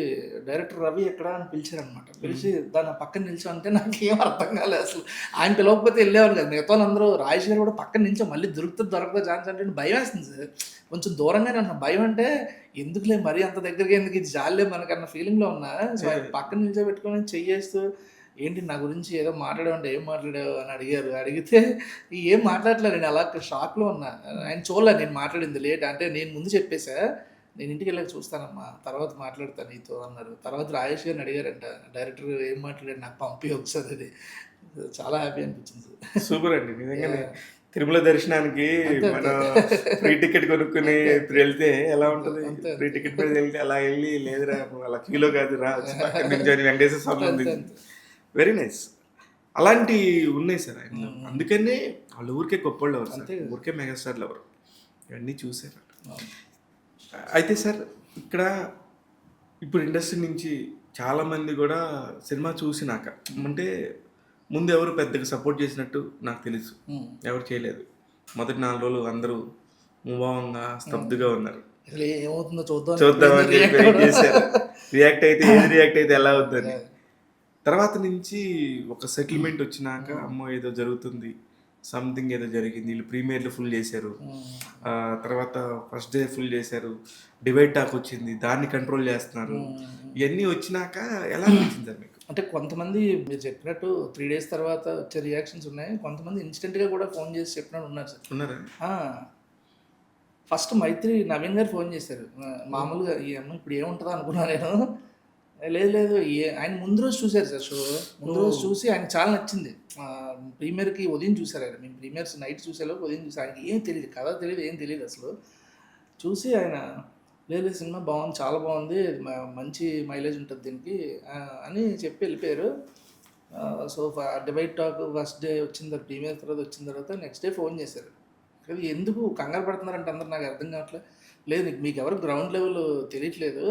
S2: డైరెక్టర్ రవి ఎక్కడ అని పిలిచారనమాట. పిలిచి దాని పక్కన నిల్చోంటే నాకేం అర్థం కాలేదు అసలు. ఆయన పిలవకపోతే వెళ్ళేవాళ్ళు కదా. మిగతా అందరూ రాజేష్ గారు కూడా పక్కన నిల్చో మళ్ళీ దొరకదా ఛాన్స్ అంటే భయం వేస్తుంది సార్. కొంచెం దూరంగానే ఉన్నా. భయం అంటే ఎందుకులే మరీ అంత దగ్గరికి ఎందుకు, ఇది జాలే మనకన్న ఫీలింగ్లో ఉన్నా. సో ఆయన పక్కన నిల్చోబెట్టుకొని చెయ్యేస్తూ ఏంటి నా గురించి ఏదో మాట్లాడామంటే ఏం మాట్లాడావు అని అడిగారు. అడిగితే ఏం మాట్లాడలేదు. నేను అలా షాక్లో ఉన్నా. ఆయన చూడలేదు నేను మాట్లాడింది లేట్. అంటే నేను ముందు చెప్పేసా నేను ఇంటికి వెళ్ళాక చూస్తానమ్మా, తర్వాత మాట్లాడతాను నీతో అన్నారు. తర్వాత రాజేష్ గారిని అడిగారంట డైరెక్టర్ ఏం మాట్లాడారు నాకు పంపి ఒకసారి. అది చాలా హ్యాపీ అనిపించింది.
S1: సూపర్ అండి నిజంగానే. తిరుమల దర్శనానికి మనం ఫ్రీ టికెట్ కొనుక్కుని వెళ్తే ఎలా ఉంటుంది? ఫ్రీ టికెట్ మీద వెళ్తే అలా వెళ్ళి లేదురా అలా క్యూలో కాదు రా వెంకటేశ్వర స్వామి ఉంది. Very nice. అలాంటి ఉన్నాయి సార్ ఆయన. అందుకనే వాళ్ళు ఊరికే గొప్పళ్ళు ఎవరు సార్, ఊరికే మెగాస్టార్లు ఎవరు, ఇవన్నీ చూసారు. అయితే సార్ ఇక్కడ ఇప్పుడు ఇండస్ట్రీ నుంచి చాలామంది కూడా సినిమా చూసినాక అంటే ముందు ఎవరు పెద్దగా సపోర్ట్ చేసినట్టు నాకు తెలుసు, ఎవరు చేయలేదు. మొదటి 4 రోజులు అందరూ ముభావంగా స్తబ్దుగా ఉన్నారు.
S2: ఏమవుతుందో
S1: చూద్దామని వెయిట్ చేశారు. రియాక్ట్ అయితే ఎలా అవుతుందని. తర్వాత నుంచి ఒక సెటిల్మెంట్ వచ్చినాక అమ్మో ఏదో జరుగుతుంది, సంథింగ్ ఏదో జరిగింది. వీళ్ళు ప్రీమియర్లు ఫుల్ చేశారు, తర్వాత ఫస్ట్ డే ఫుల్ చేశారు, డివైడ్ టాక్ వచ్చింది, దాన్ని కంట్రోల్ చేస్తున్నారు. ఇవన్నీ వచ్చినాక ఎలా అనిపించింది సార్ మీకు?
S2: అంటే కొంతమంది మీరు చెప్పినట్టు 3 days తర్వాత వచ్చే రియాక్షన్స్ ఉన్నాయి. కొంతమంది ఇన్స్టెంట్గా కూడా ఫోన్ చేసి చెప్పినట్టు ఉన్నారు సార్.
S1: ఉన్నారా?
S2: ఫస్ట్ మైత్రి నవీన్ గారు ఫోన్ చేశారు. మామూలుగా ఈ అమ్మ ఇప్పుడు ఏముంటుందో అనుకున్నా నేను. లేదు ఆయన ముందు రోజు చూశారు సార్ షో. ముందు రోజు చూసి ఆయనకు చాలా నచ్చింది. ప్రీమియర్కి ఉదయం చూశారు ఆయన. మేము ప్రీమియర్స్ నైట్ చూసేలోపు ఉదయం చూసి ఆయనకి ఏం తెలియదు, కథ తెలియదు, ఏం తెలియదు అసలు. చూసి ఆయన లేదు సినిమా బాగుంది, చాలా బాగుంది, మంచి మైలేజ్ ఉంటుంది దీనికి అని చెప్పి వెళ్ళిపోయారు. So divide talk first day వచ్చిన తర్వాత ప్రీమియర్ తర్వాత వచ్చిన తర్వాత నెక్స్ట్ డే ఫోన్ చేశారు. అది ఎందుకు కంగారు పడుతున్నారంటే అందరు నాకు అర్థం కావట్లేదు. లేదు మీకు ఎవరు గ్రౌండ్ లెవెల్ తెలియట్లేదు,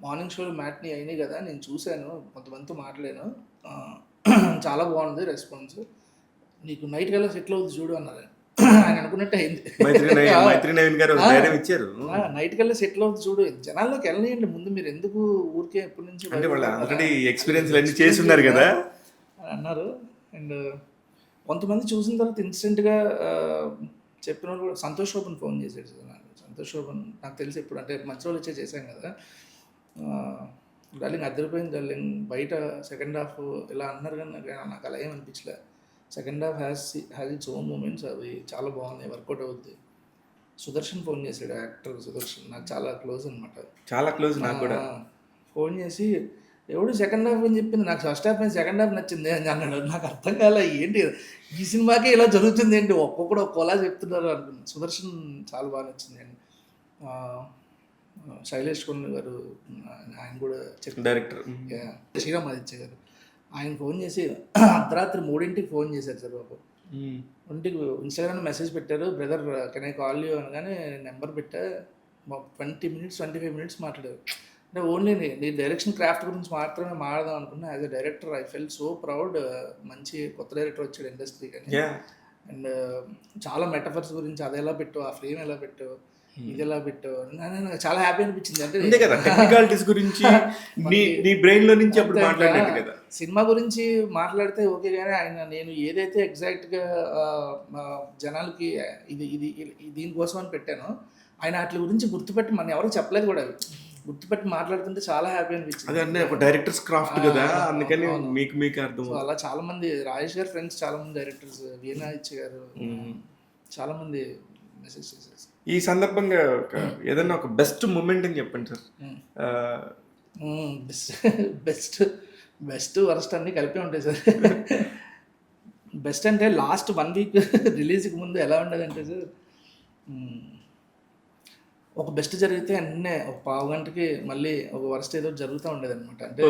S2: మార్నింగ్ షోలో మ్యాట్ని అయినాయి కదా, నేను చూశాను, కొంతమందితో మాట్లాడాను, చాలా బాగుంది రెస్పాన్స్, నీకు నైట్ కల్లా సెటిల్ అవుతుంది చూడు అన్నారు. ఆయన అనుకున్నట్టు అయింది. నైట్ కల్లా సెటిల్ అవుతుంది చూడు, జనాల్లోకి వెళ్ళనియండి ముందు, మీరు ఎందుకు ఊరికే ఎప్పటి నుంచి
S1: ఎక్స్పీరియన్స్ కదా
S2: అన్నారు. అండ్ కొంతమంది చూసిన తర్వాత ఇన్స్టెంట్గా చెప్పిన వాళ్ళు కూడా సంతోష్ శోభన్ ఫోన్ చేశాడు సార్ నాకు. సంతోష్ శోభన్ నాకు తెలిసి ఇప్పుడు అంటే మంచి రోజులు వచ్చే చేశాం కదా, డార్లింగ్ అదిరిపోయింది డార్లింగ్, బయట సెకండ్ హాఫ్ ఇలా అన్నారు కానీ నాకు అలా ఏం అనిపించలే. Second half has its own moments, అవి చాలా బాగున్నాయి, వర్కౌట్ అవుద్ది. సుదర్శన్ ఫోన్ చేశాడు, యాక్టర్ సుదర్శన్, నాకు చాలా క్లోజ్ అనమాట.
S1: చాలా క్లోజ్ నాకు కూడా.
S2: ఫోన్ చేసి ఎవడు సెకండ్ హాఫ్ అని చెప్పింది, నాకు ఫస్ట్ హాఫ్ మీద సెకండ్ హాఫ్ నచ్చింది అని అన్నాడు. నాకు అర్థం కాలే ఏంటి ఈ సినిమాకే ఇలా జరుగుతుంది ఏంటి, ఒక్కొక్కడు ఒక్కోలా చెప్తున్నారు అనుకున్నాను. సుదర్శన్ చాలా బాగా నచ్చింది అండి. శైలేష్ కొండ గారు, ఆయన కూడా చెప్పారు.
S1: డైరెక్టర్.
S2: శ్రీరామ్ ఆదిత్య గారు ఆయన ఫోన్ చేసి అర్ధరాత్రి 3ంటికి ఫోన్ చేశారు సార్ బాబు. ఒంటికి ఇన్స్టాగ్రామ్ మెసేజ్ పెట్టారు, brother can I call you అనగానే నెంబర్ పెట్టా. 20 minutes 25 minutes మాట్లాడారు. అంటే ఓన్లీ నీ డైరెక్షన్ క్రాఫ్ట్ గురించి మాత్రమే మాట్లాడదాం అనుకున్నా. As a director I fell so proud. మంచి కొత్త డైరెక్టర్ వచ్చాడు ఇండస్ట్రీకి అని. అండ్ చాలా మెటఫర్స్ గురించి అది ఎలా పెట్టు, ఆ ఫ్రేమ్ ఎలా పెట్టు, ఇది ఎలా పెట్టు, నాకు చాలా హ్యాపీ అనిపించింది.
S1: అంటే కదా టెక్నికాలిటీస్ గురించి నీ బ్రెయిన్ లో నుంచి అప్పుడు మాట్లాడినట్టు కదా.
S2: సినిమా గురించి మాట్లాడితే ఓకే, కానీ ఆయన నేను ఏదైతే ఎగ్జాక్ట్గా జనాలకి ఇది ఇది దీనికోసం అని పెట్టానో ఆయన వాటి గురించి గుర్తుపెట్టి మన ఎవరికి చెప్పలేదు కూడా. అవి గుర్తుపెట్టి మాట్లాడుతుంటే చాలా హ్యాపీ అనిపించింది.
S1: అదే అంటే ఒక డైరెక్టర్స్ క్రాఫ్ట్ కదా, అందుకని మీకు అర్థం.
S2: అలా చాలా మంది రాజేష్ గారి ఫ్రెండ్స్, చాలా మంది డైరెక్టర్స్, వీణా ఇచ్చే గారు, చాలా మంది మెసేజ్ చేశారు.
S1: ఈ సందర్భంగా ఏదైనా ఒక బెస్ట్ మూమెంట్ అని చెప్పండి సార్.
S2: బెస్ట్ వరస్ట్ అన్నీ కలిపే ఉంటాయి సార్. బెస్ట్ అంటే లాస్ట్ 1 week రిలీజ్కి ముందు ఎలా ఉండేదంటే సార్, ఒక బెస్ట్ జరిగితే అన్నీ ఒక పావు గంటకి మళ్ళీ ఒక వరస్ట్ ఏదో జరుగుతూ ఉండేది అనమాట. అంటే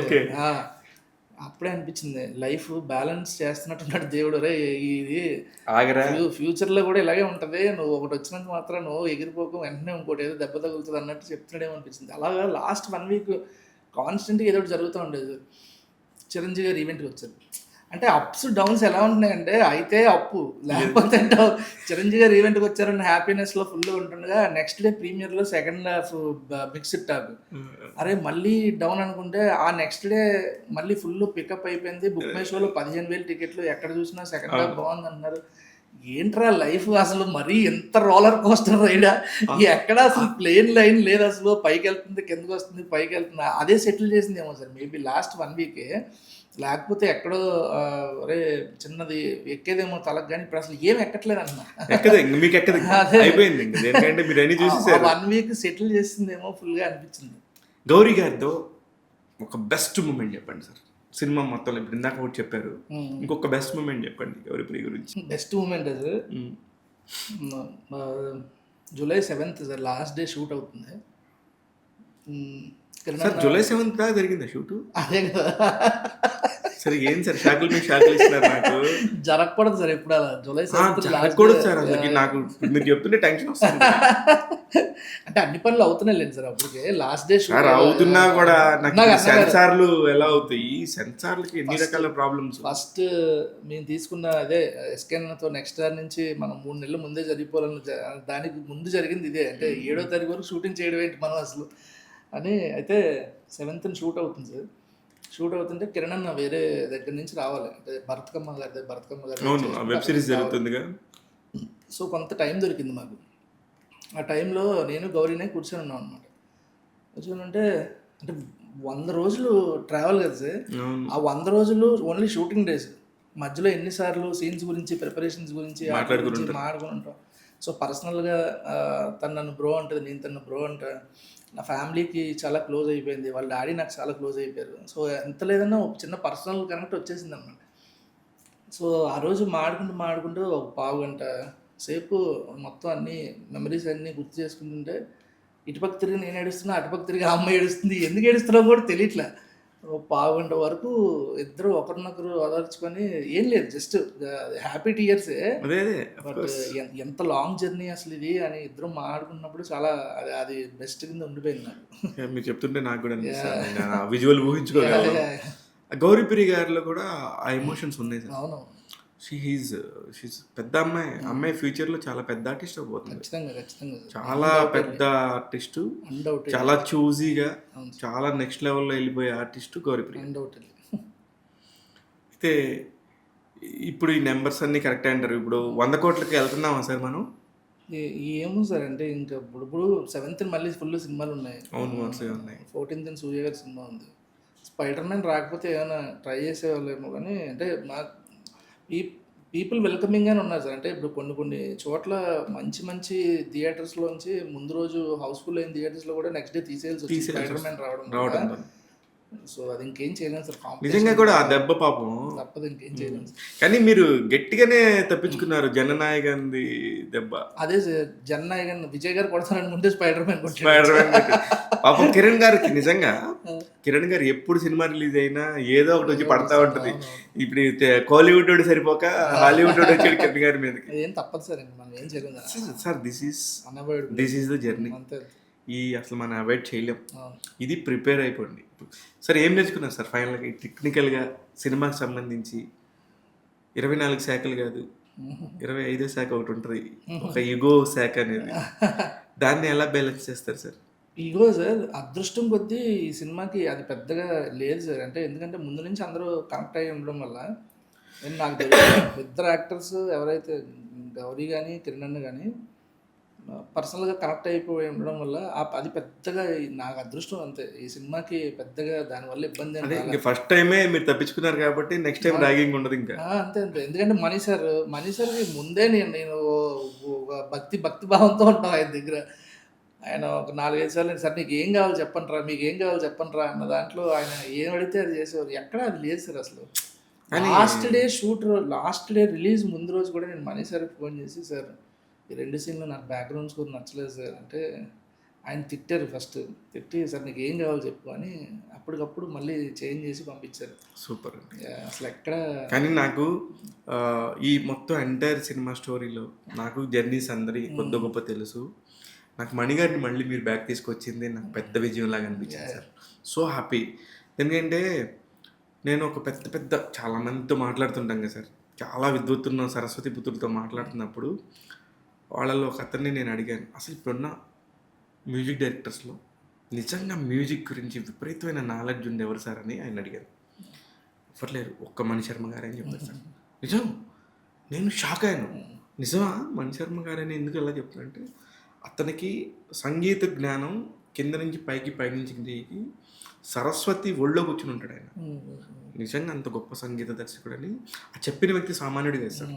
S2: అప్పుడే అనిపించింది లైఫ్ బ్యాలెన్స్ చేస్తున్నట్టున్నాడు దేవుడు. రే ఇది ఫ్యూచర్లో కూడా ఇలాగే ఉంటుంది, నువ్వు ఒకటి వచ్చినంత మాత్రం నువ్వు ఎగిరిపోక వెంటనే ఇంకోటి ఏదో దెబ్బ తగులుతుంది అన్నట్టు చెప్తున్నాడేమో అనిపించింది. అలాగా లాస్ట్ 1 week కాన్స్టెంట్గా ఏదో ఒకటి జరుగుతూ ఉండేది. చిరంజీవి గారు ఈవెంట్కి వచ్చారు. అంటే అప్స్ డౌన్స్ ఎలా ఉంటున్నాయంటే, అయితే అప్పు లేకపోతే చిరంజీవి గారు ఈవెంట్కి వచ్చారని హ్యాపీనెస్లో ఫుల్గా ఉంటుండగా నెక్స్ట్ డే ప్రీమియర్లో సెకండ్ హాఫ్ మిక్స్డ్ టాక్. అరే మళ్ళీ డౌన్ అనుకుంటే ఆ నెక్స్ట్ డే మళ్ళీ ఫుల్ పికప్ అయిపోయింది. బుక్ మై షోలో 15,000 టికెట్లు, ఎక్కడ చూసినా సెకండ్ హాఫ్ బాగుంది అంటున్నారు. ఏంట్రా లైఫ్ అసలు మరీ ఎంత రోలర్ కోస్టర్ రైడా, ఎక్కడ అసలు ప్లేన్ లైన్ లేదు, అసలు పైకి వెళ్తుంది కిందకి వస్తుంది పైకి వెళ్తుంది. అదే సెటిల్ చేసింది ఏమో సార్ మేబీ లాస్ట్ 1 week. లేకపోతే ఎక్కడో అరే చిన్నది ఎక్కేదేమో తలకు, కానీ ఇప్పుడు అసలు ఏం ఎక్కట్లేదు అన్న. 1 week సెటిల్ చేసిందేమో ఫుల్గా అనిపించింది.
S1: గౌరీ గారితో ఒక బెస్ట్ మూమెంట్ చెప్పండి సార్ సినిమా మొత్తంలో. ఇప్పుడు ఇందాక ఒకటి చెప్పారు, ఇంకొక బెస్ట్ మూమెంట్ చెప్పండి గౌరీప్రియ గురించి.
S2: Best moment sir July 7th sir, last day shoot అవుతుంది.
S1: సార్ July 7th దాకా జరిగిందా షూట్?
S2: అదే కదా
S1: సరే ఏం సార్ షాకులు మీకు షాకులు ఇస్తున్నారు నాకు.
S2: జరగకూడదు సార్ ఎప్పుడు అలా. July 7th
S1: జరగకూడదు సార్, అసలు నాకు మీరు చెప్తుంటే టెన్షన్ వస్తుంది.
S2: అంటే అన్ని పనులు అవుతున్నాయి సార్ అప్పటికే. లాస్ట్ డే షూట్
S1: అవుతున్నా కూడా నాకు సెన్సార్లు ఎలా అవుతాయి, సెన్సార్లకి ఎన్ని రకాల ప్రాబ్లమ్స్.
S2: ఫస్ట్ మేము తీసుకున్న అదే ఎస్కేన్తో నెక్స్ట్ ఇయర్ నుంచి మనం 3 నెలల ముందే జరిగిపోవాలని, దానికి ముందు జరిగింది ఇదే. అంటే 7వ తారీఖు వరకు షూటింగ్ చేయడం ఏంటి మనం అసలు అని. అయితే 7th షూట్ అవుతుంది సార్. షూట్ అవుతుంటే కిరణ్ అన్న వేరే దగ్గర నుంచి రావాలి, అంటే భరతకమ్మ గారి
S1: వెబ్ సిరీస్ జరుగుతుందిగా.
S2: సో కొంత టైం దొరికింది మాకు. ఆ టైంలో నేను గౌరీనే కూర్చొని ఉన్నాం అనమాట. కూర్చొని అంటే 100 రోజులు ట్రావెల్ కదా సార్. ఆ 100 రోజులు ఓన్లీ షూటింగ్ డేస్. మధ్యలో ఎన్నిసార్లు సీన్స్ గురించి, ప్రిపరేషన్స్ గురించి మాట్లాడుకుని ఉంటాం. సో పర్సనల్గా తను నన్ను బ్రో అంటుంది, నేను తను బ్రో అంటా. నా ఫ్యామిలీకి చాలా క్లోజ్ అయిపోయింది, వాళ్ళ డాడీ నాకు చాలా క్లోజ్ అయిపోయారు. సో ఎంత లేదన్నా ఒక చిన్న పర్సనల్ కనెక్ట్ వచ్చేసింది అనమాట. సో ఆ రోజు మాడుకుంటూ ఒక పావు గంట సేపు మొత్తం అన్ని మెమరీస్ అన్నీ గుర్తు చేసుకుంటుంటే, ఇటుపక్క తిరిగి నేను ఏడుస్తున్నా, అటుపక్క తిరిగి ఆ అమ్మాయి ఏడుస్తుంది. ఎందుకు ఏడుస్తున్నావు కూడా తెలియట్లే. పావు గంట వరకు ఇద్దరు ఒకరినొకరు ఓదార్చుకొని, ఏం లేదు జస్ట్ హ్యాపీ టీయర్సే. బట్ ఎంత లాంగ్ జర్నీ అసలు ఇది అని ఇద్దరు మాట్లాడుకున్నప్పుడు చాలా అది బెస్ట్ కింద ఉండిపోయింది నాకు.
S1: మీరు చెప్తుంటే నాకు కూడా విజువల్ ఊహించుకోగలను. గౌరీప్రియ గారిలో కూడా ఆ ఎమోషన్స్ ఉన్నాయి సార్.
S2: అవును,
S1: షీఈస్ పెద్ద అమ్మాయి ఫ్యూచర్లో చాలా పెద్ద ఆర్టిస్ట్ అవబోతుంది.
S2: ఖచ్చితంగా
S1: చాలా పెద్ద ఆర్టిస్టు, చాలా చూజీగా, చాలా నెక్స్ట్ లెవెల్లో వెళ్ళిపోయే ఆర్టిస్టు గౌరీప్రియ. అయితే ఇప్పుడు ఈ నెంబర్స్ అన్నీ కరెక్ట్ అంటారు. ఇప్పుడు 100 కోట్లకి వెళ్తున్నామా సార్ మనం?
S2: ఏమో సార్, అంటే ఇంకా ఇప్పుడు 7th మళ్ళీ ఫుల్ సినిమాలు ఉన్నాయి.
S1: అవును, ఉన్నాయి.
S2: 14th సూర్య గారి సినిమా ఉంది. స్పైడర్ మ్యాన్ రాకపోతే ఏమైనా ట్రై చేసేవాళ్ళేమో, కానీ అంటే మాకు పీపుల్ వెల్కమింగ్ అని ఉన్నారు సార్. అంటే ఇప్పుడు కొన్ని చోట్ల మంచి థియేటర్స్లోంచి ముందు రోజు హౌస్ఫుల్ అయిన థియేటర్స్లో కూడా నెక్స్ట్ డే తీసేయాల్సి వచ్చింది స్పైడర్ మ్యాన్ రావడం. సో అది ఇంకేం చేయలేము సార్.
S1: నిజంగా కూడా ఆ దెబ్బ పాపం.
S2: తప్పదు, ఇంకేం చేయలేము సార్.
S1: కానీ మీరు గట్టిగానే తప్పించుకున్నారు జననాయకంది దెబ్బ.
S2: అదే సార్, జననాయకన్ విజయ్ గారు కొడతారనుకుంటే స్పైడర్ మ్యాన్ కొట్టాడు.
S1: స్పైడర్ మ్యాన్ కొట్టి. పాపం కిరణ్ గారికి నిజంగా కిరణ్ గారు ఎప్పుడు సినిమా రిలీజ్ అయినా ఏదో ఒకటి వచ్చి పడతా ఉంటది. ఇప్పుడు కోలీవుడ్ వాడు సరిపోక హాలీవుడ్ వాడు వచ్చాడు కిరణ్ గారి మీదకి.
S2: ఏం తప్పదు సార్, ఇంక మనం ఏం చేయలేము
S1: sir this is the journey.
S2: అంతే.
S1: అసలు మనం అవాయిడ్ చేయలేం.
S2: అవును.
S1: ఇది ప్రిపేర్ అయిపోండి. సార్ ఏం నేర్చుకున్నారు సార్ ఫైనల్గా టెక్నికల్గా సినిమాకి సంబంధించి? 24 శాఖలు కాదు, 25వ శాఖ ఒకటి ఉంటుంది, ఒక యుగో శాఖ అనేది. దాన్ని ఎలా బ్యాలెన్స్ చేస్తారు సార్?
S2: ఇగో సార్, అదృష్టం కొద్దీ ఈ సినిమాకి అది పెద్దగా లేదు సార్. అంటే ఎందుకంటే ముందు నుంచి అందరూ కనెక్ట్ అయ్యి ఉండడం వల్ల నాకు తెలియదు ఇద్దరు యాక్టర్స్ ఎవరైతే గౌరీ కానీ కిరణ్ అన్న కానీ పర్సనల్గా కనెక్ట్ అయిపోయి ఉండడం వల్ల అది పెద్దగా నాకు అదృష్టం అంతే. ఈ సినిమాకి పెద్దగా దానివల్ల ఇబ్బంది
S1: అదే ఫస్ట్ టైమే మీరు తప్పించుకున్నారు కాబట్టి నెక్స్ట్ టైం ర్యాగింగ్ ఉండదు ఇంకా.
S2: అంతే అంతే. ఎందుకంటే మణి సార్కి ముందే నేను ఒక భక్తి భావంతో ఉంటాను ఆయన దగ్గర. ఆయన ఒక 4-5 సార్లు సార్ నీకు ఏం కావాలి చెప్పండి రా, మీకు ఏం కావాలి చెప్పండి రా అన్న దాంట్లో ఆయన ఏం అడిగితే అది చేసేవారు. ఎక్కడ అది లేదు సార్ అసలు. లాస్ట్ డే రిలీజ్ ముందు రోజు కూడా నేను మణి సార్కి ఫోన్ చేసి, సార్ ఈ 2 సీన్లు నాకు బ్యాక్గ్రౌండ్ స్కోర్ నచ్చలేదు సార్ అంటే ఆయన తిట్టారు. ఫస్ట్ తిట్టి, సార్ నీకు ఏం కావాలి చెప్పు అని అప్పటికప్పుడు మళ్ళీ చేంజ్ చేసి పంపించారు.
S1: సూపర్.
S2: అసలు ఎక్కడ.
S1: కానీ నాకు ఈ మొత్తం ఎంటైర్ సినిమా స్టోరీలో నాకు జర్నీస్ అందరి కొద్ది గొప్ప తెలుసు. నాకు మణిగారిని మళ్ళీ మీరు బ్యాక్ తీసుకొచ్చింది నాకు పెద్ద విజయం లాగా అనిపించింది సార్. So happy. ఎందుకంటే నేను ఒక పెద్ద చాలామందితో మాట్లాడుతుంటాం కదా సార్, చాలా విద్వత్తున్న సరస్వతి పుత్రులతో మాట్లాడుతున్నప్పుడు వాళ్ళలో ఒక అతన్ని నేను అడిగాను, అసలు ఇప్పుడున్న మ్యూజిక్ డైరెక్టర్స్లో నిజంగా మ్యూజిక్ గురించి విపరీతమైన నాలెడ్జ్ ఉంది ఎవరు సార్ అని ఆయన అడిగాను. ఇవ్వట్లేరు, ఒక్క మణి శర్మ గారే అని చెప్పారు సార్. నిజం, నేను షాక్ అయ్యాను. నిజమా మణి శర్మ గారని ఎందుకు ఎలా చెప్తానంటే అతనికి సంగీత జ్ఞానం కింద నుంచి పైకి పైనుంచి కిందకి సరస్వతి ఒళ్ళో కూర్చుని ఉంటాడు ఆయన. నిజంగా అంత గొప్ప సంగీత దర్శకుడు అని చెప్పిన వ్యక్తి సామాన్యుడు కదా సార్.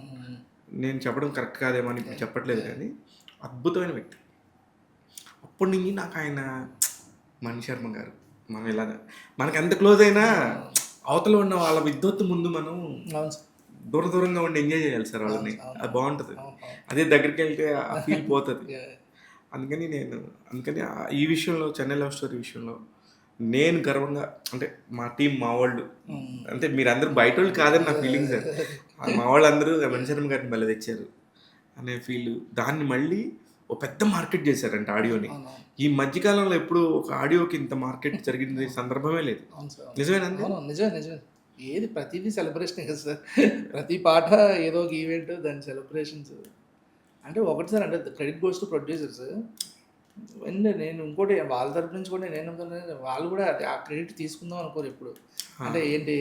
S1: నేను చెప్పడం కరెక్ట్ కాదేమో అని ఇప్పుడు చెప్పట్లేదు, కానీ అద్భుతమైన వ్యక్తి. అప్పటి నుంచి నాకు ఆయన మణి శర్మ గారు మనం ఇలా మనకి ఎంత క్లోజ్ అయినా అవతల ఉన్న వాళ్ళ విద్వత్తు ముందు మనం దూరంగా ఉండి ఎంజాయ్ చేయాలి సార్ వాళ్ళని. అది బాగుంటుంది. అదే దగ్గరికి వెళ్తే ఆ ఫీల్ పోతుంది. అందుకని ఈ విషయంలో చెన్నై లవ్ స్టోరీ విషయంలో నేను గర్వంగా, అంటే మా టీం మా వాళ్ళు, అంటే మీరందరూ బయట వాళ్ళు కాదని నా ఫీలింగ్ సార్. మా వాళ్ళందరూ మణి శర్మ గారిని మళ్ళీ తెచ్చారు అనే ఫీల్. దాన్ని మళ్ళీ ఒక పెద్ద మార్కెట్ చేశారంట ఆడియోని. ఈ మధ్యకాలంలో ఎప్పుడు ఒక ఆడియోకి ఇంత మార్కెట్ జరిగిన సందర్భమే లేదు. నిజమేనండి?
S2: నిజమే. ఏది ప్రతిదీ సెలబ్రేషన్ కదా సార్. ప్రతి పాట ఏదో ఒక ఈవెంట్, దాని సెలబ్రేషన్స్. అంటే ఒకటి సార్, అంటే క్రెడిట్ గోస్ టు ప్రొడ్యూసర్స్. నేను ఇంకోటి వాళ్ళ తరపు నుంచి కూడా నేను వాళ్ళు కూడా ఆ క్రెడిట్ తీసుకుందాం అనుకోరు ఎప్పుడు. అంటే ఏంటి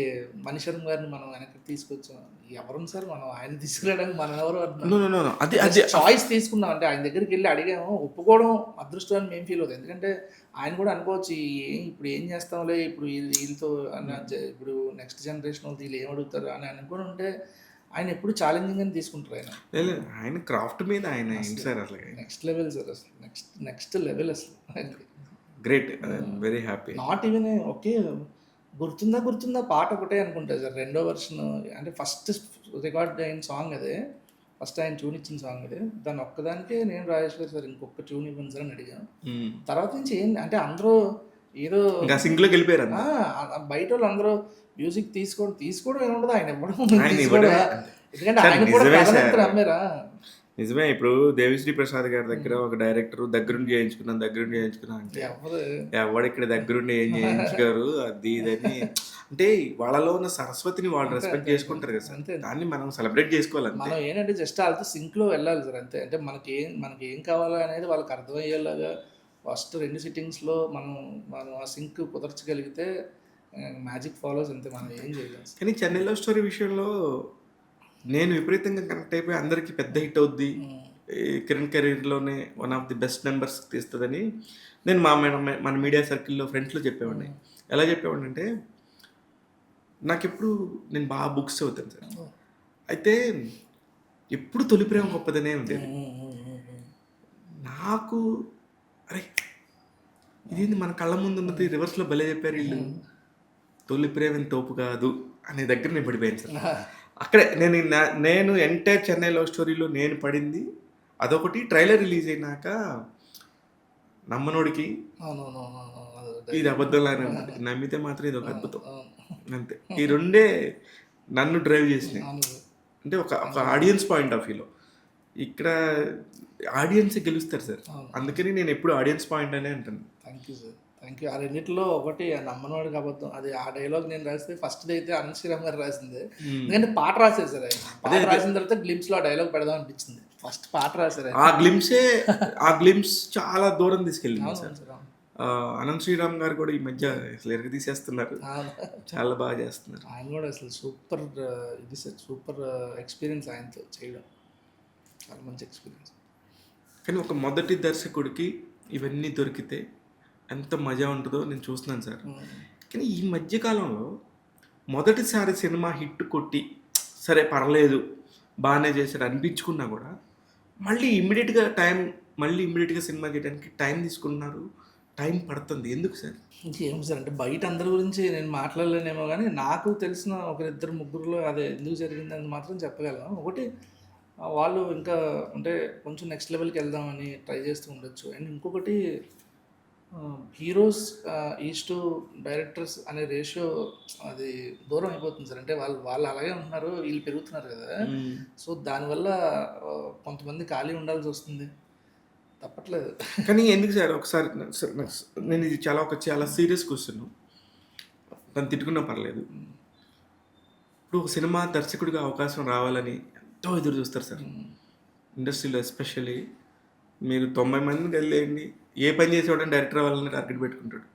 S2: మణి శర్మ గారిని మనం వెనక్కి తీసుకొచ్చాం, ఎవరు సార్ మనం ఆయన తీసుకురావడానికి మనం ఎవరు చాయిస్ తీసుకున్నాం. అంటే ఆయన దగ్గరికి వెళ్ళి అడిగాము, ఒప్పుకోవడం అదృష్టం అని మేము ఫీల్ అవుతాం. ఎందుకంటే ఆయన కూడా అనుకోవచ్చు ఇప్పుడు ఏం చేస్తాంలే, ఇప్పుడు వీళ్ళతో ఇప్పుడు నెక్స్ట్ జనరేషన్ వీళ్ళు ఏం అడుగుతారు అని అనుకుని ఉంటే ఆయన ఎప్పుడు ఛాలెంజింగ్ అని తీసుకుంటారు.
S1: ఆయన క్రాఫ్ట్ మీద ఆయన సార్ అసలు
S2: నెక్స్ట్ లెవెల్ సార్, అసలు నెక్స్ట్ లెవెల్ అసలు.
S1: Great, very happy.
S2: Not even okay, గుర్తుందా పాట ఒకటే అనుకుంటా సార్. 2వ వర్షన్ అంటే ఫస్ట్ రికార్డ్ అయిన సాంగ్ అదే, ఫస్ట్ ఆయన ట్యూన్ ఇచ్చిన సాంగ్ అదే. దాని ఒక్కదానికే నేను రాజేశ్వర్ సార్ ఇంకొక ట్యూన్ ఇవ్వండి సార్ అని అడిగాను. తర్వాత నుంచి అంటే అందరూ ఏదో
S1: సింగ్లోకి వెళ్ళిపోయారు.
S2: బయట వాళ్ళు అందరూ మ్యూజిక్ తీసుకోవడం ఏముండదు, ఆయన ఇవ్వడం. ఎందుకంటే ఆయన కూడా అమ్మారా.
S1: నిజమే. ఇప్పుడు దేవిశ్రీ ప్రసాద్ గారి దగ్గర ఒక డైరెక్టర్ దగ్గరుండి చేయించుకున్నా అంటే ఎవడు ఇక్కడ దగ్గరుండి ఏం చేయించుకోరు అది ఇదని. అంటే వాళ్ళలో ఉన్న సరస్వతిని వాళ్ళు రెస్పెక్ట్ చేసుకుంటారు కదా సార్. దాన్ని మనం సెలబ్రేట్ చేసుకోవాలి.
S2: మనం ఏంటంటే జస్ట్ వాళ్ళతో సింక్లో వెళ్ళాలి సార్, అంతే. అంటే మనకి ఏం కావాలో అనేది వాళ్ళకి అర్థమయ్యేలాగా ఫస్ట్ 2 సిట్టింగ్స్లో మనం ఆ సింక్ కుదర్చగలిగితే మ్యాజిక్ ఫాలోస్, అంతే. మనం ఏం చేయలేం.
S1: కానీ చెన్నై లవ్ స్టోరీ విషయంలో నేను విపరీతంగా కనెక్ట్ అయిపోయి అందరికీ పెద్ద హిట్ అవుద్ది, కిరణ్ కెరీర్లోనే one of the best numbers తీస్తుందని నేను మన మీడియా సర్కిల్లో ఫ్రెండ్స్లో చెప్పేవాడిని. ఎలా చెప్పేవాడిని అంటే నాకెప్పుడు నేను బాగా బుక్స్ చదువుతాను సార్. అయితే ఎప్పుడు తొలి ప్రేమ గొప్పదనే ఉండేది నాకు. అరే ఇదేంది మన కళ్ళ ముందు ఉన్నది రివర్స్లో భలే చెప్పారు వీళ్ళు తొలి ప్రేమ తోపు కాదు అనే దగ్గర నేను పడిపోయాను సార్. అక్కడే నేను ఎంటైర్ చెన్నై లవ్ స్టోరీలో నేను పడింది అదొకటి. ట్రైలర్ రిలీజ్ అయినాక నమ్మనోడికి ఇది అబద్ధంలానే ఉంటుంది, నమ్మితే మాత్రం ఇది ఒక అద్భుతం అంతే. ఈ రెండే నన్ను డ్రైవ్ చేసినాయి. అంటే ఒక ఆడియన్స్ పాయింట్ ఆఫ్ వ్యూలో ఇక్కడ ఆడియన్స్ గెలుస్తారు సార్. అందుకని నేను ఎప్పుడు ఆడియన్స్ పాయింట్ అనే అంటాను.
S2: Thank you sir, thank you. ఆ రెండింటిలో ఒకటి నమ్మనవాడికి అబద్ధం, అది ఆ డైలాగ్ నేను రాస్తే ఫస్ట్ అయితే అనంత్ శ్రీరామ్ గారు రాసింది. ఎందుకంటే పాట రాశారు సార్ ఆయన. పాట రాసిన తర్వాత గ్లిమ్స్లో ఆ డైలాగ్ పెడదాం అనిపించింది. ఫస్ట్ పాట రాశారు.
S1: ఆ గ్లిమ్స్ చాలా దూరం తీసుకెళ్ళింది సార్. అనంత్ శ్రీరామ్ గారు కూడా ఈ మధ్య అసలు ఎరగ తీసేస్తున్నారు, చాలా బాగా చేస్తున్నారు.
S2: ఆయన కూడా అసలు సూపర్, ఇది సార్ సూపర్ ఎక్స్పీరియన్స్ ఆయనతో చేయడం, చాలా మంచి ఎక్స్పీరియన్స్.
S1: కానీ ఒక మొదటి దర్శకుడికి ఇవన్నీ దొరికితే ఎంత మజా ఉంటుందో నేను చూస్తున్నాను సార్. కానీ ఈ మధ్యకాలంలో మొదటిసారి సినిమా హిట్ కొట్టి సరే పర్లేదు బాగానే చేశాడు అనిపించుకున్నా కూడా మళ్ళీ ఇమ్మీడియట్గా సినిమా చేయడానికి టైం తీసుకున్నారు. టైం పడుతుంది, ఎందుకు సార్?
S2: ఏం సార్ అంటే బయట అందరి గురించి నేను మాట్లాడలేనేమో, కానీ నాకు తెలిసిన ఒకరిద్దరు ముగ్గురులో అదే ఎందుకు జరిగిందని మాత్రం చెప్పగలను. ఒకటి, వాళ్ళు ఇంకా అంటే కొంచెం నెక్స్ట్ లెవెల్కి వెళ్దామని ట్రై చేస్తూ ఉండొచ్చు. అండ్ ఇంకొకటి, హీరోస్ ఈజ్ టు డైరెక్టర్స్ అనే రేషియో అది దూరం అయిపోతుంది సార్. అంటే వాళ్ళు అలాగే ఉంటున్నారు, వీళ్ళు పెరుగుతున్నారు కదా. సో దానివల్ల కొంతమంది ఖాళీ ఉండాల్సి వస్తుంది, తప్పట్లేదు.
S1: కానీ ఎందుకు సార్ ఒకసారి నేను ఇది చాలా సీరియస్ క్వశ్చన్, తను తిట్టుకున్నా పర్లేదు. ఇప్పుడు ఒక సినిమా దర్శకుడిగా అవకాశం రావాలని ఎంతో ఎదురు చూస్తారు సార్ ఇండస్ట్రీలో. ఎస్పెషల్లీ మీరు 90 మందిని వెళ్ళేయండి, ఏ పని చేసేవాడని డైరెక్టర్ అవ్వాలని టార్గెట్ పెట్టుకుంటాడు.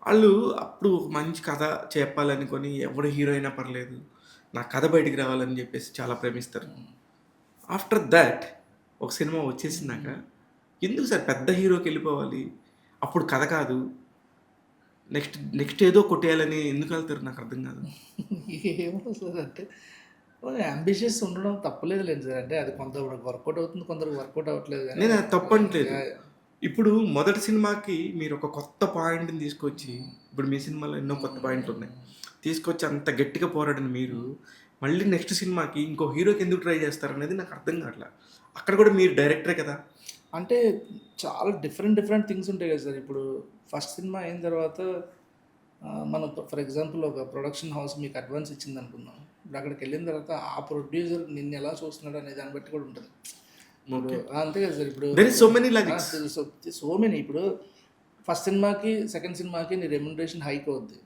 S1: వాళ్ళు అప్పుడు ఒక మంచి కథ చెప్పాలనుకొని ఎవడు హీరో అయినా పర్లేదు నా కథ బయటికి రావాలని చెప్పేసి చాలా ప్రేమిస్తారు. ఆఫ్టర్ దాట్ ఒక సినిమా వచ్చేసినాక ఎందుకు సార్ పెద్ద హీరోకి వెళ్ళిపోవాలి, అప్పుడు కథ కాదు నెక్స్ట్ ఏదో కొట్టేయాలని ఎందుకు వెళ్తారు, నాకు అర్థం కాదు.
S2: ఏమో సార్ అంటే అంబిషియస్ ఉండడం తప్పలేదు లేదు సార్. అంటే అది కొంతవరకు వర్కౌట్ అవుతుంది, కొందరికి వర్కౌట్ అవ్వట్లేదు. కానీ
S1: నేను అది తప్పట్లేదు. ఇప్పుడు మొదటి సినిమాకి మీరు ఒక కొత్త పాయింట్ని తీసుకొచ్చి, ఇప్పుడు మీ సినిమాలో ఎన్నో కొత్త పాయింట్లు ఉన్నాయి, తీసుకొచ్చి అంత గట్టిగా పోరాడిన మీరు మళ్ళీ నెక్స్ట్ సినిమాకి ఇంకో హీరోకి ఎందుకు ట్రై చేస్తారు అనేది నాకు అర్థం కావట్లా. అక్కడ కూడా మీరు డైరెక్టరే కదా.
S2: అంటే చాలా డిఫరెంట్ థింగ్స్ ఉంటాయి కదా సార్. ఇప్పుడు ఫస్ట్ సినిమా అయిన తర్వాత మనం ఫర్ ఎగ్జాంపుల్ ఒక ప్రొడక్షన్ హౌస్ మీకు అడ్వాన్స్ ఇచ్చింది అనుకుందాం. ఇప్పుడు అక్కడికి వెళ్ళిన తర్వాత ఆ ప్రొడ్యూసర్ నిన్ను ఎలా చూస్తున్నాడు అనే దాన్ని బట్టి కూడా ఉంటుంది. అంతే కదా సార్. ఇప్పుడు సో మెనీ ఇప్పుడు ఫస్ట్ సినిమాకి సెకండ్ సినిమాకి నీ రెమ్యునరేషన్ హైక్ అవుద్ది.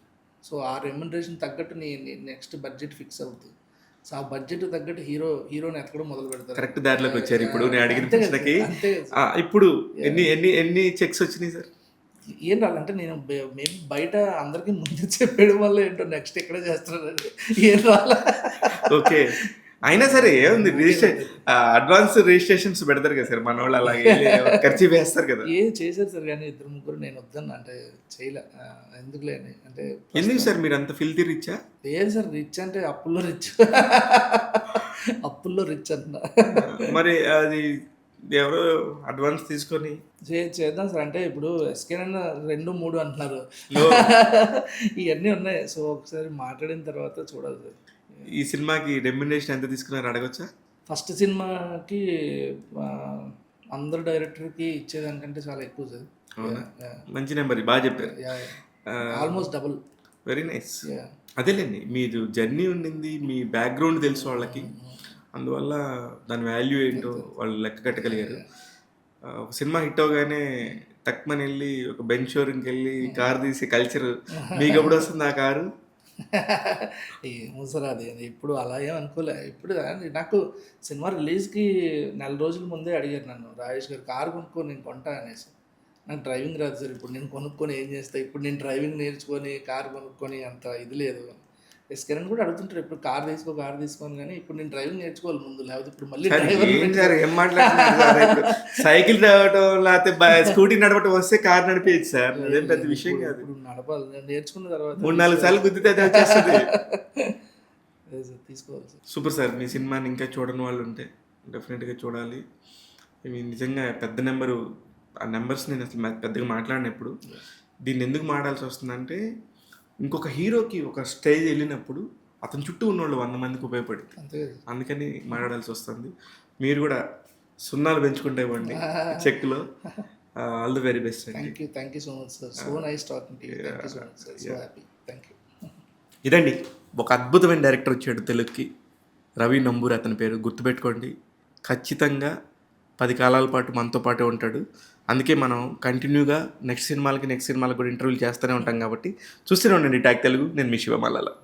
S2: సో ఆ రెమ్యునరేషన్ తగ్గట్టు నీ నెక్స్ట్ బడ్జెట్ ఫిక్స్ అవుద్ది. సో ఆ బడ్జెట్ తగ్గట్టు హీరోని ఎత్తకడం మొదలు పెడతారు.
S1: కరెక్ట్ దారిలోకి వచ్చారు. ఇప్పుడు నేను అడిగిన ప్రశ్నకి ఇప్పుడు ఎన్ని చెక్స్ వచ్చినాయి సార్?
S2: ఏం రాలంటే నేను మేము బయట అందరికీ ముందు చెప్పడం వల్ల ఏంటో నెక్స్ట్ ఎక్కడ చేస్తున్నారండి, ఏం రాలా.
S1: ఓకే, అయినా సరే ఏముంది, అడ్వాన్స్ రిజిస్ట్రేషన్స్ పెడతారు కదా సార్ మన వాళ్ళు, అలాగే ఖర్చు వేస్తారు కదా.
S2: ఏం చేశారు సార్, కానీ ఇద్దరు ముగ్గురు నేను వద్దన్న అంటే చేయలే, ఎందుకులే అని. అంటే
S1: ఎందుకు సార్ మీరు అంత ఫిల్తీ రిచ్చా?
S2: లేదు సార్, రిచ్ అంటే అప్పుల్లో రిచ్ అంట.
S1: మరి అది ఎవరో అడ్వాన్స్ తీసుకొని
S2: చేద్దాం సార్. అంటే ఇప్పుడు ఎస్కేన్ 2, 3 అంటున్నారు, ఇవన్నీ ఉన్నాయి. సో ఒకసారి మాట్లాడిన తర్వాత చూడాలి సార్.
S1: ఈ సినిమాకి రెమ్యునరేషన్ ఎంత తీసుకున్నారు అడగొచ్చా?
S2: ఫస్ట్ సినిమాకి అందరు డైరెక్టర్కి ఇచ్చేదానికంటే చాలా ఎక్కువ సార్.
S1: మంచి నెంబర్, బాగా చెప్పారు.
S2: Almost double.
S1: Very nice. అదేలేండి, మీరు జర్నీ ఉండింది, మీ బ్యాక్గ్రౌండ్ తెలుసు వాళ్ళకి, అందువల్ల దాని వాల్యూ ఏంటో వాళ్ళు లెక్క కట్టగలిగారు. ఒక సినిమా హిట్ అవగానే తక్కువని వెళ్ళి ఒక బెంచ్ షోరూమ్కి వెళ్ళి కారు తీసే కల్చర్ మీకు ఎప్పుడు వస్తుంది ఆ కారు?
S2: ఏమో సార్, అది ఇప్పుడు అలా ఏం అనుకోలే. ఇప్పుడు నాకు సినిమా రిలీజ్కి 4 రోజుల ముందే అడిగారు నన్ను, రాజేష్ గారు కారు కొనుక్కొని నేను కొంటా అనేసి. నాకు డ్రైవింగ్ రాదు సార్, ఇప్పుడు నేను కొనుక్కొని ఏం చేస్తాను, ఇప్పుడు నేను డ్రైవింగ్ నేర్చుకొని కారు కొనుక్కొని అంత ఇది లేదు. ఎస్కేన్ కూడా అడుగుతుంటారు ఇప్పుడు కారు తీసుకోని, కానీ ఇప్పుడు నేను డ్రైవింగ్ నేర్చుకోవాలి ముందు, లేకపోతే ఇప్పుడు మళ్ళీ
S1: ఏం మాట్లాడుతున్నారు. సైకిల్ నడవటం లేకపోతే స్కూటీ నడవటం వస్తే కారు నడిపేయచ్చు సార్, అదేం పెద్ద విషయం కాదు.
S2: ఇప్పుడు నడపాలి, నేను నేర్చుకున్న తర్వాత
S1: 3-4 సార్లు గుద్దితే అది వచ్చేస్తుంది.
S2: తీసుకోవాలి సార్.
S1: సూపర్ సార్, మీ సినిమాని ఇంకా చూడని వాళ్ళు ఉంటే డెఫినెట్గా చూడాలి. ఇవి నిజంగా పెద్ద నెంబరు. ఆ నెంబర్స్ నేను అసలు పెద్దగా మాట్లాడినప్పుడు దీన్ని ఎందుకు మాట్లాడాల్సి వస్తుందంటే ఇంకొక హీరోకి ఒక స్టేజ్ వెళ్ళినప్పుడు అతని చుట్టూ ఉన్నవాళ్ళు 100 మందికి ఉపయోగపడింది.
S2: అంతే కదా.
S1: అందుకని మాట్లాడాల్సి వస్తుంది. మీరు కూడా సున్నాలు పెంచుకుంటే ఇవ్వండి చెక్లో. ఆల్ ది వెరీ బెస్ట్ అండి.
S2: Thank you so much sir. So nice talking to you. Thank you so much sir. So happy. Thank you.
S1: ఇదండి ఒక అద్భుతమైన డైరెక్టర్ వచ్చాడు తెలుగుకి. రవి నంబూరి అతని పేరు, గుర్తుపెట్టుకోండి. ఖచ్చితంగా 10 కాలాల పాటు మనతో పాటే ఉంటాడు. అందుకే మనం కంటిన్యూగా నెక్స్ట్ సినిమాలకి కూడా ఇంటర్వ్యూలు చేస్తూనే ఉంటాం కాబట్టి చూస్తూనే ఉండండి ట్యాగ్ తెలుగు. నేను మీ శివమాల.